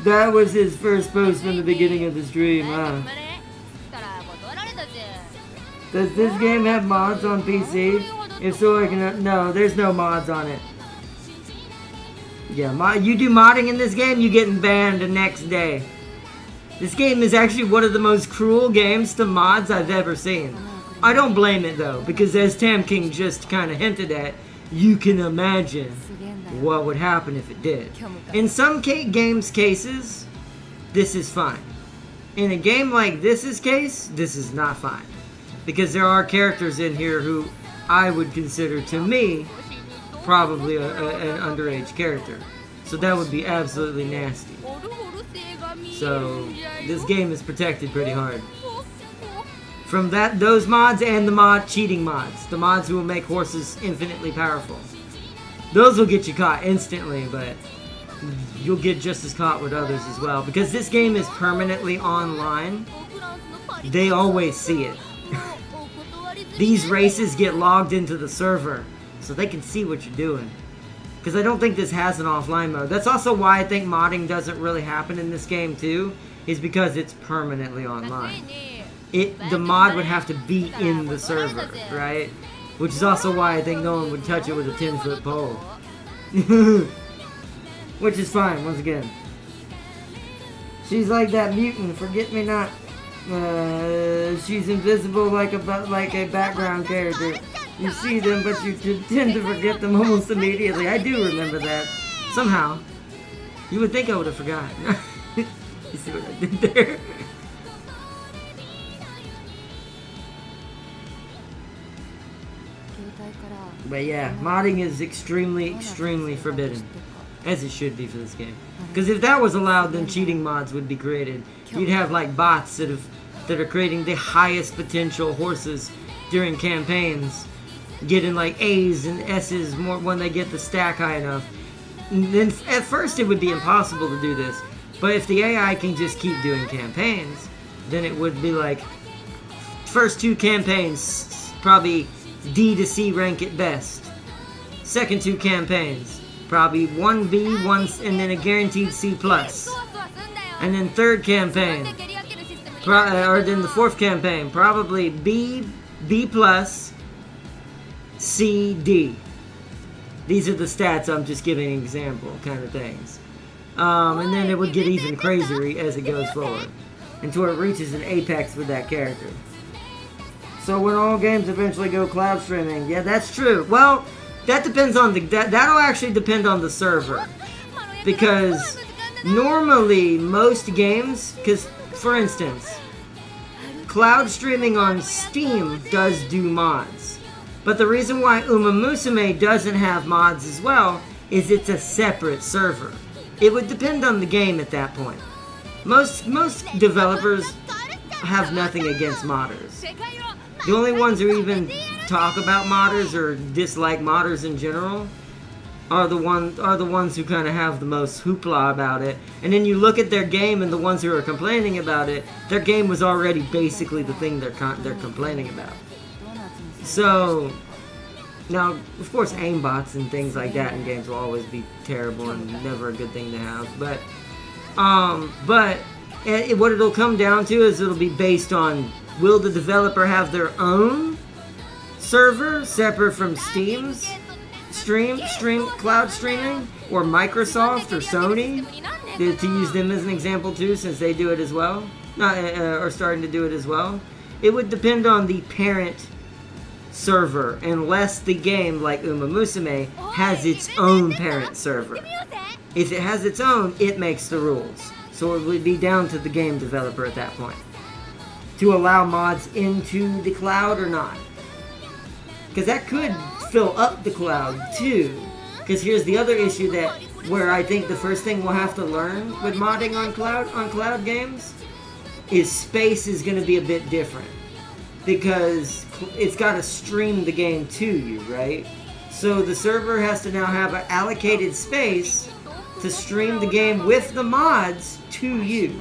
That was his first post from the beginning of the stream, huh? Does this game have mods on PC? If so, I can... No, there's no mods on it. Yeah, you do modding in this game, you getting banned the next day. This game is actually one of the most cruel games to mods I've ever seen. I don't blame it though, because as Tam King just kind of hinted at, you can imagine what would happen if it did. In some games' cases, this is fine. In a game like this's case, this is not fine. Because there are characters in here who I would consider, to me, probably an underage character. So that would be absolutely nasty. So this game is protected pretty hard. From those mods and the cheating mods. The mods who will make horses infinitely powerful. Those will get you caught instantly, but you'll get just as caught with others as well. Because this game is permanently online, they always see it. These races get logged into the server, so they can see what you're doing. Because I don't think this has an offline mode. That's also why I think modding doesn't really happen in this game too, is because it's permanently online. The mod would have to be in the server, right? Which is also why I think no one would touch it with a 10-foot pole. Which is fine, once again. She's like that mutant, forget-me-not. She's invisible like a background character. You see them, but you tend to forget them almost immediately. I do remember that. Somehow. You would think I would have forgotten. You see what I did there? But yeah, modding is extremely forbidden. as it should be for this game. Because if that was allowed, then cheating mods would be created. You'd have like bots that are creating the highest potential horses during campaigns, getting like A's and S's more when they get the stack high enough. And then at first it would be impossible to do this, but if the AI can just keep doing campaigns, then it would be like first 2 campaigns probably D to C rank at best. Second 2 campaigns probably 1B, and then a guaranteed C+. And then third campaign, or then the fourth campaign, probably B+, C, D. These are the stats, I'm just giving an example kind of things. And then it would get even crazier as it goes forward, until it reaches an apex with that character. So when all games eventually go cloud streaming, yeah, that's true. Well, that depends on that'll actually depend on the server. Because normally most games, because for instance, cloud streaming on Steam does do mods. But the reason why Umamusume doesn't have mods as well is it's a separate server. It would depend on the game at that point. Most developers have nothing against modders. The only ones who even talk about modders or dislike modders in general are the ones who kind of have the most hoopla about it. And then you look at their game, and the ones who are complaining about it, their game was already basically the thing they're complaining about. So now, of course, aimbots and things like that in games will always be terrible and never a good thing to have. But what it'll come down to is it'll be based on, will the developer have their own server separate from Steam's cloud streaming, or Microsoft or Sony, to use them as an example too, since they do it as well, or starting to do it as well. It would depend on the parent server, unless the game, like Umamusume, has its own parent server. If it has its own, it makes the rules. So it would be down to the game developer at that point to allow mods into the cloud or not. Because that could fill up the cloud too. Because here's the other issue where I think the first thing we'll have to learn with modding on cloud games is space is going to be a bit different. Because it's got to stream the game to you, right? So the server has to now have an allocated space to stream the game with the mods to you,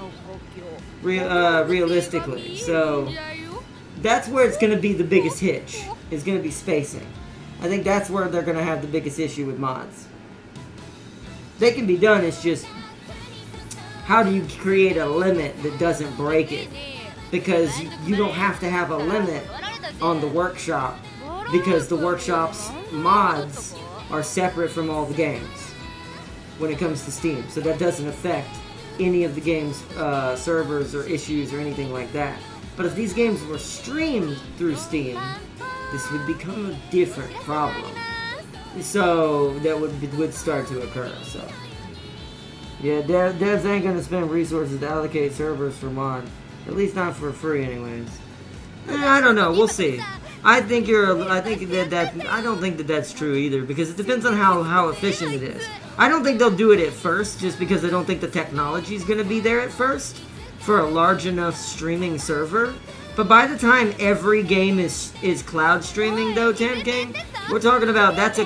realistically. So that's where it's going to be the biggest hitch. It's going to be spacing. I think that's where they're going to have the biggest issue with mods. They can be done, it's just how do you create a limit that doesn't break it? Because you don't have to have a limit on the workshop, because the workshop's mods are separate from all the games when it comes to Steam. So that doesn't affect any of the game's servers or issues or anything like that. But if these games were streamed through Steam, this would become a different problem. So that would start to occur. So yeah, devs ain't gonna spend resources to allocate servers for mod. At least not for free, anyways. I don't know. We'll see. I don't think that that's true either, because it depends on how efficient it is. I don't think they'll do it at first, just because I don't think the technology is going to be there at first for a large enough streaming server. But by the time every game is cloud streaming, though, Tam King, we're talking about that's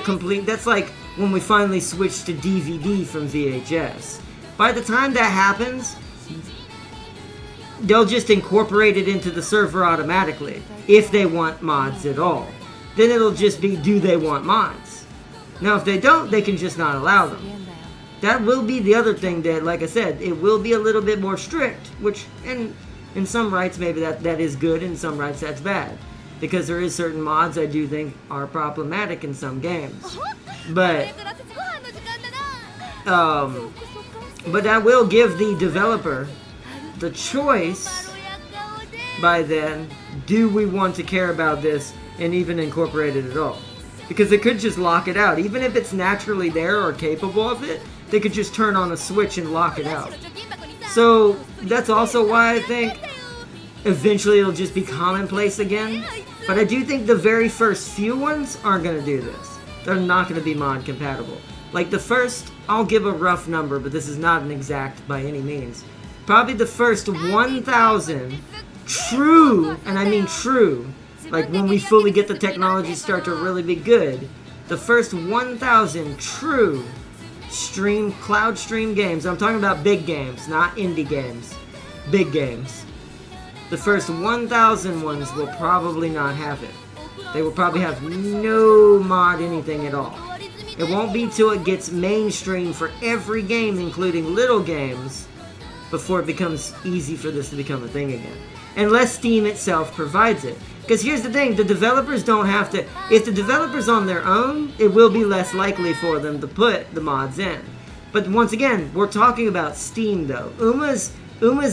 like when we finally switched to DVD from VHS. By the time that happens, they'll just incorporate it into the server automatically, if they want mods at all. Then it'll just be, do they want mods? Now, if they don't, they can just not allow them. That will be the other thing that, like I said, it will be a little bit more strict, which, in some rights, maybe that is good, in some rights that's bad. Because there is certain mods I do think are problematic in some games. But that will give the developer the choice by then, do we want to care about this and even incorporate it at all? Because they could just lock it out. Even if it's naturally there or capable of it, they could just turn on a switch and lock it out. So that's also why I think eventually it'll just be commonplace again. But I do think the very first few ones aren't going to do this. They're not going to be mod compatible. Like the first I'll give a rough number, but this is not an exact by any means. Probably the first 1,000 true, and I mean true, like when we fully get the technology start to really be good, the first 1,000 true cloud stream games, I'm talking about big games, not indie games, big games. The first 1,000 ones will probably not have it. They will probably have no mod anything at all. It won't be till it gets mainstream for every game, including little games, before it becomes easy for this to become a thing again. Unless Steam itself provides it. Because here's the thing, the developers don't have to... If the developer's on their own, it will be less likely for them to put the mods in. But once again, we're talking about Steam though. Uma's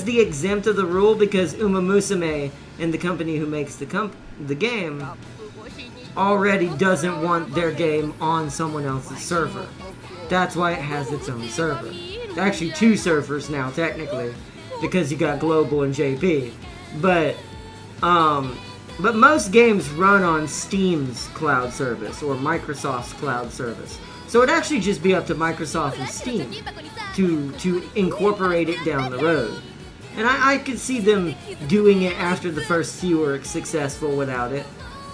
the exempt of the rule because Umamusume and the company who makes the game already doesn't want their game on someone else's server. That's why it has its own server. Actually, 2 servers now, technically, because you got Global and JP. But most games run on Steam's cloud service or Microsoft's cloud service. So it'd actually just be up to Microsoft and Steam to incorporate it down the road. And I could see them doing it after the first few are successful without it,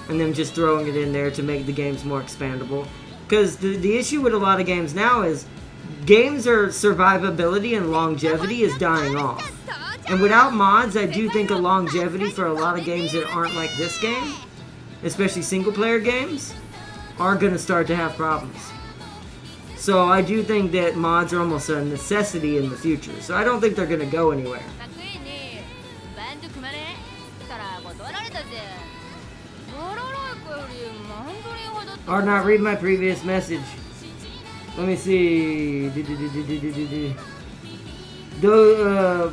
and them just throwing it in there to make the games more expandable. Because the issue with a lot of games now is games are survivability and longevity is dying off. And without mods, I do think a longevity for a lot of games that aren't like this game, especially single player games, are going to start to have problems. So I do think that mods are almost a necessity in the future. So I don't think they're going to go anywhere. Or not, read my previous message. Let me see.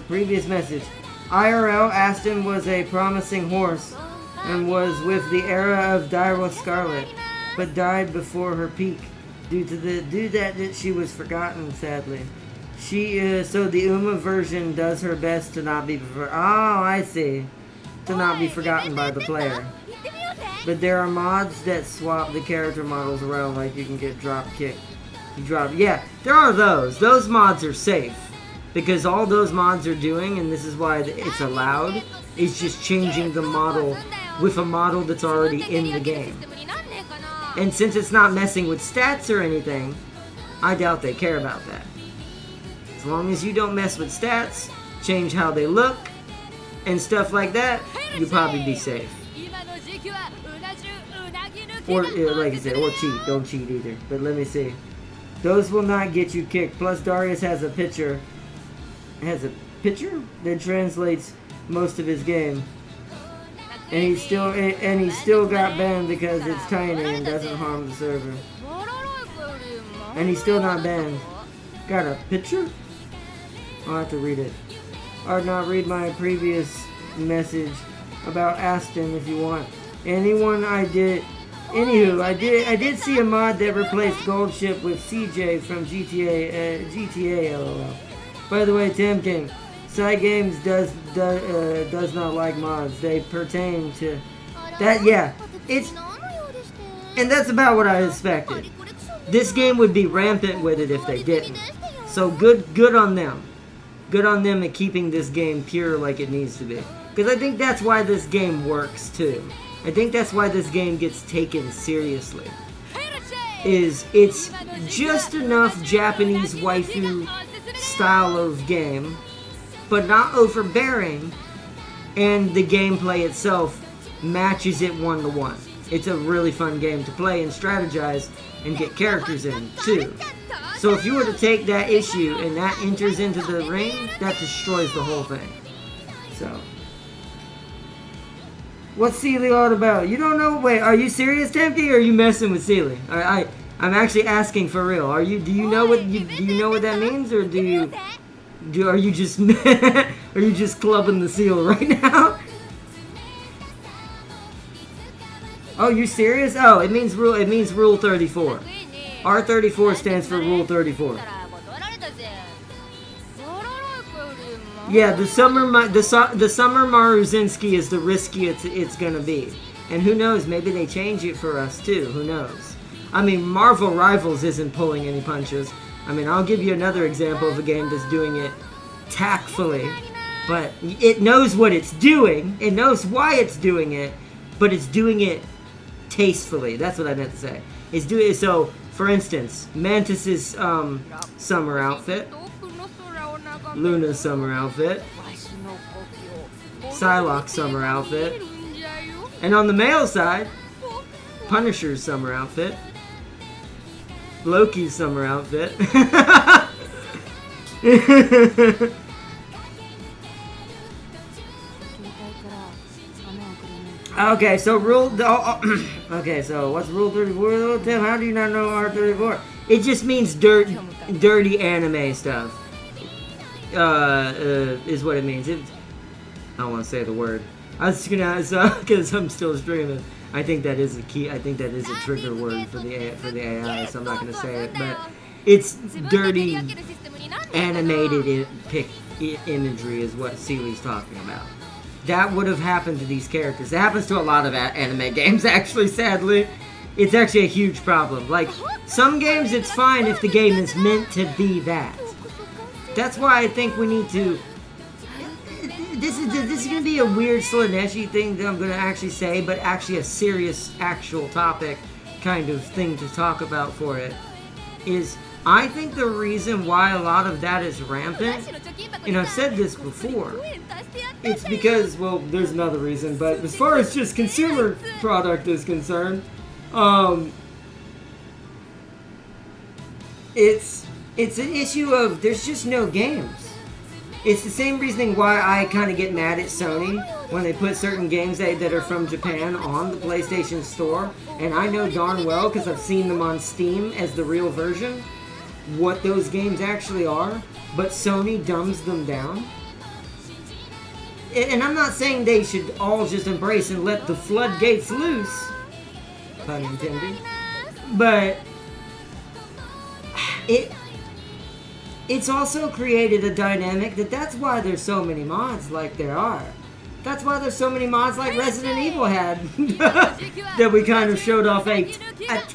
Previous message. IRL, Aston was a promising horse and was with the era of Dyra Scarlet, but died before her peak due that she was forgotten, sadly. So the Uma version does her best to not be I see. To not be forgotten by the player. But there are mods that swap the character models around, like you can get drop kick. Yeah, there are those. Those mods are safe. Because all those mods are doing, and this is why it's allowed, is just changing the model with a model that's already in the game. And since it's not messing with stats or anything, I doubt they care about that. As long as you don't mess with stats, change how they look, and stuff like that, you'll probably be safe. Or, like I said, or cheat. Don't cheat either. But let me see. Those will not get you kicked. Plus, Darius has a picture that translates most of his game. And he still got banned because it's tiny and doesn't harm the server. And he's still not banned. Got a picture? I'll have to read it. Or not read my previous message about Aston if you want. Anywho, I did see a mod that replaced Gold Ship with CJ from GTA LOL. By the way, Tim King, Side Games does not like mods. They pertain to that. Yeah, and that's about what I expected. This game would be rampant with it if they didn't. So good on them. Good on them at keeping this game pure like it needs to be. Because I think that's why this game works too. I think that's why this game gets taken seriously. It's just enough Japanese waifu style of game, but not overbearing, and the gameplay itself matches it 1-to-1. It's a really fun game to play and strategize and get characters in too. So if you were to take that issue and that enters into the ring, that destroys the whole thing. So what's Sealy all about? You don't know? Wait, are you serious, Temke, or are you messing with Sealy? I'm actually asking for real. Do you know what that means, or are you just are you just clubbing the seal right now? Oh, you serious? Oh, it means rule 34. R34 stands for rule 34. Yeah, the summer Maruzinski is the riskiest it's gonna be, and who knows? Maybe they change it for us too. Who knows? I mean, Marvel Rivals isn't pulling any punches. I mean, I'll give you another example of a game that's doing it tactfully, but it knows what it's doing. It knows why it's doing it, but it's doing it tastefully. That's what I meant to say. It's doing so. For instance, Mantis's summer outfit, Luna's summer outfit, Psylocke's summer outfit, and on the male side, Punisher's summer outfit, Loki's summer outfit. Okay, so okay, so what's Rule 34? Tim, how do you not know R34? It just means dirty anime stuff. Is what it means. I don't want to say the word. I was just gonna, because I'm still streaming. I think that is a key. I think that is a trigger word for the AI. So I'm not gonna say it, but it's dirty animated imagery is what Seely's talking about. That would have happened to these characters. It happens to a lot of anime games, actually, sadly. It's actually a huge problem. Like, some games it's fine if the game is meant to be that. That's why I think we need to... This is going to be a weird Slaneshi thing that I'm going to actually say, but actually a serious, actual topic kind of thing to talk about for it, is I think the reason why a lot of that is rampant, and I've said this before, it's because, well, there's another reason, but as far as just consumer product is concerned, it's an issue of there's just no games. It's the same reasoning why I kind of get mad at Sony when they put certain games that are from Japan on the PlayStation Store, and I know darn well, because I've seen them on Steam as the real version, what those games actually are, but Sony dumbs them down. And I'm not saying they should all just embrace and let the floodgates loose, pun intended, but it's also created a dynamic that's why there's so many mods like there are. That's why there's so many mods like Resident Evil had that we kind of showed off a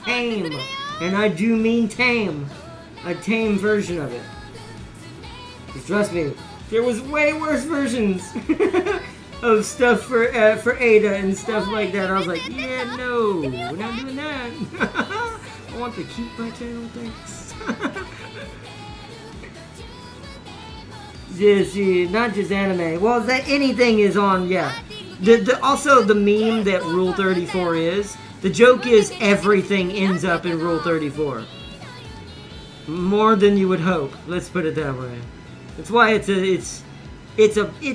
tame, and I do mean tame, a tame version of it. Because trust me, there was way worse versions of stuff for Ada and stuff like that. I was like, yeah, no, we're not doing that. I want to keep my channel, thanks. Yeah, not just anime. Well, that anything is on, yeah. Also, the meme that Rule 34 is, the joke is everything ends up in Rule 34. More than you would hope. Let's put it that way. That's why it's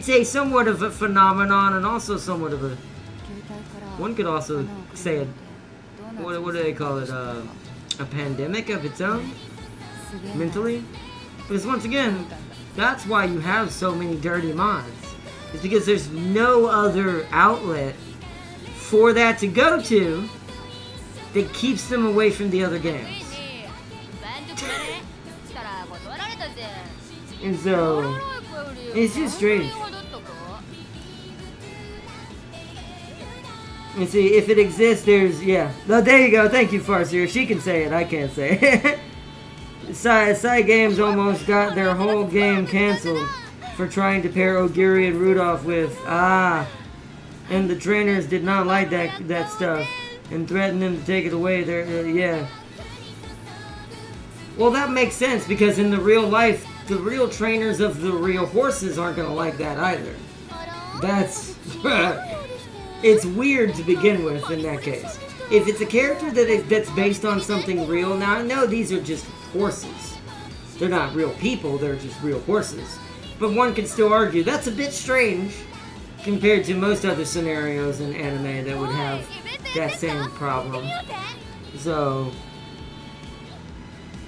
a somewhat of a phenomenon, and also somewhat of a. One could also say what do they call it? A pandemic of its own, mentally. Because once again, that's why you have so many dirty mods. It's because there's no other outlet for that to go to that keeps them away from the other games. And so, it's just strange. And see, if it exists, there's, yeah. Oh, there you go, thank you, Farseer. She can say it, I can't say it. Side Games almost got their whole game cancelled for trying to pair Ogiri and Rudolph with, and the trainers did not like that stuff and threatened them to take it away. Yeah. Well, that makes sense, because in the real life, the real trainers of the real horses aren't going to like that either. That's... it's weird to begin with in that case. If it's a character that's based on something real, now I know these are just horses. They're not real people, they're just real horses. But one could still argue that's a bit strange compared to most other scenarios in anime that would have that same problem. So,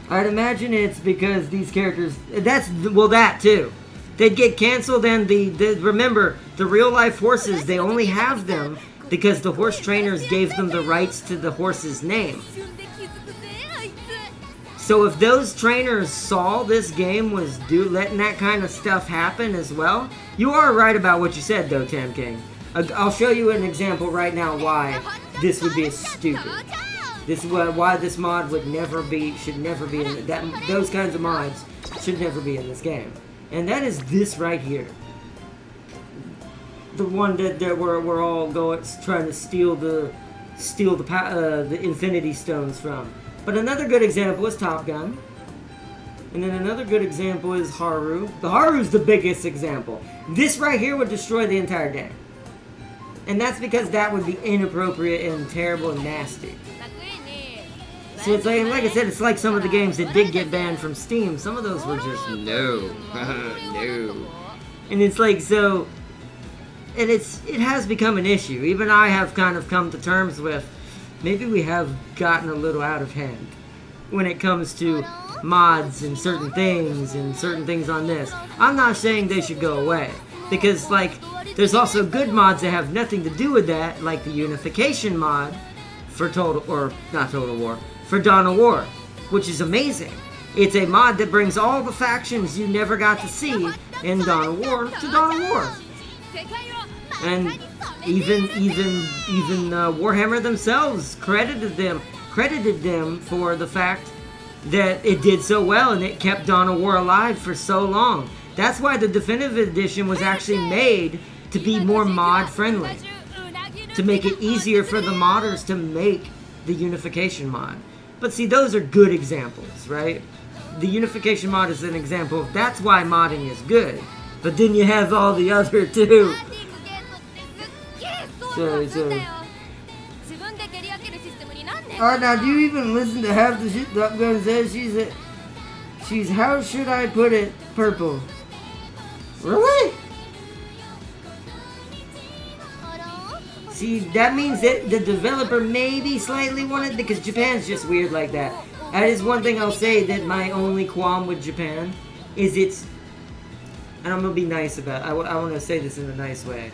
I'd imagine it's because these characters, that too. They'd get canceled, and remember, the real life horses, they only have them because the horse trainers gave them the rights to the horse's name. So if those trainers saw this game was letting that kind of stuff happen as well, you are right about what you said though, Tam King. I'll show you an example right now why this would be stupid. This is why this mod should never be in that. Those kinds of mods should never be in this game, and that is this right here. The one that we're all trying to steal the Infinity Stones from. But another good example is Top Gun. And then another good example is Haru. The Haru's the biggest example. This right here would destroy the entire game. And that's because that would be inappropriate and terrible and nasty. So it's like I said, it's like some of the games that did get banned from Steam. Some of those were just no. No. And it's like, so... And it has become an issue. Even I have kind of come to terms with, maybe we have gotten a little out of hand when it comes to mods and certain things on this. I'm not saying they should go away, because like there's also good mods that have nothing to do with that, like the unification mod for for Dawn of War, which is amazing. It's a mod that brings all the factions you never got to see in Dawn of War to Dawn of War. And even Warhammer themselves credited them for the fact that it did so well and it kept Dawn of War alive for so long. That's why the definitive edition was actually made to be more mod friendly, to make it easier for the modders to make the unification mod. But see, those are good examples, right? The unification mod is an example of that's why modding is good. But then you have all the other two. So. Alright, now do you even listen to half the shit Top Gun says? She's how should I put it, purple. Really? See, that means that the developer maybe slightly wanted, because Japan's just weird like that. That is one thing I'll say, that my only qualm with Japan is it's, and I'm gonna be nice about it. I want to say this in a nice way.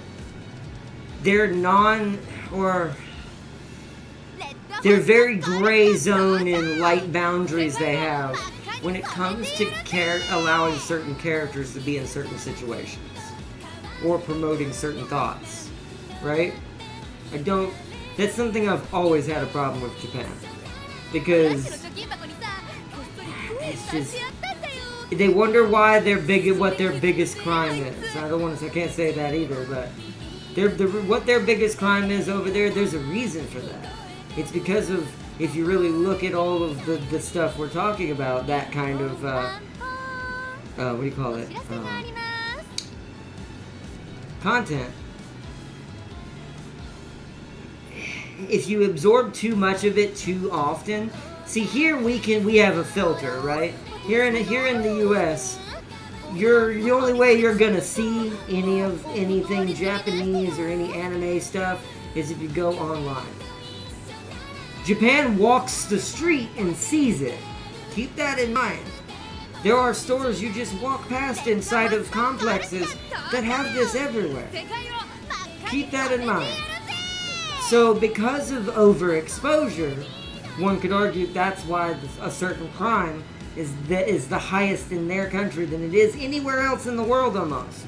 They're they're very gray zone and light boundaries they have when it comes to allowing certain characters to be in certain situations or promoting certain thoughts, right? That's something I've always had a problem with Japan, because it's just, they wonder why what their biggest crime is. I can't say that either, but what their biggest crime is over there, there's a reason for that. It's because of, if you really look at all of the stuff we're talking about, that kind of, what do you call it? Content. If you absorb too much of it too often, see, here we have a filter, right? Here in the US, the only way you're gonna see anything Japanese or any anime stuff is if you go online. Japan walks the street and sees it. Keep that in mind. There are stores you just walk past inside of complexes that have this everywhere. Keep that in mind. So because of overexposure, one could argue that's why a certain crime is the highest in their country than it is anywhere else in the world almost.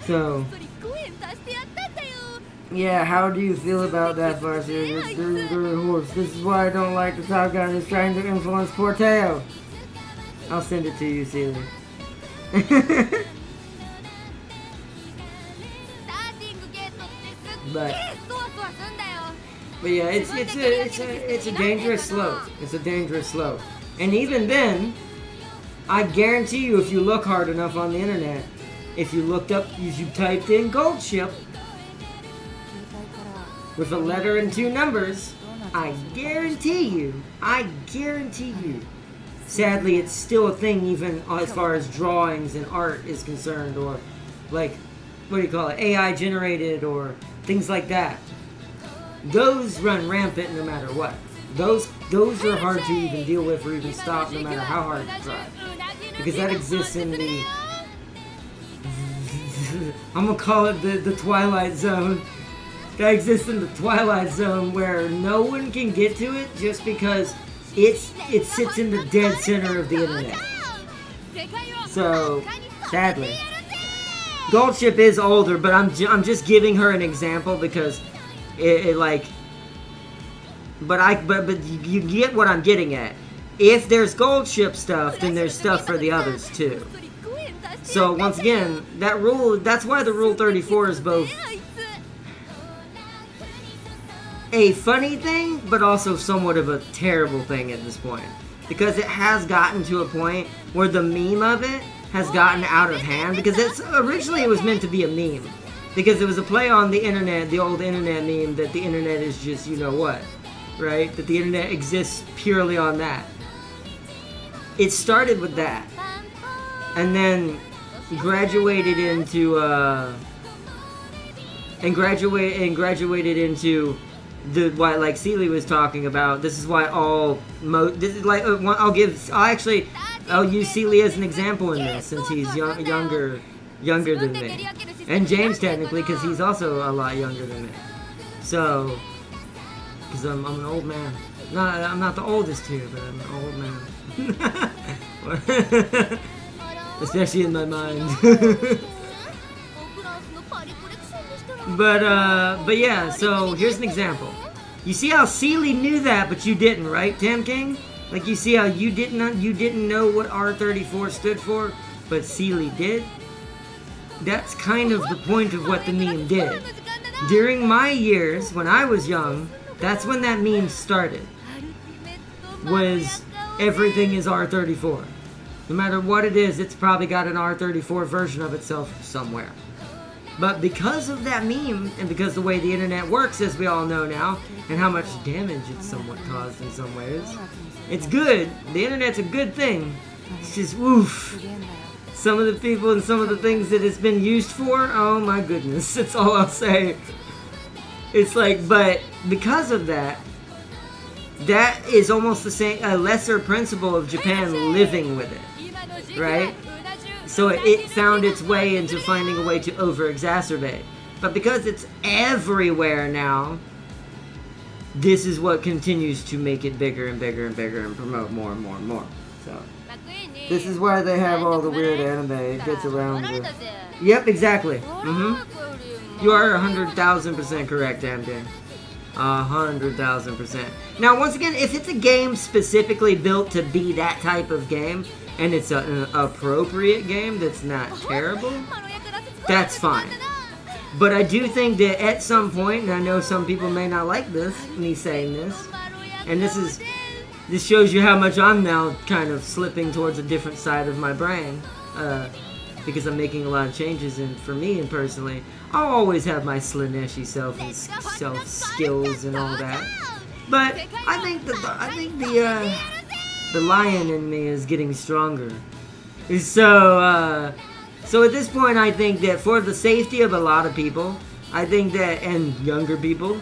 So, yeah, how do you feel about that, Marcia? This is why I don't like the Top Gun is trying to influence Porteo. I'll send it to you, Celia. But yeah, it's a dangerous slope. It's a dangerous slope. And even then, I guarantee you, if you look hard enough on the internet, if you typed in Gold Ship with a letter and 2 numbers, I guarantee you. Sadly, it's still a thing even as far as drawings and art is concerned, or like, what do you call it, AI generated or things like that. Those run rampant no matter what. Those are hard to even deal with or even stop no matter how hard you try. Because that exists in the... I'm gonna call it the Twilight Zone. That exists in the Twilight Zone where no one can get to it just because it sits in the dead center of the internet. So, sadly. Gold Ship is older, but I'm just giving her an example because it like but you get what I'm getting at. If there's gold ship stuff, then there's stuff for the others too. So once again, that's why the Rule 34 is both a funny thing, but also somewhat of a terrible thing at this point. Because it has gotten to a point where the meme of it has gotten out of hand. Because originally it was meant to be a meme. Because it was a play on the internet, the old internet meme, that the internet is just you know what, right? That the internet exists purely on that. It started with that. And then graduated into graduated into the what like Seeley was talking about. This is why I'll use Seeley as an example in this, since he's younger than me, and James technically because he's also a lot younger than me. So, because I'm an old man. No, I'm not the oldest here, but I'm an old man. Especially in my mind. But yeah, so here's an example. You see how Seeley knew that, but you didn't, right, Tam King? Like, you see how you didn't know what R34 stood for, but Seeley did? That's kind of the point of what the meme did. During my years, when I was young, that's when that meme started. Was everything is R34. No matter what it is, it's probably got an R34 version of itself somewhere. But because of that meme, and because the way the internet works, as we all know now, and how much damage it's somewhat caused in some ways, it's good. The internet's a good thing. It's just, oof. Some of the people and some of the things that it's been used for, oh my goodness, that's all I'll say. It's like, but because of that, that is almost the same, a lesser principle of Japan living with it, right? So it found its way into finding a way to over-exacerbate. But because it's everywhere now, this is what continues to make it bigger and bigger and bigger and promote more and more and more. So this is why they have all the weird anime. It gets around the... Yep, exactly. You are 100,000% correct, MJ. 100,000%. Now, once again, if it's a game specifically built to be that type of game, and it's an appropriate game that's not terrible, that's fine. But I do think that at some point, and I know some people may not like this, me saying this, and this shows you how much I'm now kind of slipping towards a different side of my brain, because I'm making a lot of changes, and for me and personally, I'll always have my Slaneshi self skills and all that. But I think the lion in me is getting stronger. So at this point, I think that for the safety of a lot of people, I think that, and younger people,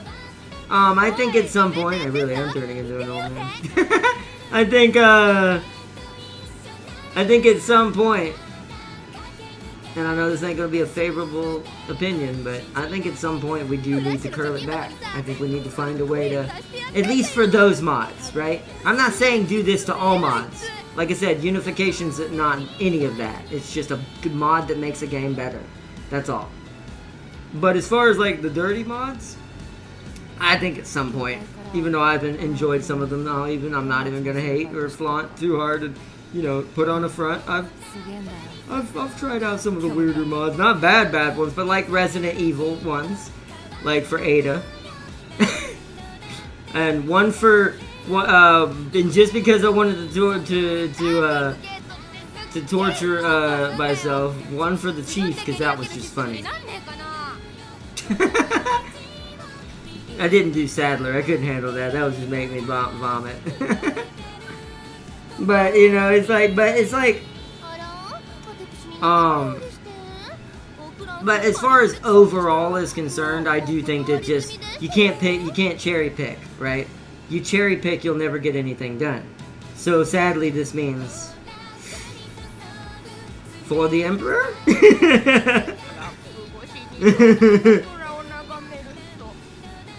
I think at some point, I really am turning into an old man. I think at some point, and I know this ain't going to be a favorable opinion, but I think at some point we do need to curl it back. I think we need to find a way to, at least for those mods, right? I'm not saying do this to all mods. Like I said, unification's not any of that. It's just a good mod that makes a game better. That's all. But as far as like the dirty mods, I think at some point, even though I've enjoyed some of them now, I'm not even going to hate or flaunt too hard and, put on a front. I've tried out some of the weirder mods, not bad ones, but like Resident Evil ones, like for Ada, and one for and just because I wanted to torture myself, one for the Chief because that was just funny. I didn't do Sadler. I couldn't handle that. That would just make me vomit. But it's like. But as far as overall is concerned, I do think that just you can't cherry pick, right? You cherry pick, you'll never get anything done. So sadly, this means for the Emperor.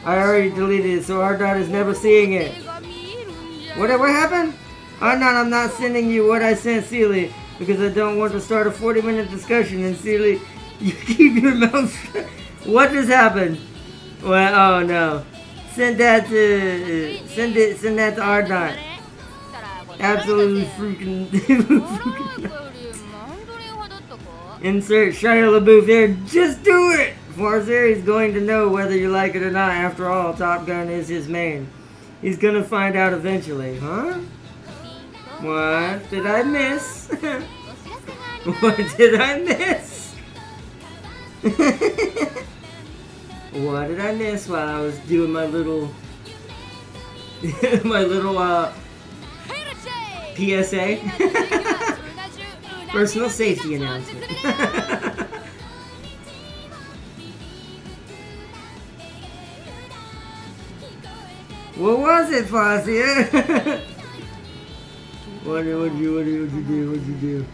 I already deleted it, so our daughter's never seeing it. What happened? Oh no, I'm not sending you what I sent Seeley. Because I don't want to start a 40-minute discussion and Seeley, you keep your mouth shut. What just happened? Well, oh no. Send that to Ardot. Absolutely freaking. Insert Shia LaBeouf there. Just do it! Farzer is going to know whether you like it or not. After all, Top Gun is his main. He's gonna find out eventually, huh? What did I miss? What did I miss? What did I miss while I was doing my little PSA? Personal safety announcement. What was it, Fazia? What'd you do?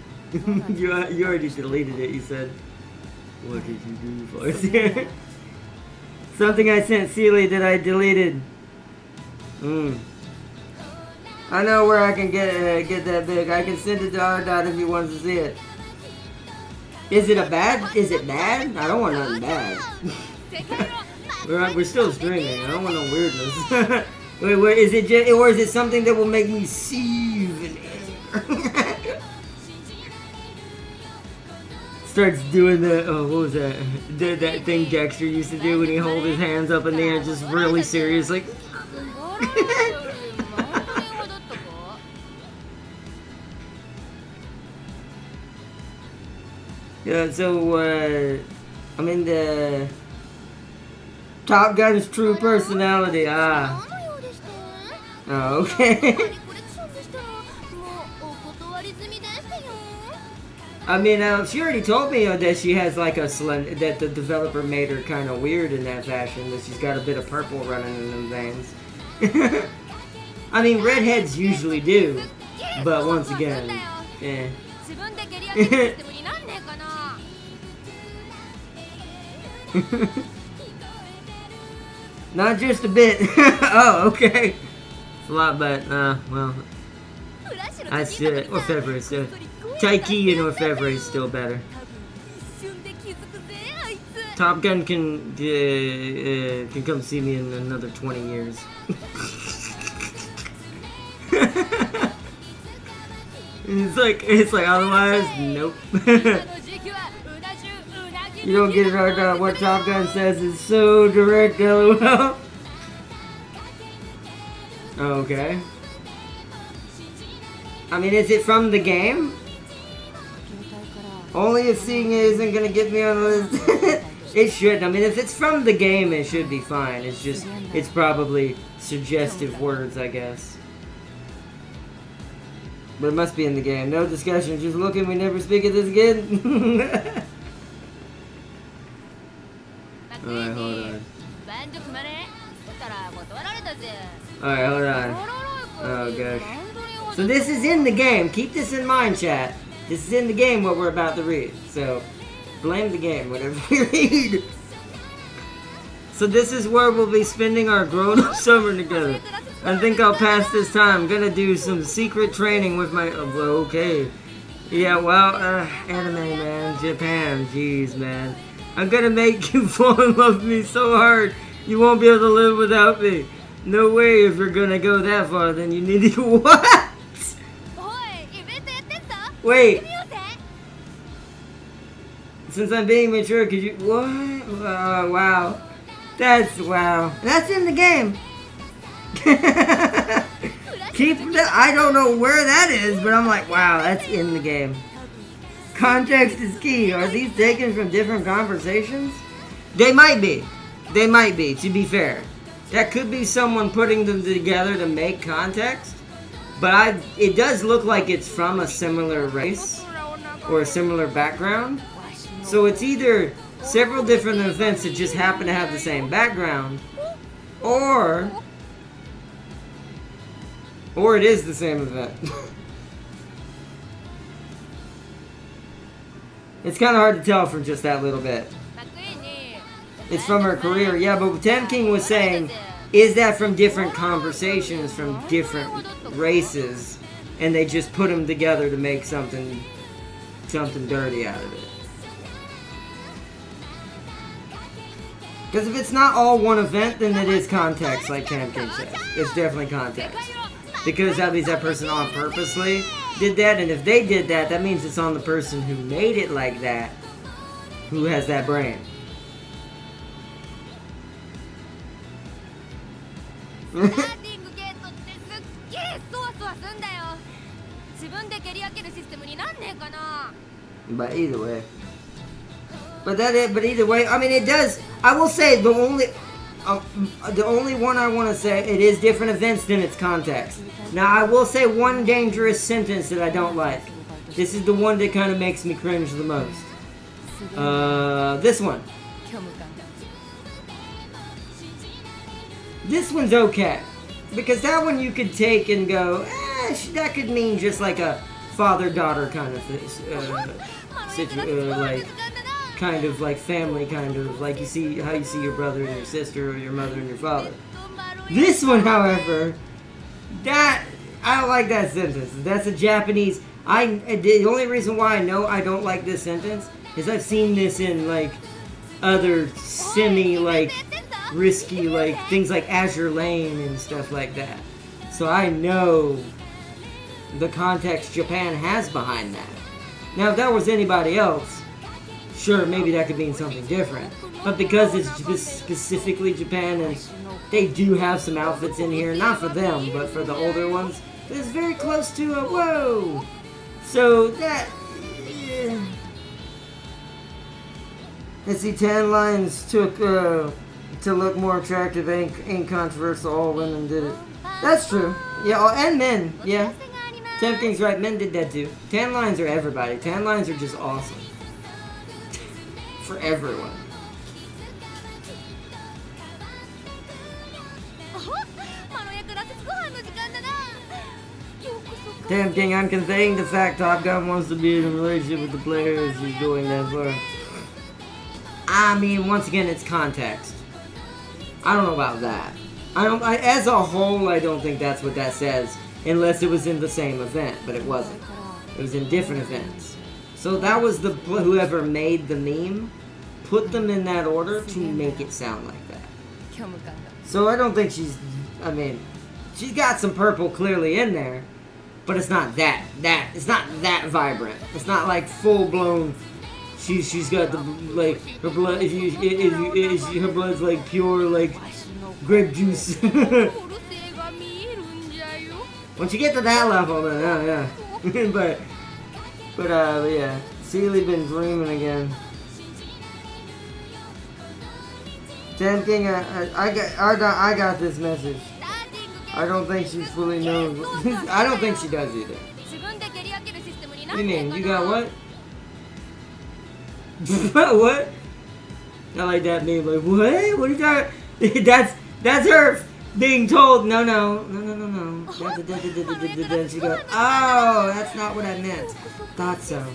You already deleted it, you said. What did you do, Fazia? Something I sent Sealy that I deleted. I know where I can get that big. I can send it to Ardot if he wants to see it. Is it bad? I don't want nothing bad. We're still streaming. I don't want no weirdness. wait, is it just, or is it something that will make me seethe in anger? Starts doing the what was that? That thing Dexter used to do when he hold his hands up in the air, just really serious, like. Yeah. So I mean the Top Gun's true personality. Oh, okay. I mean, she already told me that she has like a that the developer made her kind of weird in that fashion, that she's got a bit of purple running in them veins. I mean, redheads usually do, but once again, yeah. Not just a bit. Oh, okay. It's a lot, but well, I still Orfevre is still. Taiki and Orfevre is still better. Top Gun can come see me in another 20 years. It's like otherwise, nope. You don't get it hard. What Top Gun says is so direct, LOL. Okay. I mean, is it from the game? Only if seeing it isn't gonna get me on the list. It should. I mean, if it's from the game, it should be fine. It's just, it's probably suggestive words, I guess. But it must be in the game. No discussion. Just look and we never speak of this again. Alright, hold on. Alright, hold on. Oh, gosh. So this is in the game. Keep this in mind, chat. This is in the game what we're about to read. So, blame the game, whatever we read. So this is where we'll be spending our grown-up summer together. I think I'll pass this time. I'm gonna do some secret training with my... okay. Yeah, well, anime, man. Japan. Jeez, man. I'm gonna make you fall in love with me so hard, you won't be able to live without me. No way, if you're gonna go that far, then you need to... What? Wait. Since I'm being mature, could you... What? Wow. That's... Wow. That's in the game. Keep... I don't know where that is, but I'm like, wow, that's in the game. Context is key. Are these taken from different conversations? They might be. They might be, to be fair. That could be someone putting them together to make context. But it does look like it's from a similar race or a similar background. So it's either several different events that just happen to have the same background, or it is the same event. It's kind of hard to tell from just that little bit. It's from her career. Yeah, but Tam King was saying, is that from different conversations from different races, and they just put them together to make something dirty out of it. Because if it's not all one event, then it is context, like Cam King says. It's definitely context. Because that means that person on purposely did that, and if they did that, that means it's on the person who made it like that, who has that brain. スターティングゲートってすっげえそわそわすんだよ。自分で蹴り分けるシステムになんねえかな。 But either way. But either way, I mean, it does. I will say the only one I want to say, it is different events than its context. Now, I will say one dangerous sentence that I don't like. This is the one that kind of makes me cringe the most. This one. This one's okay. Because that one you could take and go, that could mean just like a father-daughter kind of like, kind of like family, kind of like you see how you see your brother and your sister, or your mother and your father. This one, however, that I don't like that sentence. That's a Japanese. The only reason why I know I don't like this sentence is I've seen this in like other semi like risky like things like Azure Lane and stuff like that. So I know the context Japan has behind that. Now, if that was anybody else, sure, maybe that could mean something different. But because it's specifically Japan, and they do have some outfits in here, not for them, but for the older ones, it's very close to a whoa. So that... Let's see, tan lines took to look more attractive, ain't controversial, all women did it. That's true. Yeah, and men, yeah. Tempting's right, men did that too. Tan lines are everybody. Tan lines are just awesome. For everyone. Tempting, I'm conveying the fact Top Gun wants to be in a relationship with the players he's doing that for. I mean, once again, it's context. I don't know about that. As a whole, I don't think that's what that says. Unless it was in the same event, but it wasn't. It was in different events. So that was whoever made the meme, put them in that order to make it sound like that. So I don't think she's got some purple clearly in there, but it's not it's not that vibrant. It's not like full blown. She's got the like her blood. Her blood's like pure like grape juice. Once you get to that level, then yeah. but yeah, Sealy been dreaming again. Ten King, I got this message. I don't think she fully knows. I don't think she does either. What do you mean? You got what? What? I like that meme. Like what? What are you talking? That's her being told. No. Then she goes, oh, that's not what I meant. Thought so.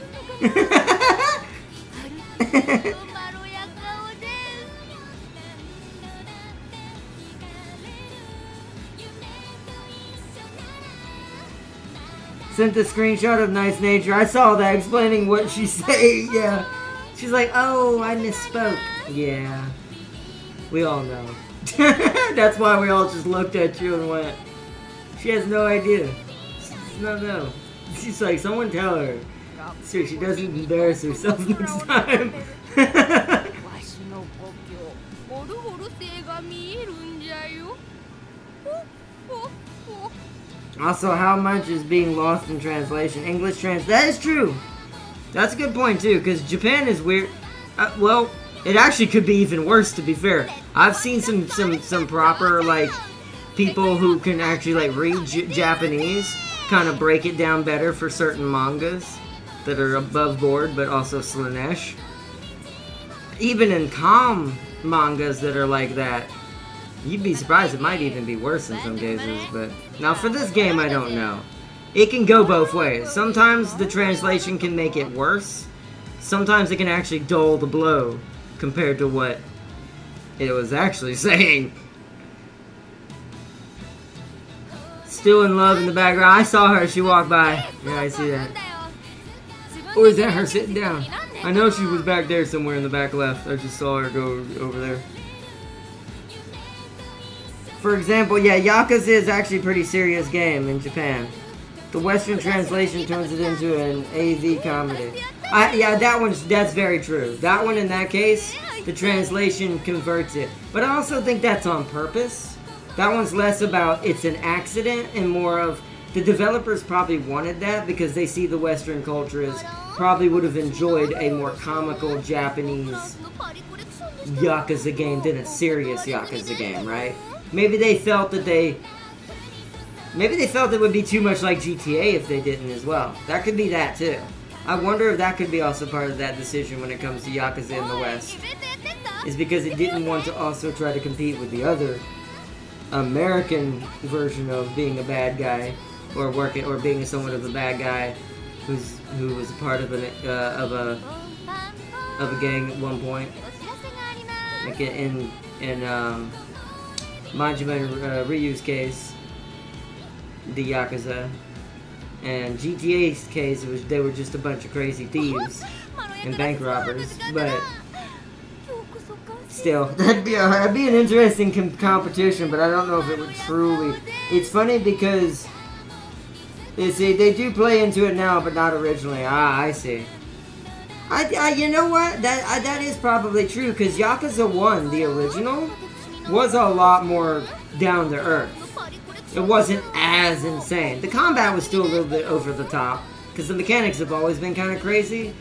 Sent a screenshot of Nice Nature. I saw that explaining what she's saying. Yeah. She's like, oh, I misspoke. Yeah. We all know. That's why we all just looked at you and went, she has no idea. No. She's like, someone tell her. So she doesn't embarrass herself next time. Also, how much is being lost in translation? English that is true. That's a good point too, because Japan is weird. Well, it actually could be even worse, to be fair. I've seen some proper like people who can actually like read Japanese, kind of break it down better for certain mangas that are above board, but also Slanesh. Even in calm mangas that are like that, you'd be surprised. It might even be worse in some cases. But now for this game, I don't know. It can go both ways. Sometimes the translation can make it worse. Sometimes it can actually dull the blow compared to what it was actually saying. Still in love in the background. I saw her. She walked by. Yeah, I see that. Or is that her sitting down? I know she was back there somewhere in the back left. I just saw her go over there. For example, yeah, Yakuza is actually a pretty serious game in Japan. The Western translation turns it into an AV comedy. Yeah, that's very true. That one, in that case, the translation converts it. But I also think that's on purpose. That one's less about it's an accident and more of the developers probably wanted that because they see the Western culture as probably would have enjoyed a more comical Japanese Yakuza game than a serious Yakuza game, right? Maybe they felt it would be too much like GTA if they didn't as well. That could be that too. I wonder if that could be also part of that decision when it comes to Yakuza in the West. Is because it didn't want to also try to compete with the other American version of being a bad guy or being somewhat of a bad guy who was a part of a gang at one point. Like in Majima and Ryu's case, the Yakuza, and GTA's case, they were just a bunch of crazy thieves and bank robbers. But still, that'd be an interesting competition. But I don't know if it would truly. It's funny because you see they do play into it now, but not originally. I see. You know what? That is probably true because Yakuza 1, the original, was a lot more down to earth. It wasn't as insane. The combat was still a little bit over the top because the mechanics have always been kind of crazy,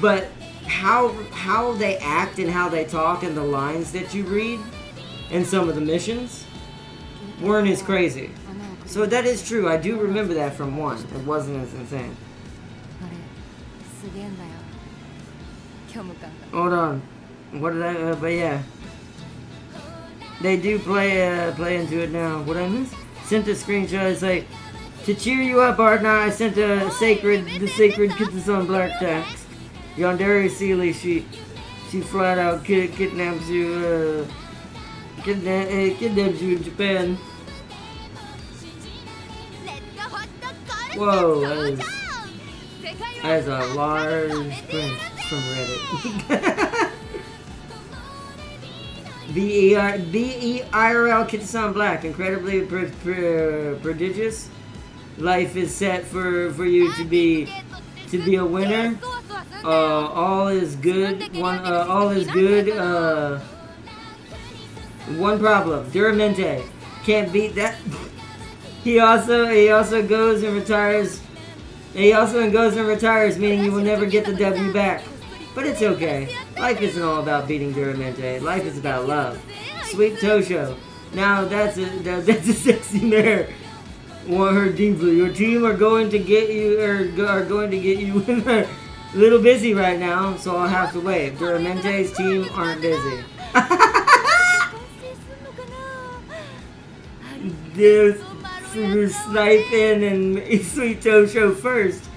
but how they act and how they talk and the lines that you read and some of the missions weren't as crazy. So that is true. I do remember that from 1. It wasn't as insane. Hold on. What did I? But yeah, they do play into it now. What I miss? Sent a screenshot. It's like to cheer you up, Artna. I sent the sacred Kitsusan Black text. Yandere Sealy, she flat out kidnaps you. Kidnaps you in Japan. Whoa, that is a large print from Reddit. BEIRL Kitsusan Black, incredibly prodigious. Life is set for you to be a winner. All is good. All is good. One problem. Duramente can't beat that. He also goes and retires. He also goes and retires, meaning you will never get the W back. But it's okay. Life isn't all about beating Duramente. Life is about love. Sweet Tosho. Now that's a sexy mare. Want her deeply. Your team are going to get you a little busy right now, so I'll have to wait. Duramente's team aren't busy. There's Snipe in and Sweet Tosho first.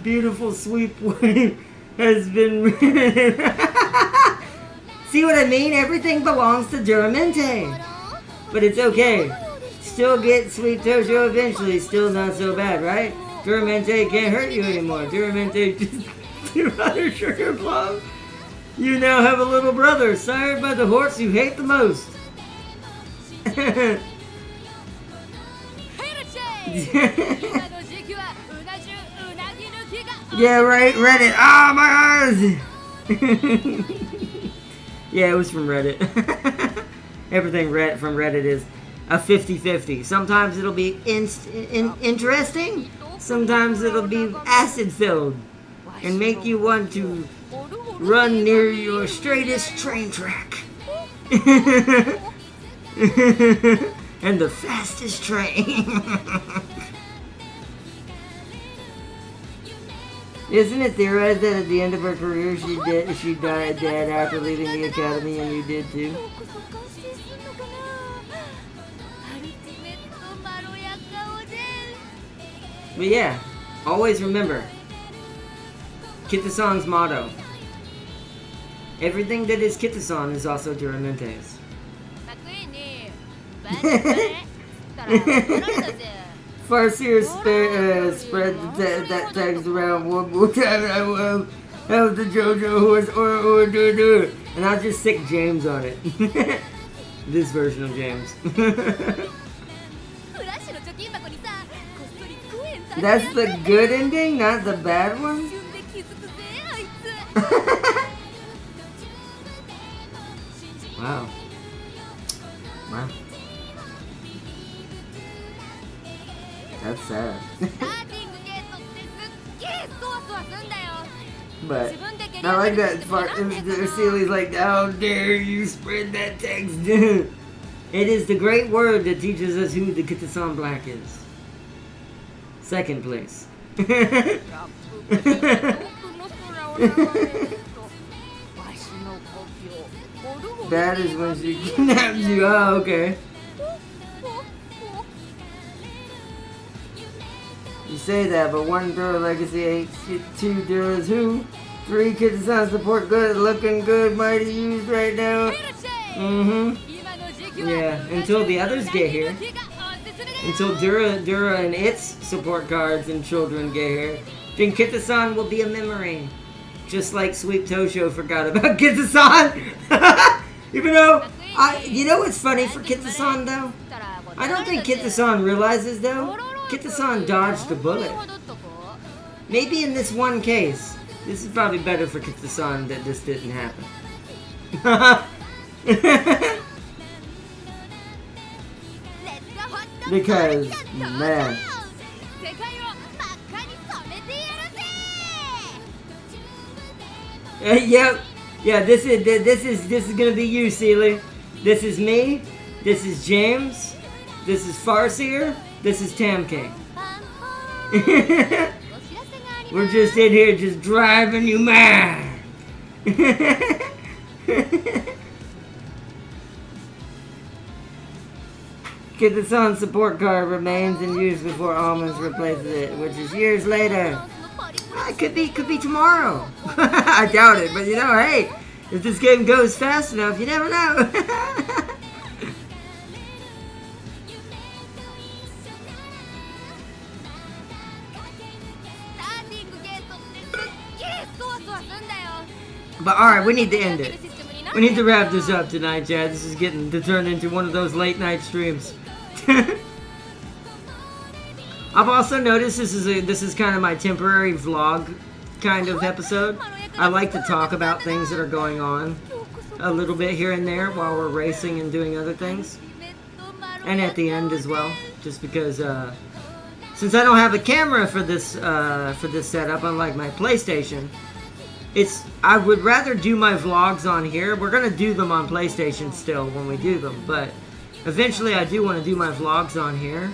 Beautiful sweep wave has been. See what I mean? Everything belongs to Duramente. But it's okay. Still get Sweet Tosho eventually. Still not so bad, right? Duramente can't hurt you anymore. Duramente just your other sugar plum. You now have a little brother, sired by the horse you hate the most. Yeah, right, Reddit. Ah, my eyes! Yeah, it was from Reddit. Everything from Reddit is a 50-50. Sometimes it'll be interesting. Sometimes it'll be acid-filled and make you want to run near your straightest train track. And the fastest train. Isn't it theorized that at the end of her career she died dead after leaving the academy, and you did too? But yeah, always remember Kitasan's motto. Everything that is Kitasan is also Duramente's. Farseer spread that text around one more time, and I will have the JoJo horse or. And I'll just stick James on it. This version of James. フラッシュの貯金箱にさこっそり5円足して That's やっ the たんだよ good ending, not the bad one? 一瞬で気づくぜあいつ Wow. Wow. That's sad. スターティングゲートってすっげえそわそわすんだよ But 自分でゲ I like リラ that で part. なんでかな Seely's like, how dare you spread that text? It is the great word that teaches us who the Kitasan Black is. Second place. 遠くの空を眺めるとわしの故郷ボルゴ That is when she kidnapped you. Oh, okay. You say that, but one Dura Legacy 8, 2 Duras who? 3 Kitasan support good, looking good, mighty used right now. Mm-hmm. Yeah, until the others get here. Until Dura and its support cards and children get here. Then Kitasan will be a memory. Just like Sweep Tosho forgot about Kitasan. Even though, you know what's funny for Kitasan though? I don't think Kitasan realizes though. Kitasan dodged a bullet. Maybe in this one case. This is probably better for Kitasan that this didn't happen. Because, man. Yep. Yeah, this is gonna be you, Seely. This is me. This is James. This is Farseer. This is Tamking. We're just in here just driving you mad. Kitasan support card remains in use before Almonds replaces it, which is years later. It could be tomorrow. I doubt it, but you know, hey, if this game goes fast enough, you never know. But alright, we need to end it. We need to wrap this up tonight, Chad. This is getting to turn into one of those late night streams. I've also noticed this is kind of my temporary vlog kind of episode. I like to talk about things that are going on a little bit here and there while we're racing and doing other things. And at the end as well, just because since I don't have a camera for this setup, unlike my PlayStation, I would rather do my vlogs on here. We're gonna do them on PlayStation still when we do them, but eventually I do want to do my vlogs on here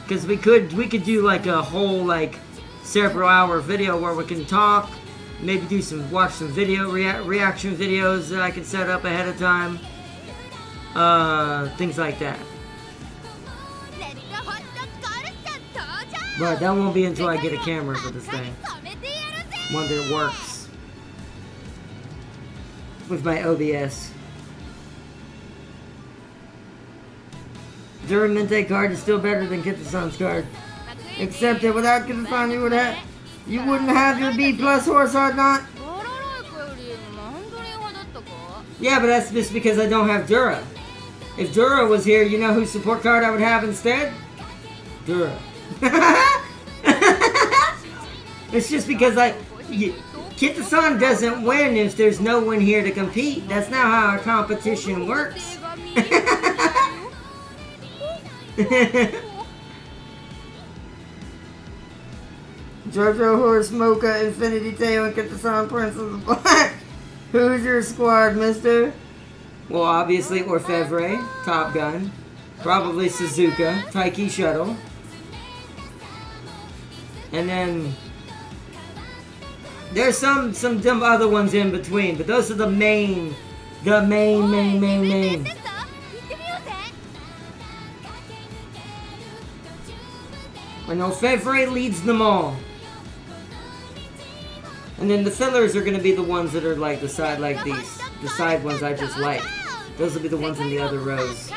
because we could do like a whole like several hour video where we can talk, maybe watch some video reaction videos that I can set up ahead of time, things like that. But that won't be until I get a camera for this thing, one that works with my OBS. Duramente card is still better than Kitasan's card. Except that without Kitasan you wouldn't have your B plus horse hard knot. Yeah, but that's just because I don't have Dura. If Dura was here, you know whose support card I would have instead? Dura. It's just because Kitasan doesn't win if there's no one here to compete. That's not how our competition works. Jojo Horse, Mocha, Infinity Tail, and Kitasan Prince of the Black. Who's your squad, mister? Well, obviously Orfevre, Top Gun. Probably Suzuka, Taiki Shuttle. And then there's some dumb other ones in between, but those are the main. I know Orfevre leads them all. And then the fillers are going to be the ones that are like the side like these. The side ones I just like. Those will be the ones in the other rows.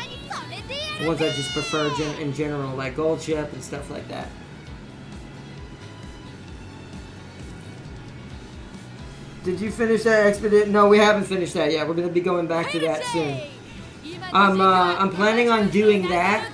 The ones I just prefer in general, like Gold Ship and stuff like that. Did you finish that expedition? No, we haven't finished that yet. We're going to be going back to that soon. I'm planning on doing that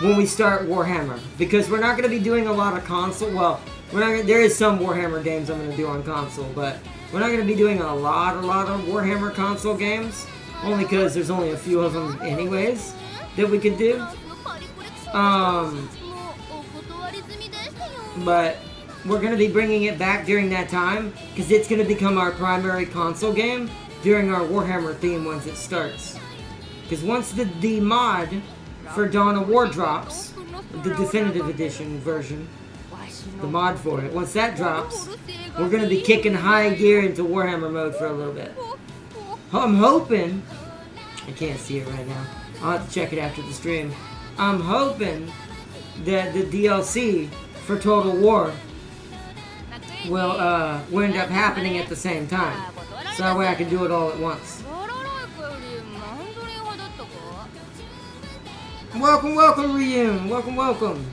when we start Warhammer, because we're not going to be doing a lot of console. Well, we're not. There is some Warhammer games I'm going to do on console, but we're not going to be doing a lot of Warhammer console games, only because there's only a few of them anyways that we could do. But we're going to be bringing it back during that time, because it's going to become our primary console game during our Warhammer theme once it starts. Because once the mod for Dawn of War drops, the definitive edition version, the mod for it, once that drops, we're going to be kicking high gear into Warhammer mode for a little bit. I'm hoping, I can't see it right now, I'll have to check it after the stream. I'm hoping that the DLC for Total War will end up happening at the same time, so that way I can do it all at once. Welcome, Ryun. Welcome.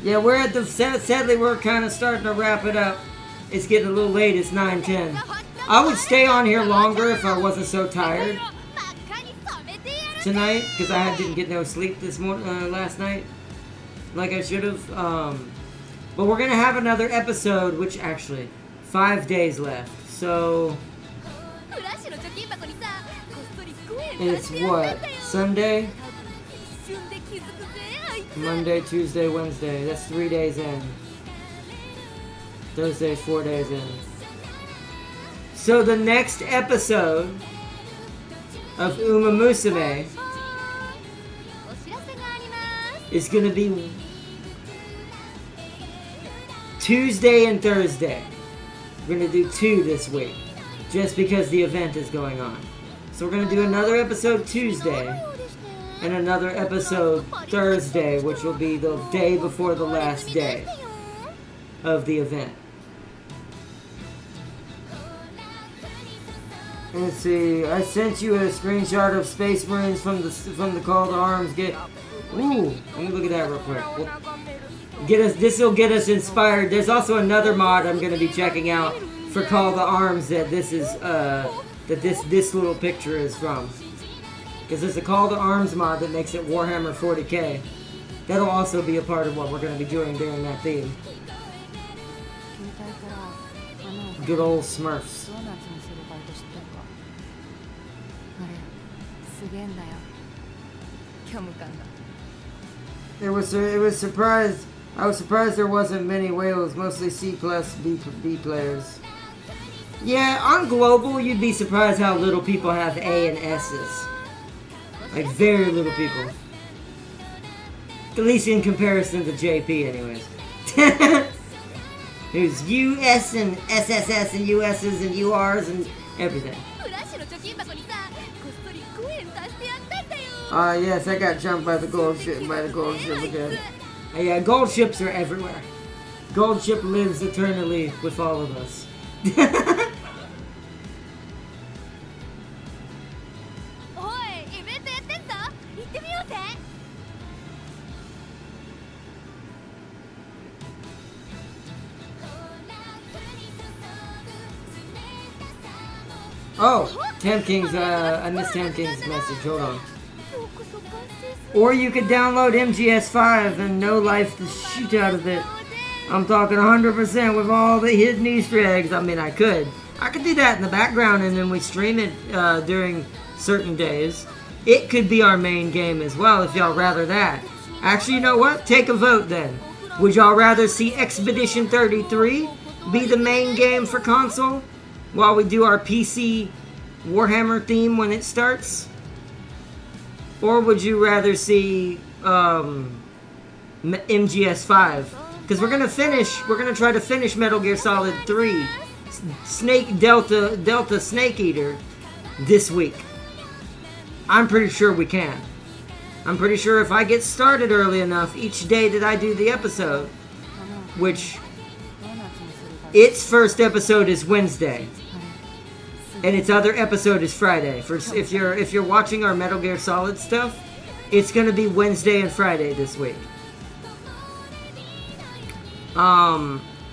Yeah, we're at the, sadly we're kind of starting to wrap it up. It's getting a little late, it's 9:10. I would stay on here longer if I wasn't so tired tonight, because I didn't get no sleep last night, like I should have. But we're gonna have another episode, which actually 5 days left. So it's what, Sunday, Monday, Tuesday, Wednesday. That's 3 days in. Thursday's 4 days in. So the next episode of Umamusume is going to be Tuesday and Thursday. We're going to do 2 this week, just because the event is going on. So we're going to do another episode Tuesday and another episode Thursday, which will be the day before the last day of the event. Let's see. I sent you a screenshot of Space Marines from the Call to Arms. Ooh, let me look at that real quick. This will get us inspired. There's also another mod I'm going to be checking out for Call to Arms that this is this little picture is from. Because there's a Call to Arms mod that makes it Warhammer 40k. That'll also be a part of what we're going to be doing during that theme. Good old Smurfs. It was surprised. I was surprised there wasn't many whales, mostly C plus B players. Yeah, on global, you'd be surprised how little people have A and S's. Like, very little people. At least in comparison to JP, anyways. There's US and SSS and US's and UR's and everything. Yes, I got jumped by the gold ship again. Yeah, gold ships are everywhere. Gold ship lives eternally with all of us. Oh, Tam King's, I missed Tam King's message, hold on. Or you could download MGS5 and no life the shit out of it. I'm talking 100% with all the hidden Easter eggs. I mean, I could do that in the background and then we stream it during certain days. It could be our main game as well if y'all rather that. Actually, you know what? Take a vote then. Would y'all rather see Expedition 33 be the main game for console while we do our PC Warhammer theme when it starts? Or would you rather see MGS5? Because we're gonna try to finish Metal Gear Solid 3 Delta Snake Eater this week. I'm pretty sure we can. I'm pretty sure if I get started early enough each day that I do the episode, which its first episode is Wednesday, and its other episode is Friday. If you're watching our Metal Gear Solid stuff, it's gonna be Wednesday and Friday this week.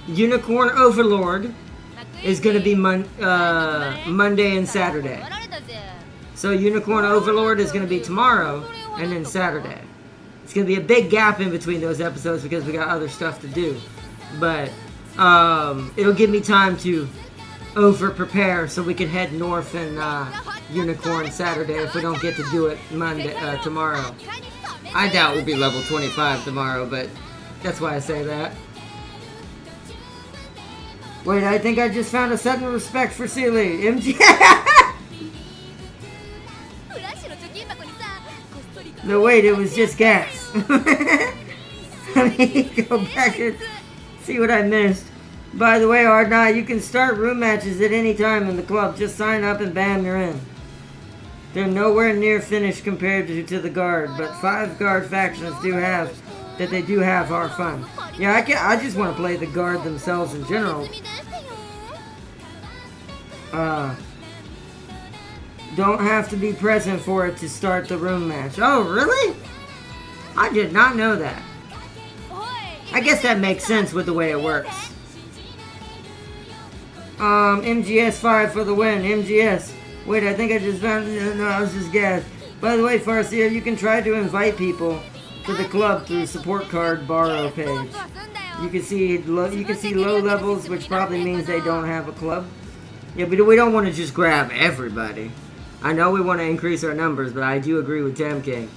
Unicorn Overlord is gonna be Monday and Saturday. So Unicorn Overlord is going to be tomorrow and then Saturday. It's going to be a big gap in between those episodes because we got other stuff to do. But it'll give me time to over-prepare so we can head north and Unicorn Saturday if we don't get to do it tomorrow. I doubt we'll be level 25 tomorrow, but that's why I say that. Wait, I think I just found a sudden respect for Sealy. MG. No, wait, it was just gas. Let me go back and see what I missed. By the way, R9, you can start room matches at any time in the club. Just sign up and bam, you're in. They're nowhere near finished compared to the guard, but 5 guard factions do have are fun. Yeah, I just want to play the guard themselves in general. Don't have to be present for it to start the room match. Oh, really? I did not know that. I guess that makes sense with the way it works. MGS 5 for the win. MGS. Wait, I think I just found it. No, I was just gassed. By the way, Farseer, you can try to invite people to the club through support card borrow page. You can see low levels, which probably means they don't have a club. Yeah, but we don't want to just grab everybody. I know we want to increase our numbers, but I do agree with Tam King.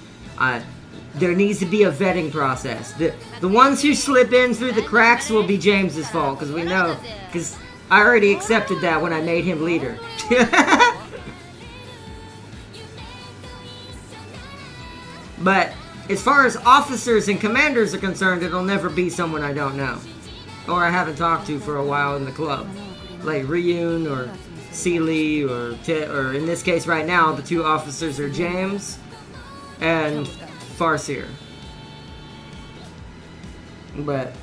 There needs to be a vetting process. The ones who slip in through the cracks will be James's fault, because we know. Because I already accepted that when I made him leader. But as far as officers and commanders are concerned, it'll never be someone I don't know. Or I haven't talked to for a while in the club. Like Ryun or Sealy or in this case right now, the 2 officers are James and Farseer. But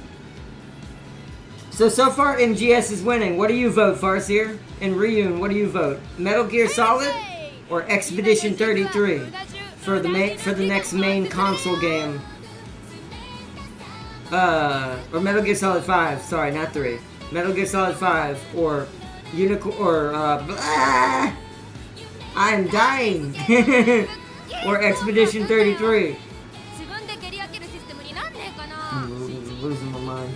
so far MGS is winning. What do you vote, Farseer? And Ryun, what do you vote? Metal Gear Solid or Expedition 33 for the next main console game? Or Metal Gear Solid 5, sorry, not 3. Metal Gear Solid 5 or Unicorn or I'm dying. Or Expedition 33. I'm losing my mind.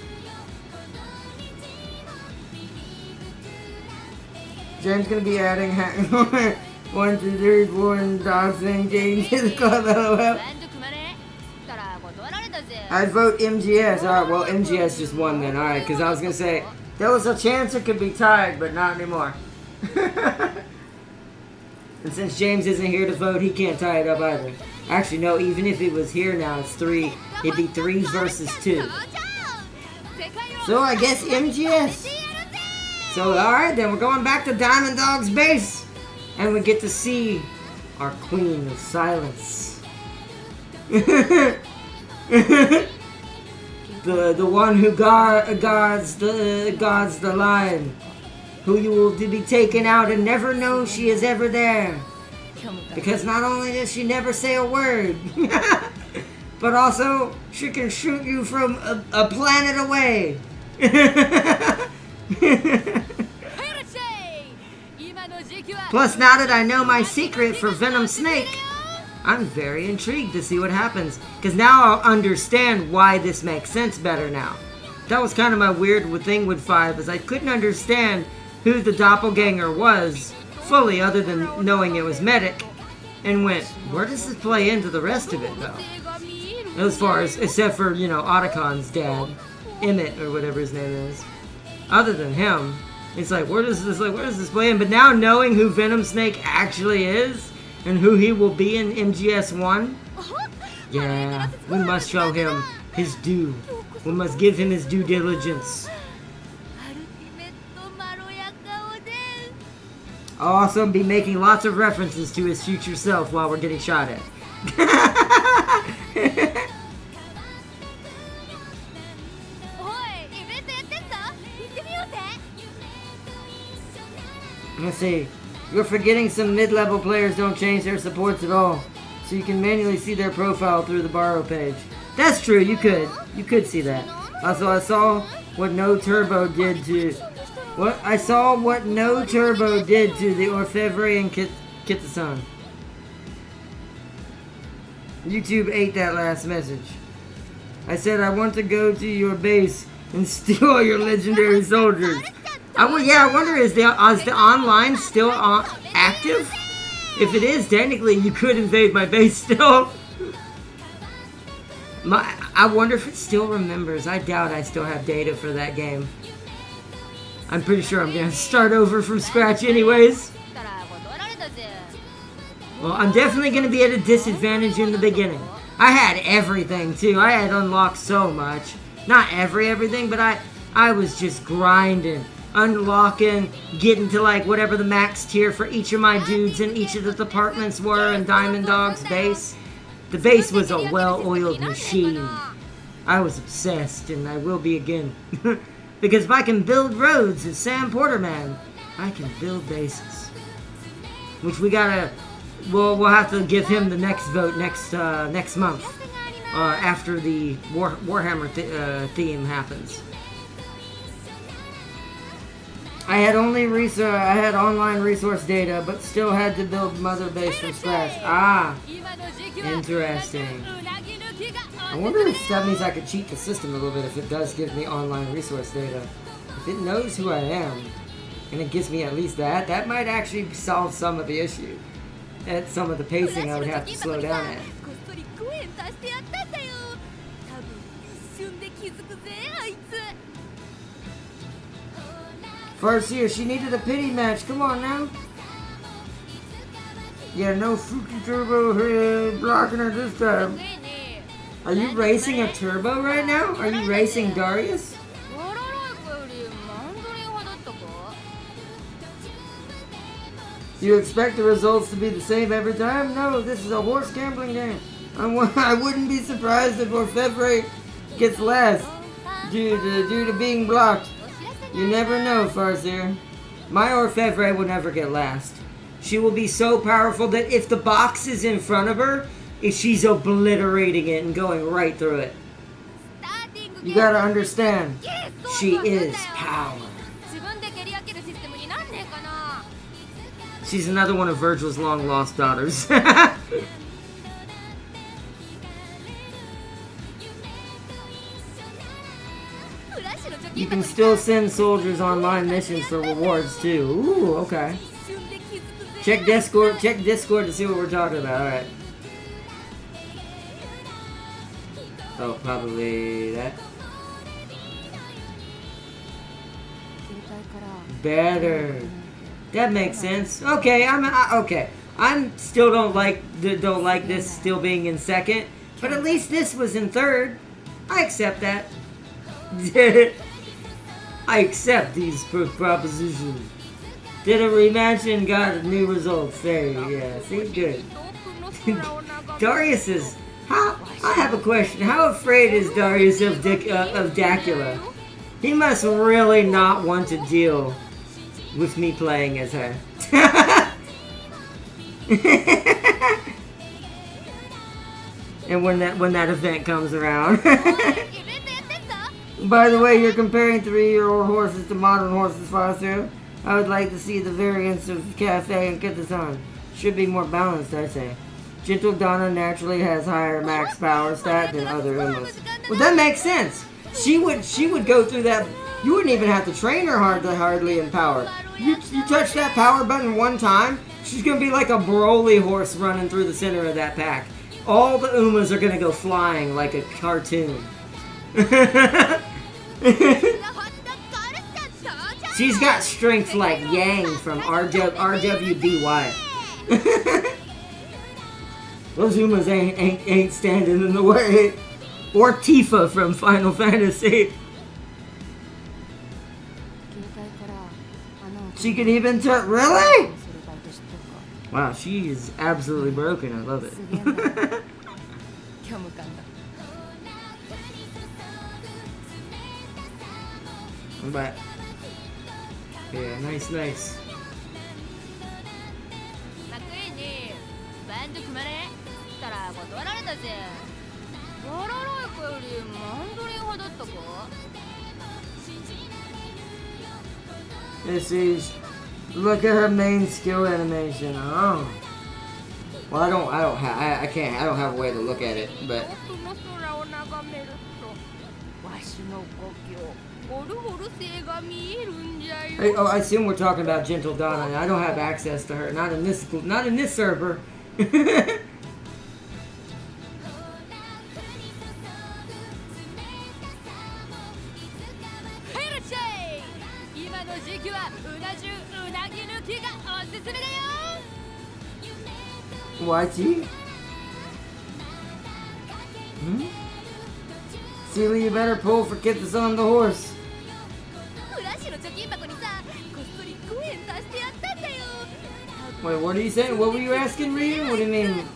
Jen's gonna be adding 1, 2, 3, 4 and dogs and games to the club. LOL. I'd vote MGS. Alright, well MGS just won then. Alright, because I was gonna say there was a chance it could be tied, but not anymore. And since James isn't here to vote, he can't tie it up either. Actually, no, even if he was here now, it's 3. It'd be 3 versus 2. So I guess MGS. So, alright, then we're going back to Diamond Dog's base. And we get to see our Queen of Silence. The one who guards the line. Who you will be taken out and never know she is ever there. Because not only does she never say a word, but also she can shoot you from a planet away. Plus, now that I know my secret for Venom Snake, I'm very intrigued to see what happens. Because now I'll understand why this makes sense better now. That was kind of my weird thing with 5, is I couldn't understand who the doppelganger was fully, other than knowing it was Medic, and went, where does this play into the rest of it though? As far as, except for, you know, Otacon's dad, Emmett or whatever his name is. Other than him, it's like, where does this play in? But now knowing who Venom Snake actually is and who he will be in MGS 1, yeah, we must show him his due. We must give him his due diligence. I'll also be making lots of references to his future self while we're getting shot at. Let's see. You're forgetting some mid-level players don't change their supports at all. So you can manually see their profile through the borrow page. That's true, you could. You could see that. Also, I saw what No Turbo did to... I saw what No Turbo did to the Orfevre and Kitasan. YouTube ate that last message. I said I want to go to your base and steal all your legendary soldiers. I wonder is the online still active? If it is, technically you could invade my base still. I wonder if it still remembers. I doubt I still have data for that game. I'm pretty sure I'm gonna start over from scratch anyways. Well, I'm definitely gonna be at a disadvantage in the beginning. I had everything too. I had unlocked so much. Not everything, but I was just grinding, unlocking, getting to like whatever the max tier for each of my dudes in each of the departments were in Diamond Dog's base. The base was a well-oiled machine. I was obsessed, and I will be again. Because if I can build roads as Sam Porterman, I can build bases. Which we'll have to give him the next vote next month. After the Warhammer theme happens. I had online resource data, but still had to build mother base from scratch. Ah, interesting. I wonder if that means I could cheat the system a little bit if it does give me online resource data. If it knows who I am, and it gives me at least that might actually solve some of the issue. At some of the pacing I would have to slow down at. First here, she needed a pity match. Come on now. Yeah, no Fuki Turbo blocking her this time. Are you racing a turbo right now? Are you racing Darius? You expect the results to be the same every time? No, this is a horse gambling game. I wouldn't be surprised if Orfevre gets last due to being blocked. You never know, Farseer. My Orfevre will never get last. She will be so powerful that if the box is in front of her, she's obliterating it and going right through it. You gotta understand, she is power. She's another one of Virgil's long-lost daughters. You can still send soldiers online missions for rewards too. Ooh, okay. Check Discord to see what we're talking about. Alright. Oh, probably that. Better. That makes sense. Okay, I'm still don't like this still being in second, but at least this was in third. I accept that. I accept these propositions. Did a rematch and got a new result. Fair, yeah. See, good. Darius is. I have a question. How afraid is Darius of Dacula? He must really not want to deal with me playing as her. And when that event comes around. By the way, you're comparing 3-year-old horses to modern horses, Fasu. I would like to see the variants of Cafe and Kitasan. Should be more balanced, I say. Gentle Donna naturally has higher max power stat than other Umas. Well, that makes sense. She would go through that. You wouldn't even have to train her hardly in power. You touch that power button one time, she's gonna be like a Broly horse running through the center of that pack. All the Umas are gonna go flying like a cartoon. She's got strength like Yang from RWBY. Those Umas ain't standing in the way. Or Tifa from Final Fantasy. She can even turn. Really? Wow, she is absolutely broken. I love it. I'm back. Yeah, nice. This is. Look at her main skill animation. Oh. Well, I can't, I don't have a way to look at it, but... 遠くの空を眺めるとわしの故郷オルホル星が見えるんじゃよ。 Hey, oh, I assume we're talking about Gentle Donna. I don't have access to her. Not in this server. 今の時期はうな重うなぎ抜きがおすすめだよ。 YT? Hmm? Sealy, you better pull for Kit that's on the horse. フラッシュの貯金箱にさこっそり5円足してやったんだよ。 Wait, what are you saying? What were you asking, Ryu? What do you mean,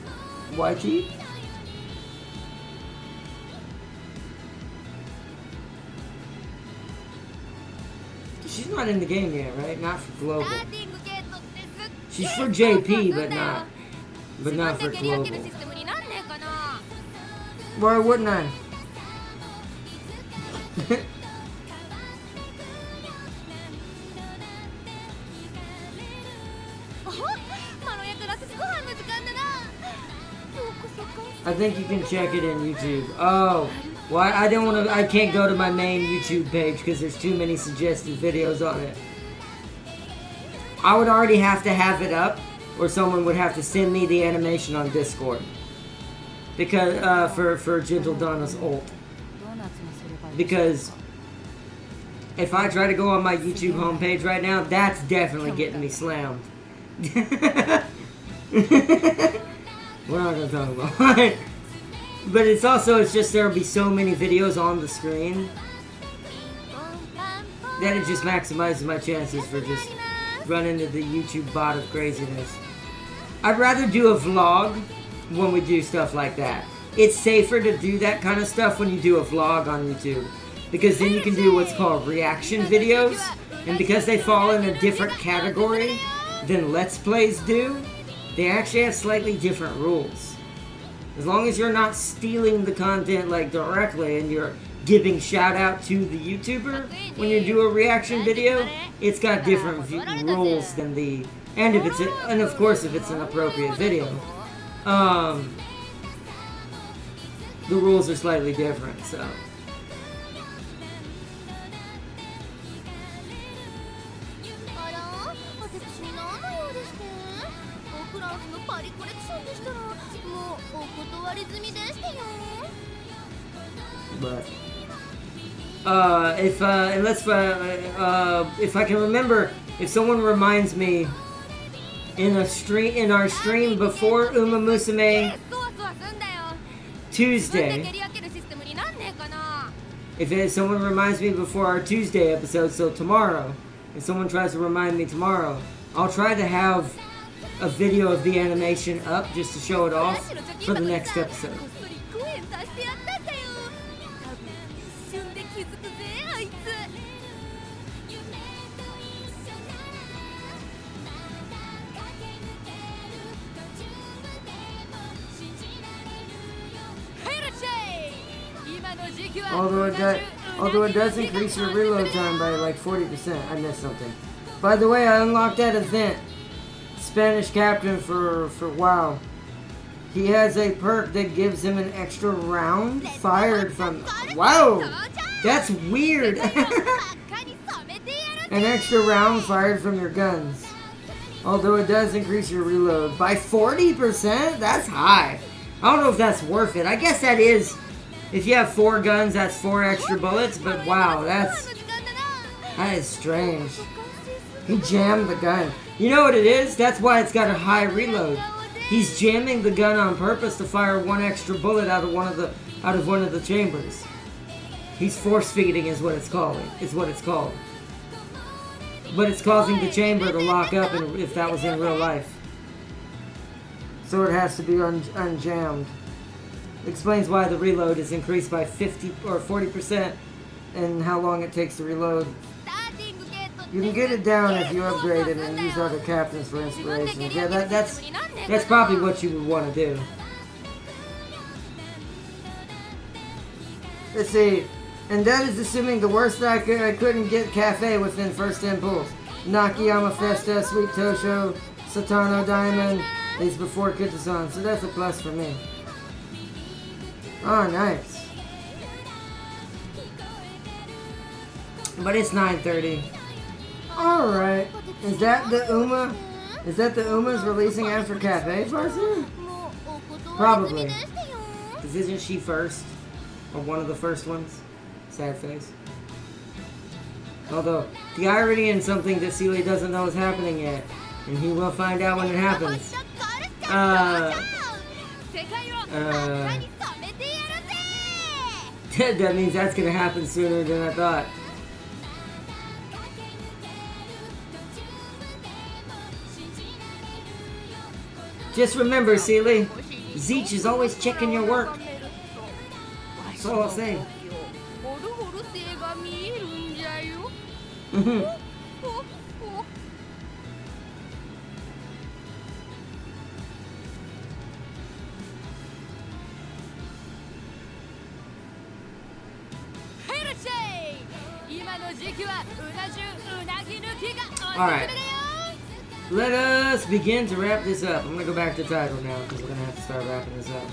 YT? She's not in the game yet, right? Not for global. スターティングゲートってすっげえ She's for JP, but そうだよ。 not for 自分で蹴り上げ global. るシステムになんねえかな。 Why wouldn't I? あまろやかなすご飯の時間だな。今日こそか I think you can check it in YouTube. Oh, why? I don't want to. I can't go to my main YouTube page because there's too many suggested videos on it. I would already have to have it up, or someone would have to send me the animation on Discord. Because for Gentle Donna's ult. Because if I try to go on my YouTube homepage right now, that's definitely getting me slammed. We're not gonna talk about it. But it's just there'll be so many videos on the screen that it just maximizes my chances for just running into the YouTube bot of craziness. I'd rather do a vlog when we do stuff like that. It's safer to do that kind of stuff when you do a vlog on YouTube, because then you can do what's called reaction videos, and because they fall in a different category than Let's Plays do, they actually have slightly different rules. As long as you're not stealing the content like directly and you're giving shout out to the YouTuber when you do a reaction video, it's got different rules than the, and of course if it's an appropriate video, the rules are slightly different, so. あら私に何の用でしてフランスのパリコレクションでしたらもうお断り済みでしてよ。 But if I can remember, if someone reminds me in our stream before Umamusume そわそわすんだよ。 Tuesday, 蹴り分けるシステムになんねえかな。 if someone reminds me before our Tuesday episode, so tomorrow, if someone tries to remind me tomorrow, I'll try to have a video of the animation up just to show it off for the next episode. こっそり5円足してやったんだよ。多分一瞬で気づくぜあいつ。 Although it does increase your reload time by like 40%. I missed something. By the way, I unlocked that event. Spanish captain for WoW. He has a perk that gives him an extra round fired from... Wow! That's weird! An extra round fired from your guns. Although it does increase your reload by 40%? That's high. I don't know if that's worth it. I guess that is... If you have 4 guns, that's 4 extra bullets, but wow, that is strange. He jammed the gun. You know what it is? That's why it's got a high reload. He's jamming the gun on purpose to fire 1 extra bullet out of one of the chambers. He's force feeding is what it's called. But it's causing the chamber to lock up if that was in real life. So it has to be unjammed. Explains why the reload is increased by 50 or 40% and how long it takes to reload. You can get it down if you upgrade it and use other captains for inspiration. Yeah, that's probably what you would want to do. Let's see. And that is assuming the worst I couldn't get Cafe within first 10 pulls. Nakayama Festa, Sweet Tosho, Satano Diamond, It's before Kitasan, so that's a plus for me. Oh, nice. But it's 9:30. Alright. Is that the Uma? Is that the Uma's releasing after Cafe Farser? Probably. Because isn't she first? Or one of the first ones? Sad face. Although, the irony in something that Seeley doesn't know is happening yet. And he will find out when it happens. That means that's gonna happen sooner than I thought. Just remember, Seeley, Zeech is always checking your work. That's all I'll say. Alright. Let us begin to wrap this up. I'm gonna go back to the title now because we're gonna have to start wrapping this up.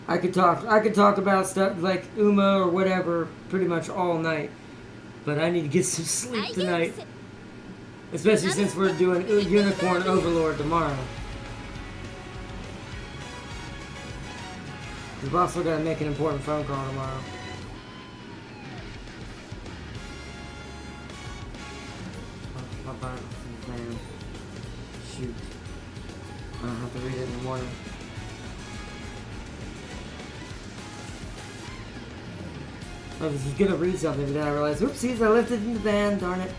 I could talk about stuff like Uma or whatever pretty much all night. But I need to get some sleep tonight. Especially since we're doing Unicorn Overlord tomorrow. We've also got to make an important phone call tomorrow. Oh, man. Shoot. I don't have to read it in the morning. I was just gonna read something, but then I realized, oopsies, I left it in the van, darn it.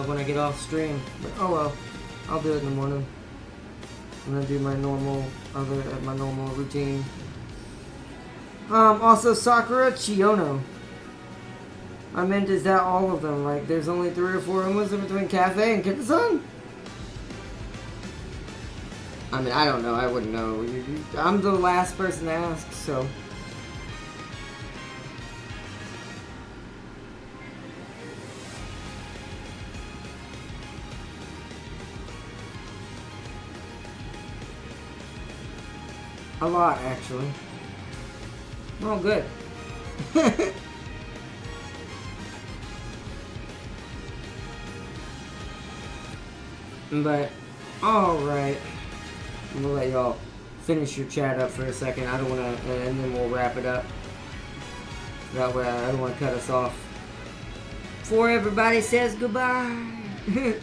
When I get off stream. But oh well, I'll do it in the morning. I'm gonna do my normal routine. Also Sakura Chiyono. I meant, is that all of them? Like, there's only 3 or 4 Umas in between Cafe and Kitasan? I mean, I don't know. I wouldn't know. I'm the last person to ask, so. A lot, actually. Oh, good. But, alright. I'm gonna let y'all finish your chat up for a second. I don't wanna, and then we'll wrap it up. That way, I don't wanna cut us off. Before everybody says goodbye. Goodbye.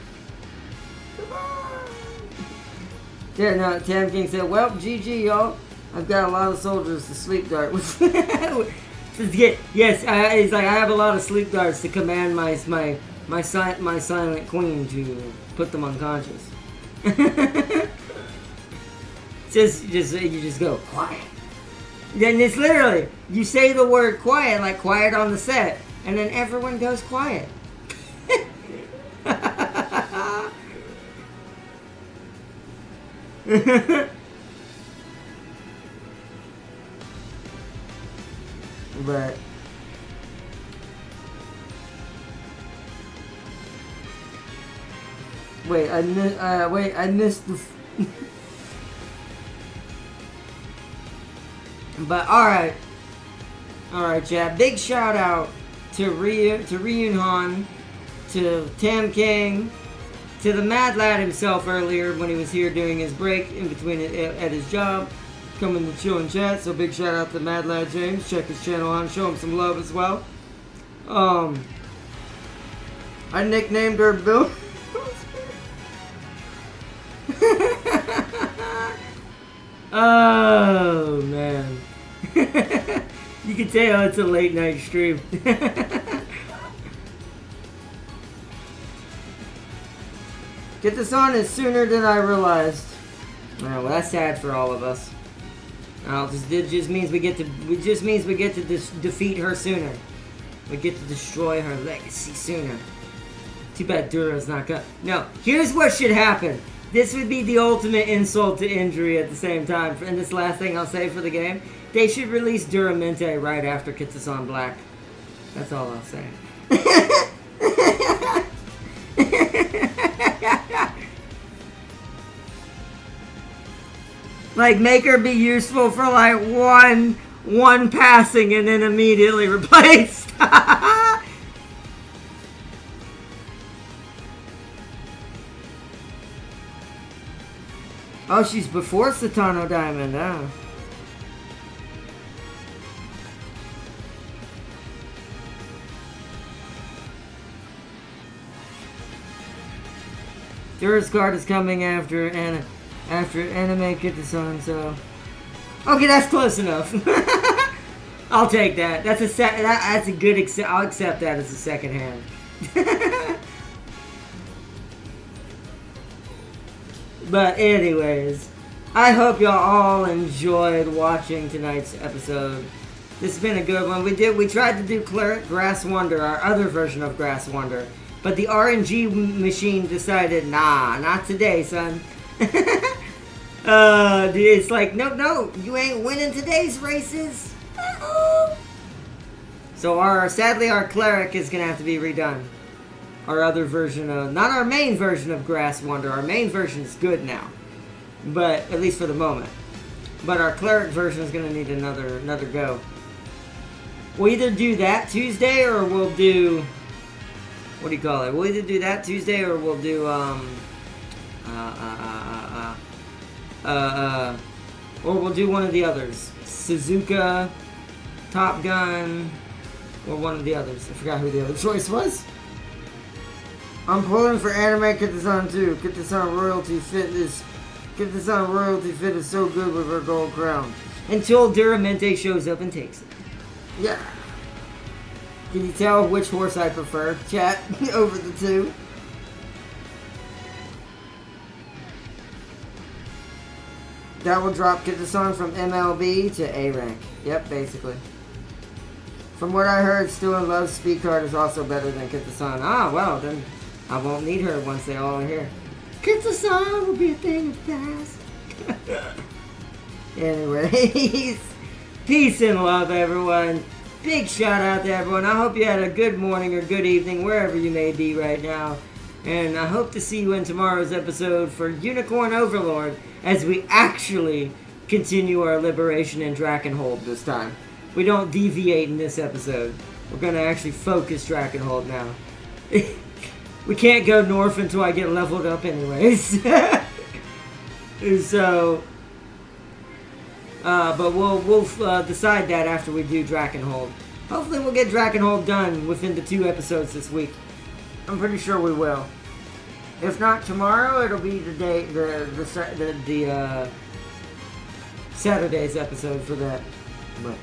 Yeah, no, Tam King said, well, GG, y'all. I've got a lot of soldiers to sleep dart with. Yes, it's like I have a lot of sleep darts to command my silent queen to put them unconscious. You just go quiet. Then it's literally you say the word quiet, like quiet on the set, and then everyone goes quiet. But I missed the. But alright, chat. Big shout out to Ryunhan, to Tam King, to the Mad Lad himself earlier when he was here doing his break in between at his job, coming to chill and chat. So big shout out to Mad Lad James. Check his channel out, show him some love as well. I nicknamed her Bill. Oh man. You can tell it's a late night stream. Get this on is sooner than I realized. Oh, well, that's sad for all of us. It just means we get to defeat her sooner. We get to destroy her legacy sooner. Too bad Dura's not good. No, here's what should happen. This would be the ultimate insult to injury at the same time. And this last thing I'll say for the game. They should release Duramente right after Kitasan Black. That's all I'll say. Like, make her be useful for like one passing and then immediately replaced. Oh, she's before Satano Diamond, huh? Dura's card is coming after Anime Kitasan, so... Okay, that's close enough. I'll take that. That's a good I'll accept that as a second hand. But anyways, I hope y'all all enjoyed watching tonight's episode. This has been a good one. We tried to do Grass Wonder, our other version of Grass Wonder. But the RNG machine decided, nah, not today, son. It's like, no, you ain't winning today's races. So sadly our cleric is gonna have to be redone. Our other version of, not our main version of Grass Wonder. Our main version is good now, but at least for the moment. But our cleric version is gonna need another go. We'll either do that Tuesday or we'll do, what do you call it? We'll either do that Tuesday or we'll do or we'll do one of the others. Suzuka, Top Gun, or one of the others. I forgot who the other choice was. I'm pulling for Anime Kitasan too. Kitasan Royalty Fit is so good with her gold crown. Until Duramente shows up and takes it. Yeah. Can you tell which horse I prefer? Chat over the two. That will drop Kitasan from MLB to A rank. Yep, basically. From what I heard, Stu and Love's speed card is also better than Kitasan. Ah, well, then I won't need her once they all are here. Kitasan will be a thing of the past. Anyways, peace and love, everyone. Big shout out to everyone. I hope you had a good morning or good evening, wherever you may be right now. And I hope to see you in tomorrow's episode for Unicorn Overlord, as we actually continue our liberation in Drakenhold this time. We don't deviate in this episode. We're going to actually focus Drakenhold now. We can't go north until I get leveled up anyways. So, but we'll decide that after we do Drakenhold. Hopefully we'll get Drakenhold done within the 2 episodes this week. I'm pretty sure we will. If not tomorrow, it'll be the day, the Saturday's episode for that. But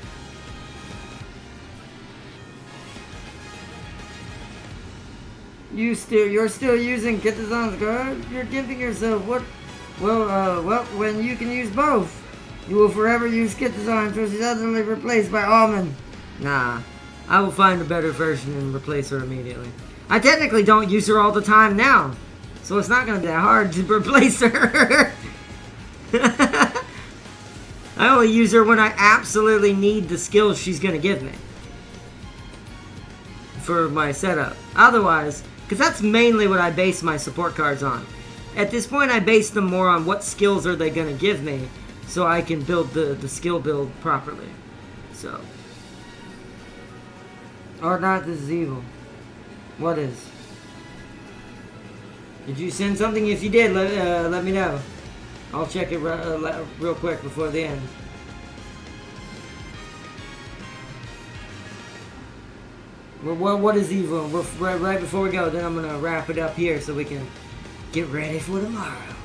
you're still using Kitasan's card? You're giving yourself what? Well, when you can use both, you will forever use Kitasan until she's utterly replaced by Almond. Nah, I will find a better version and replace her immediately. I technically don't use her all the time now, so it's not going to be that hard to replace her. I only use her when I absolutely need the skills she's going to give me for my setup. Otherwise, because that's mainly what I base my support cards on. At this point, I base them more on what skills are they going to give me, so I can build the skill build properly. So, or not, this is evil. What is? Did you send something? If you did, let me know. I'll check it real quick before the end. What is evil? Right before we go, then I'm gonna wrap it up here so we can get ready for tomorrow.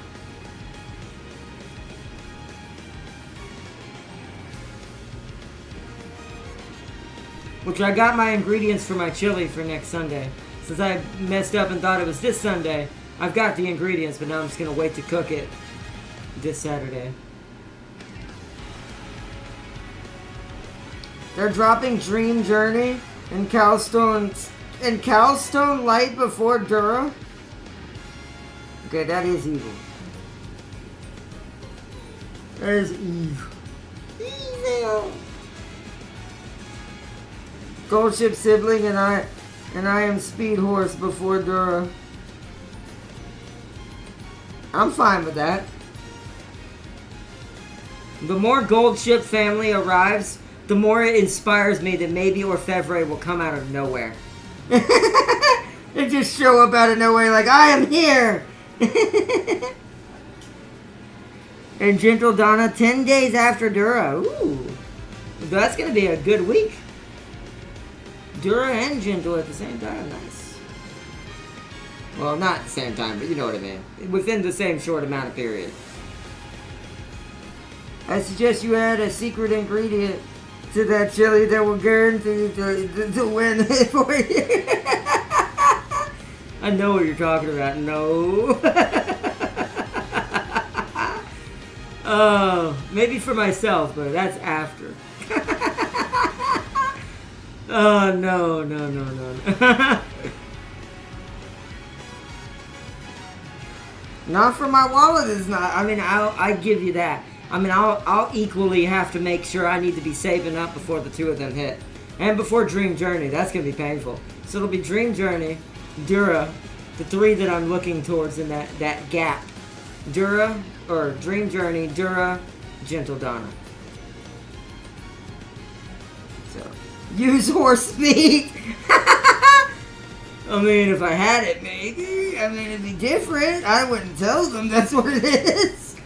Which I got my ingredients for my chili for next Sunday. Since I messed up and thought it was this Sunday, I've got the ingredients, but now I'm just gonna wait to cook it this Saturday. They're dropping Dream Journey and Calstone Light before Dura. Okay, that is evil. That is evil. Evil. Gold Ship Sibling and I am Speed Horse before Dura. I'm fine with that. The more Gold Ship family arrives, the more it inspires me that maybe Orfevre will come out of nowhere. And just show up out of nowhere like, I am here! And Gentle Donna 10 days after Dura. Ooh. That's going to be a good week. Dura and Gentle at the same time. Nice. Well, not at the same time, but you know what I mean. Within the same short amount of period. I suggest you add a secret ingredient to that chili that will guarantee to win it for you. I know what you're talking about. No. Maybe for myself, but that's after. Oh, no. Not for my wallet is not. I mean, I give you that. I mean, I'll equally have to make sure I need to be saving up before the two of them hit. And before Dream Journey. That's going to be painful. So it'll be Dream Journey, Dura, the three that I'm looking towards in that gap. Dura, or Dream Journey, Dura, Gentle Donna. So, use horse speed. I mean, if I had it, maybe. I mean, it'd be different. I wouldn't tell them that's what it is.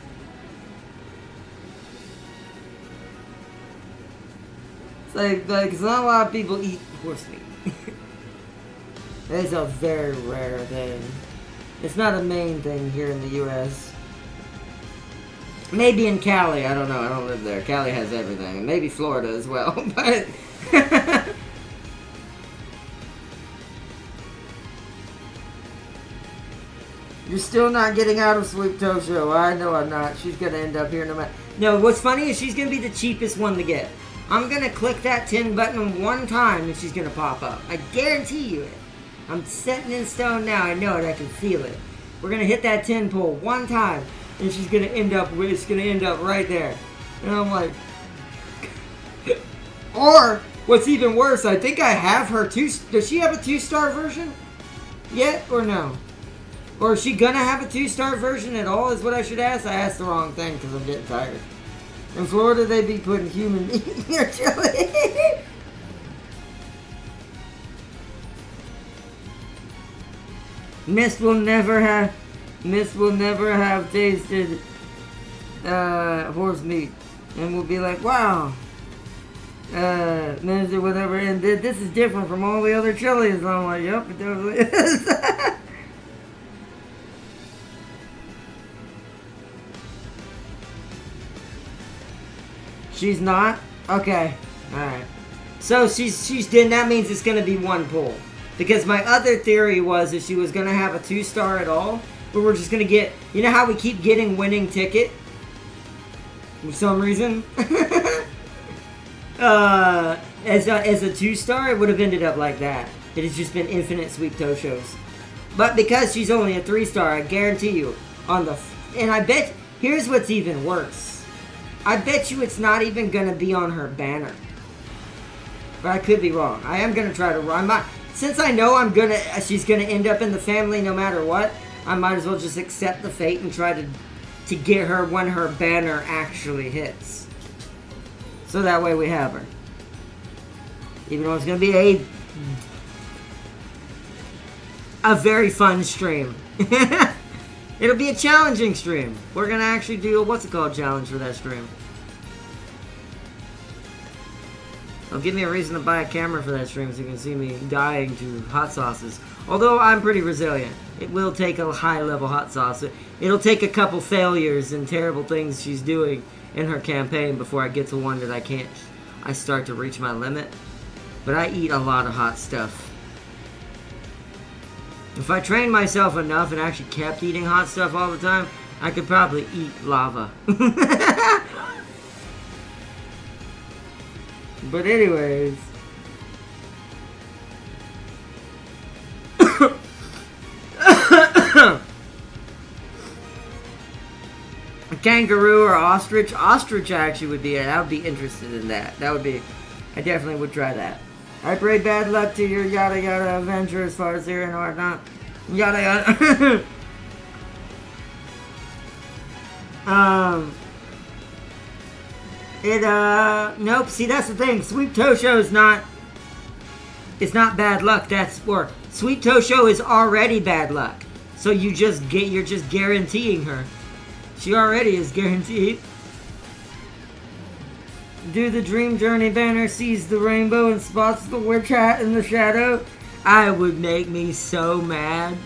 It's like not a lot of people eat horse meat. It's a very rare thing. It's not a main thing here in the U.S. Maybe in Cali, I don't know. I don't live there. Cali has everything. And maybe Florida as well, but... You're still not getting out of Sweet Tosho. I know I'm not. She's going to end up here no matter... No, what's funny is she's going to be the cheapest one to get. I'm going to click that 10 button one time and she's going to pop up. I guarantee you it. I'm setting in stone now. I know it. I can feel it. We're going to hit that 10 pull one time and she's going to end up... It's going to end up right there. And I'm like... Or, what's even worse, I think I have her 2... Does she have a 2-star version yet or no? Or is she gonna have a 2-star version at all is what I should ask? I asked the wrong thing because I'm getting tired. In Florida, they be putting human meat in their chili. Miss will never have tasted horse meat. And will be like, wow. Minister, whatever. And this is different from all the other chilies. I'm like, yep, it definitely is. She's not? Okay. Alright. So she's then that means it's gonna be one pull. Because my other theory was that she was gonna have a 2-star at all, but we're just gonna get, you know how we keep getting winning ticket? For some reason? As a 2-star, it would have ended up like that. It has just been infinite Sweet Toshos. But because she's only a 3-star, I guarantee you, and I bet, here's what's even worse. I bet you it's not even going to be on her banner. But I could be wrong. I am going to try to... since I know she's going to end up in the family no matter what, I might as well just accept the fate and try to get her when her banner actually hits. So that way we have her. Even though it's going to be a very fun stream. It'll be a challenging stream. We're going to actually do a challenge for that stream. It'll give me a reason to buy a camera for that stream so you can see me dying to hot sauces. Although I'm pretty resilient. It will take a high level hot sauce. It'll take a couple failures and terrible things she's doing in her campaign before I get to one that I start to reach my limit. But I eat a lot of hot stuff. If I trained myself enough and actually kept eating hot stuff all the time, I could probably eat lava. But anyways. A kangaroo or ostrich? Ostrich actually would be, I would be interested in that. I definitely would try that. I pray bad luck to your yada yada adventure as far as here and whatnot. Yada yada. Nope. See, that's the thing. Sweet Tosho is not. It's not bad luck. That's or Sweet Tosho is already bad luck. So you're just guaranteeing her. She already is guaranteed. Do the Dream Journey banner sees the rainbow and spots the witch hat in the shadow. I would make me so mad.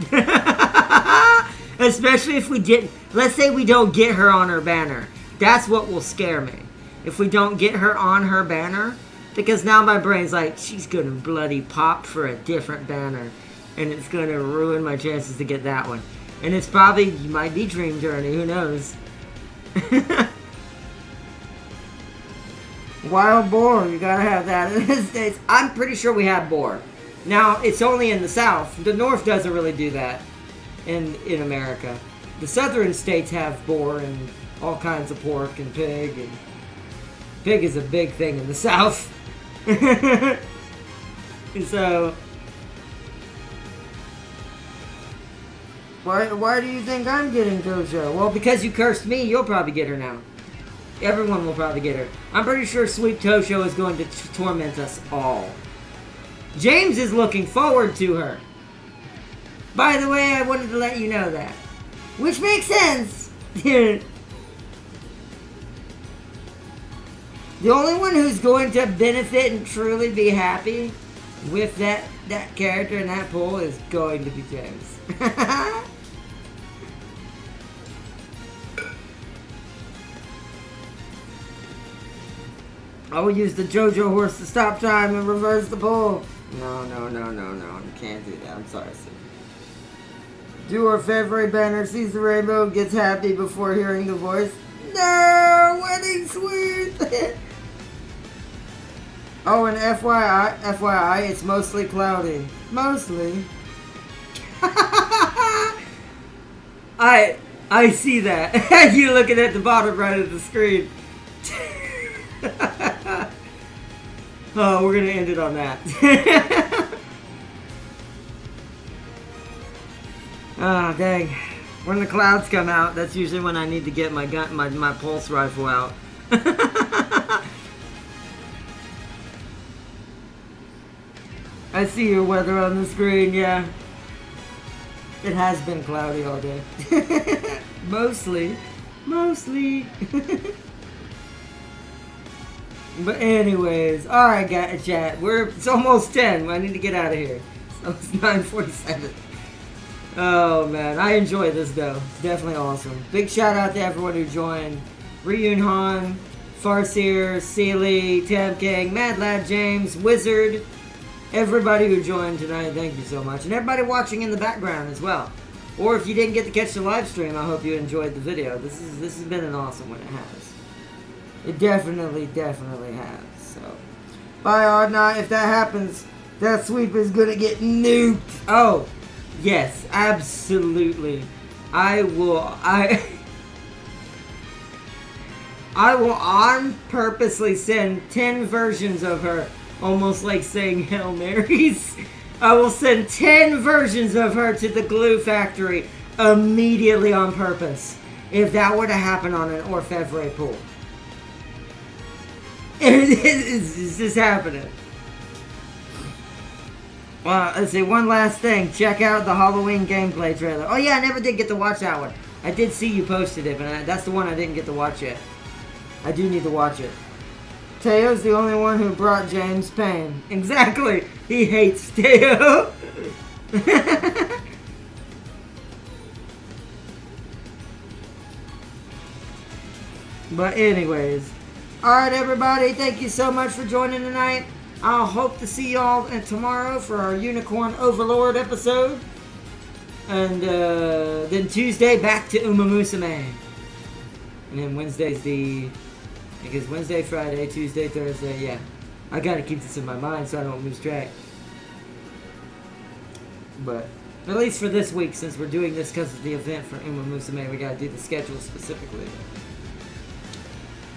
Especially if we didn't. Let's say we don't get her on her banner. That's what will scare me. If we don't get her on her banner. Because now my brain's like, she's gonna bloody pop for a different banner. And it's gonna ruin my chances to get that one. And it's probably, might be Dream Journey, who knows. Wild boar, you gotta have that in the States. I'm pretty sure we have boar. Now, it's only in the South. The North doesn't really do that in America. The Southern states have boar and all kinds of pork and pig. And pig is a big thing in the South. So, why do you think I'm getting Tosho? Well, because you cursed me, you'll probably get her now. Everyone will probably get her. I'm pretty sure Sweet Tosho is going to torment us all. James is looking forward to her. By the way, I wanted to let you know that. Which makes sense. The only one who's going to benefit and truly be happy with that character in that pool is going to be James. I will use the JoJo horse to stop time and reverse the pull. No. You can't do that. I'm sorry, sir. Do our favorite banner, sees the rainbow, gets happy before hearing the voice. No! Wedding sweet! Oh, and FYI, it's mostly cloudy. Mostly. I see that. You're looking at the bottom right of the screen. Oh, we're gonna end it on that. Oh, dang. When the clouds come out, that's usually when I need to get my gun, my pulse rifle out. I see your weather on the screen, yeah. It has been cloudy all day. Mostly. But anyways, alright guys, chat. It's almost 10. I need to get out of here. So it's 9:47. Oh man, I enjoy this though. It's definitely awesome. Big shout out to everyone who joined. Ryun Han, Farseer, Sealy, Tab King, Mad Lad James, Wizard. Everybody who joined tonight, thank you so much. And everybody watching in the background as well. Or if you didn't get to catch the live stream, I hope you enjoyed the video. This has been an awesome one. It has. It definitely has. So, by odd night, if that happens, that sweep is gonna get nuked. Oh, yes, absolutely. I will on purposely send 10 versions of her, almost like saying Hail Marys. I will send 10 versions of her to the glue factory immediately on purpose. If that were to happen on an Orfevre pool. It's just happening. Let's see, one last thing. Check out the Halloween gameplay trailer. Oh yeah, I never did get to watch that one. I did see you posted it, but that's the one I didn't get to watch yet. I do need to watch it. Teo's the only one who brought James pain. Exactly. He hates Teo. But anyways. Alright everybody, thank you so much for joining tonight. I'll hope to see y'all tomorrow for our Unicorn Overlord episode. And then Tuesday back to Umamusume. And then Wednesday's because Wednesday, Friday, Tuesday, Thursday, yeah. I gotta keep this in my mind so I don't lose track. But at least for this week, since we're doing this because of the event for Umamusume, we gotta do the schedule specifically.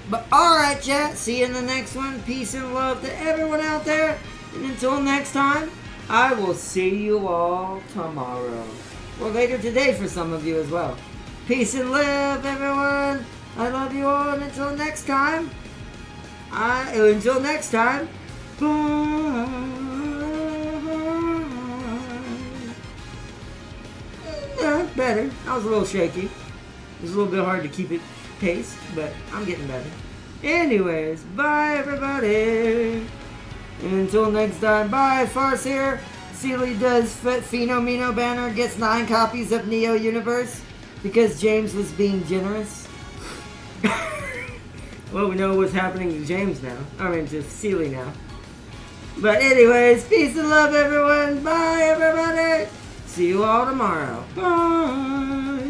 But alright, chat. See you in the next one. Peace and love to everyone out there. And until next time, I will see you all tomorrow. Or later today for some of you as well. Peace and love, everyone. I love you all. And until next time, Until next time, bye. Yeah, better. I was a little shaky. It was a little bit hard to keep it paced, but I'm getting better. Anyways, bye everybody. Until next time, bye. Farce here. Sealy does Phenomeno banner, gets 9 copies of Neo Universe because James was being generous. Well, we know what's happening to James now. I mean, to Sealy now. But anyways, peace and love everyone. Bye everybody. See you all tomorrow. Bye.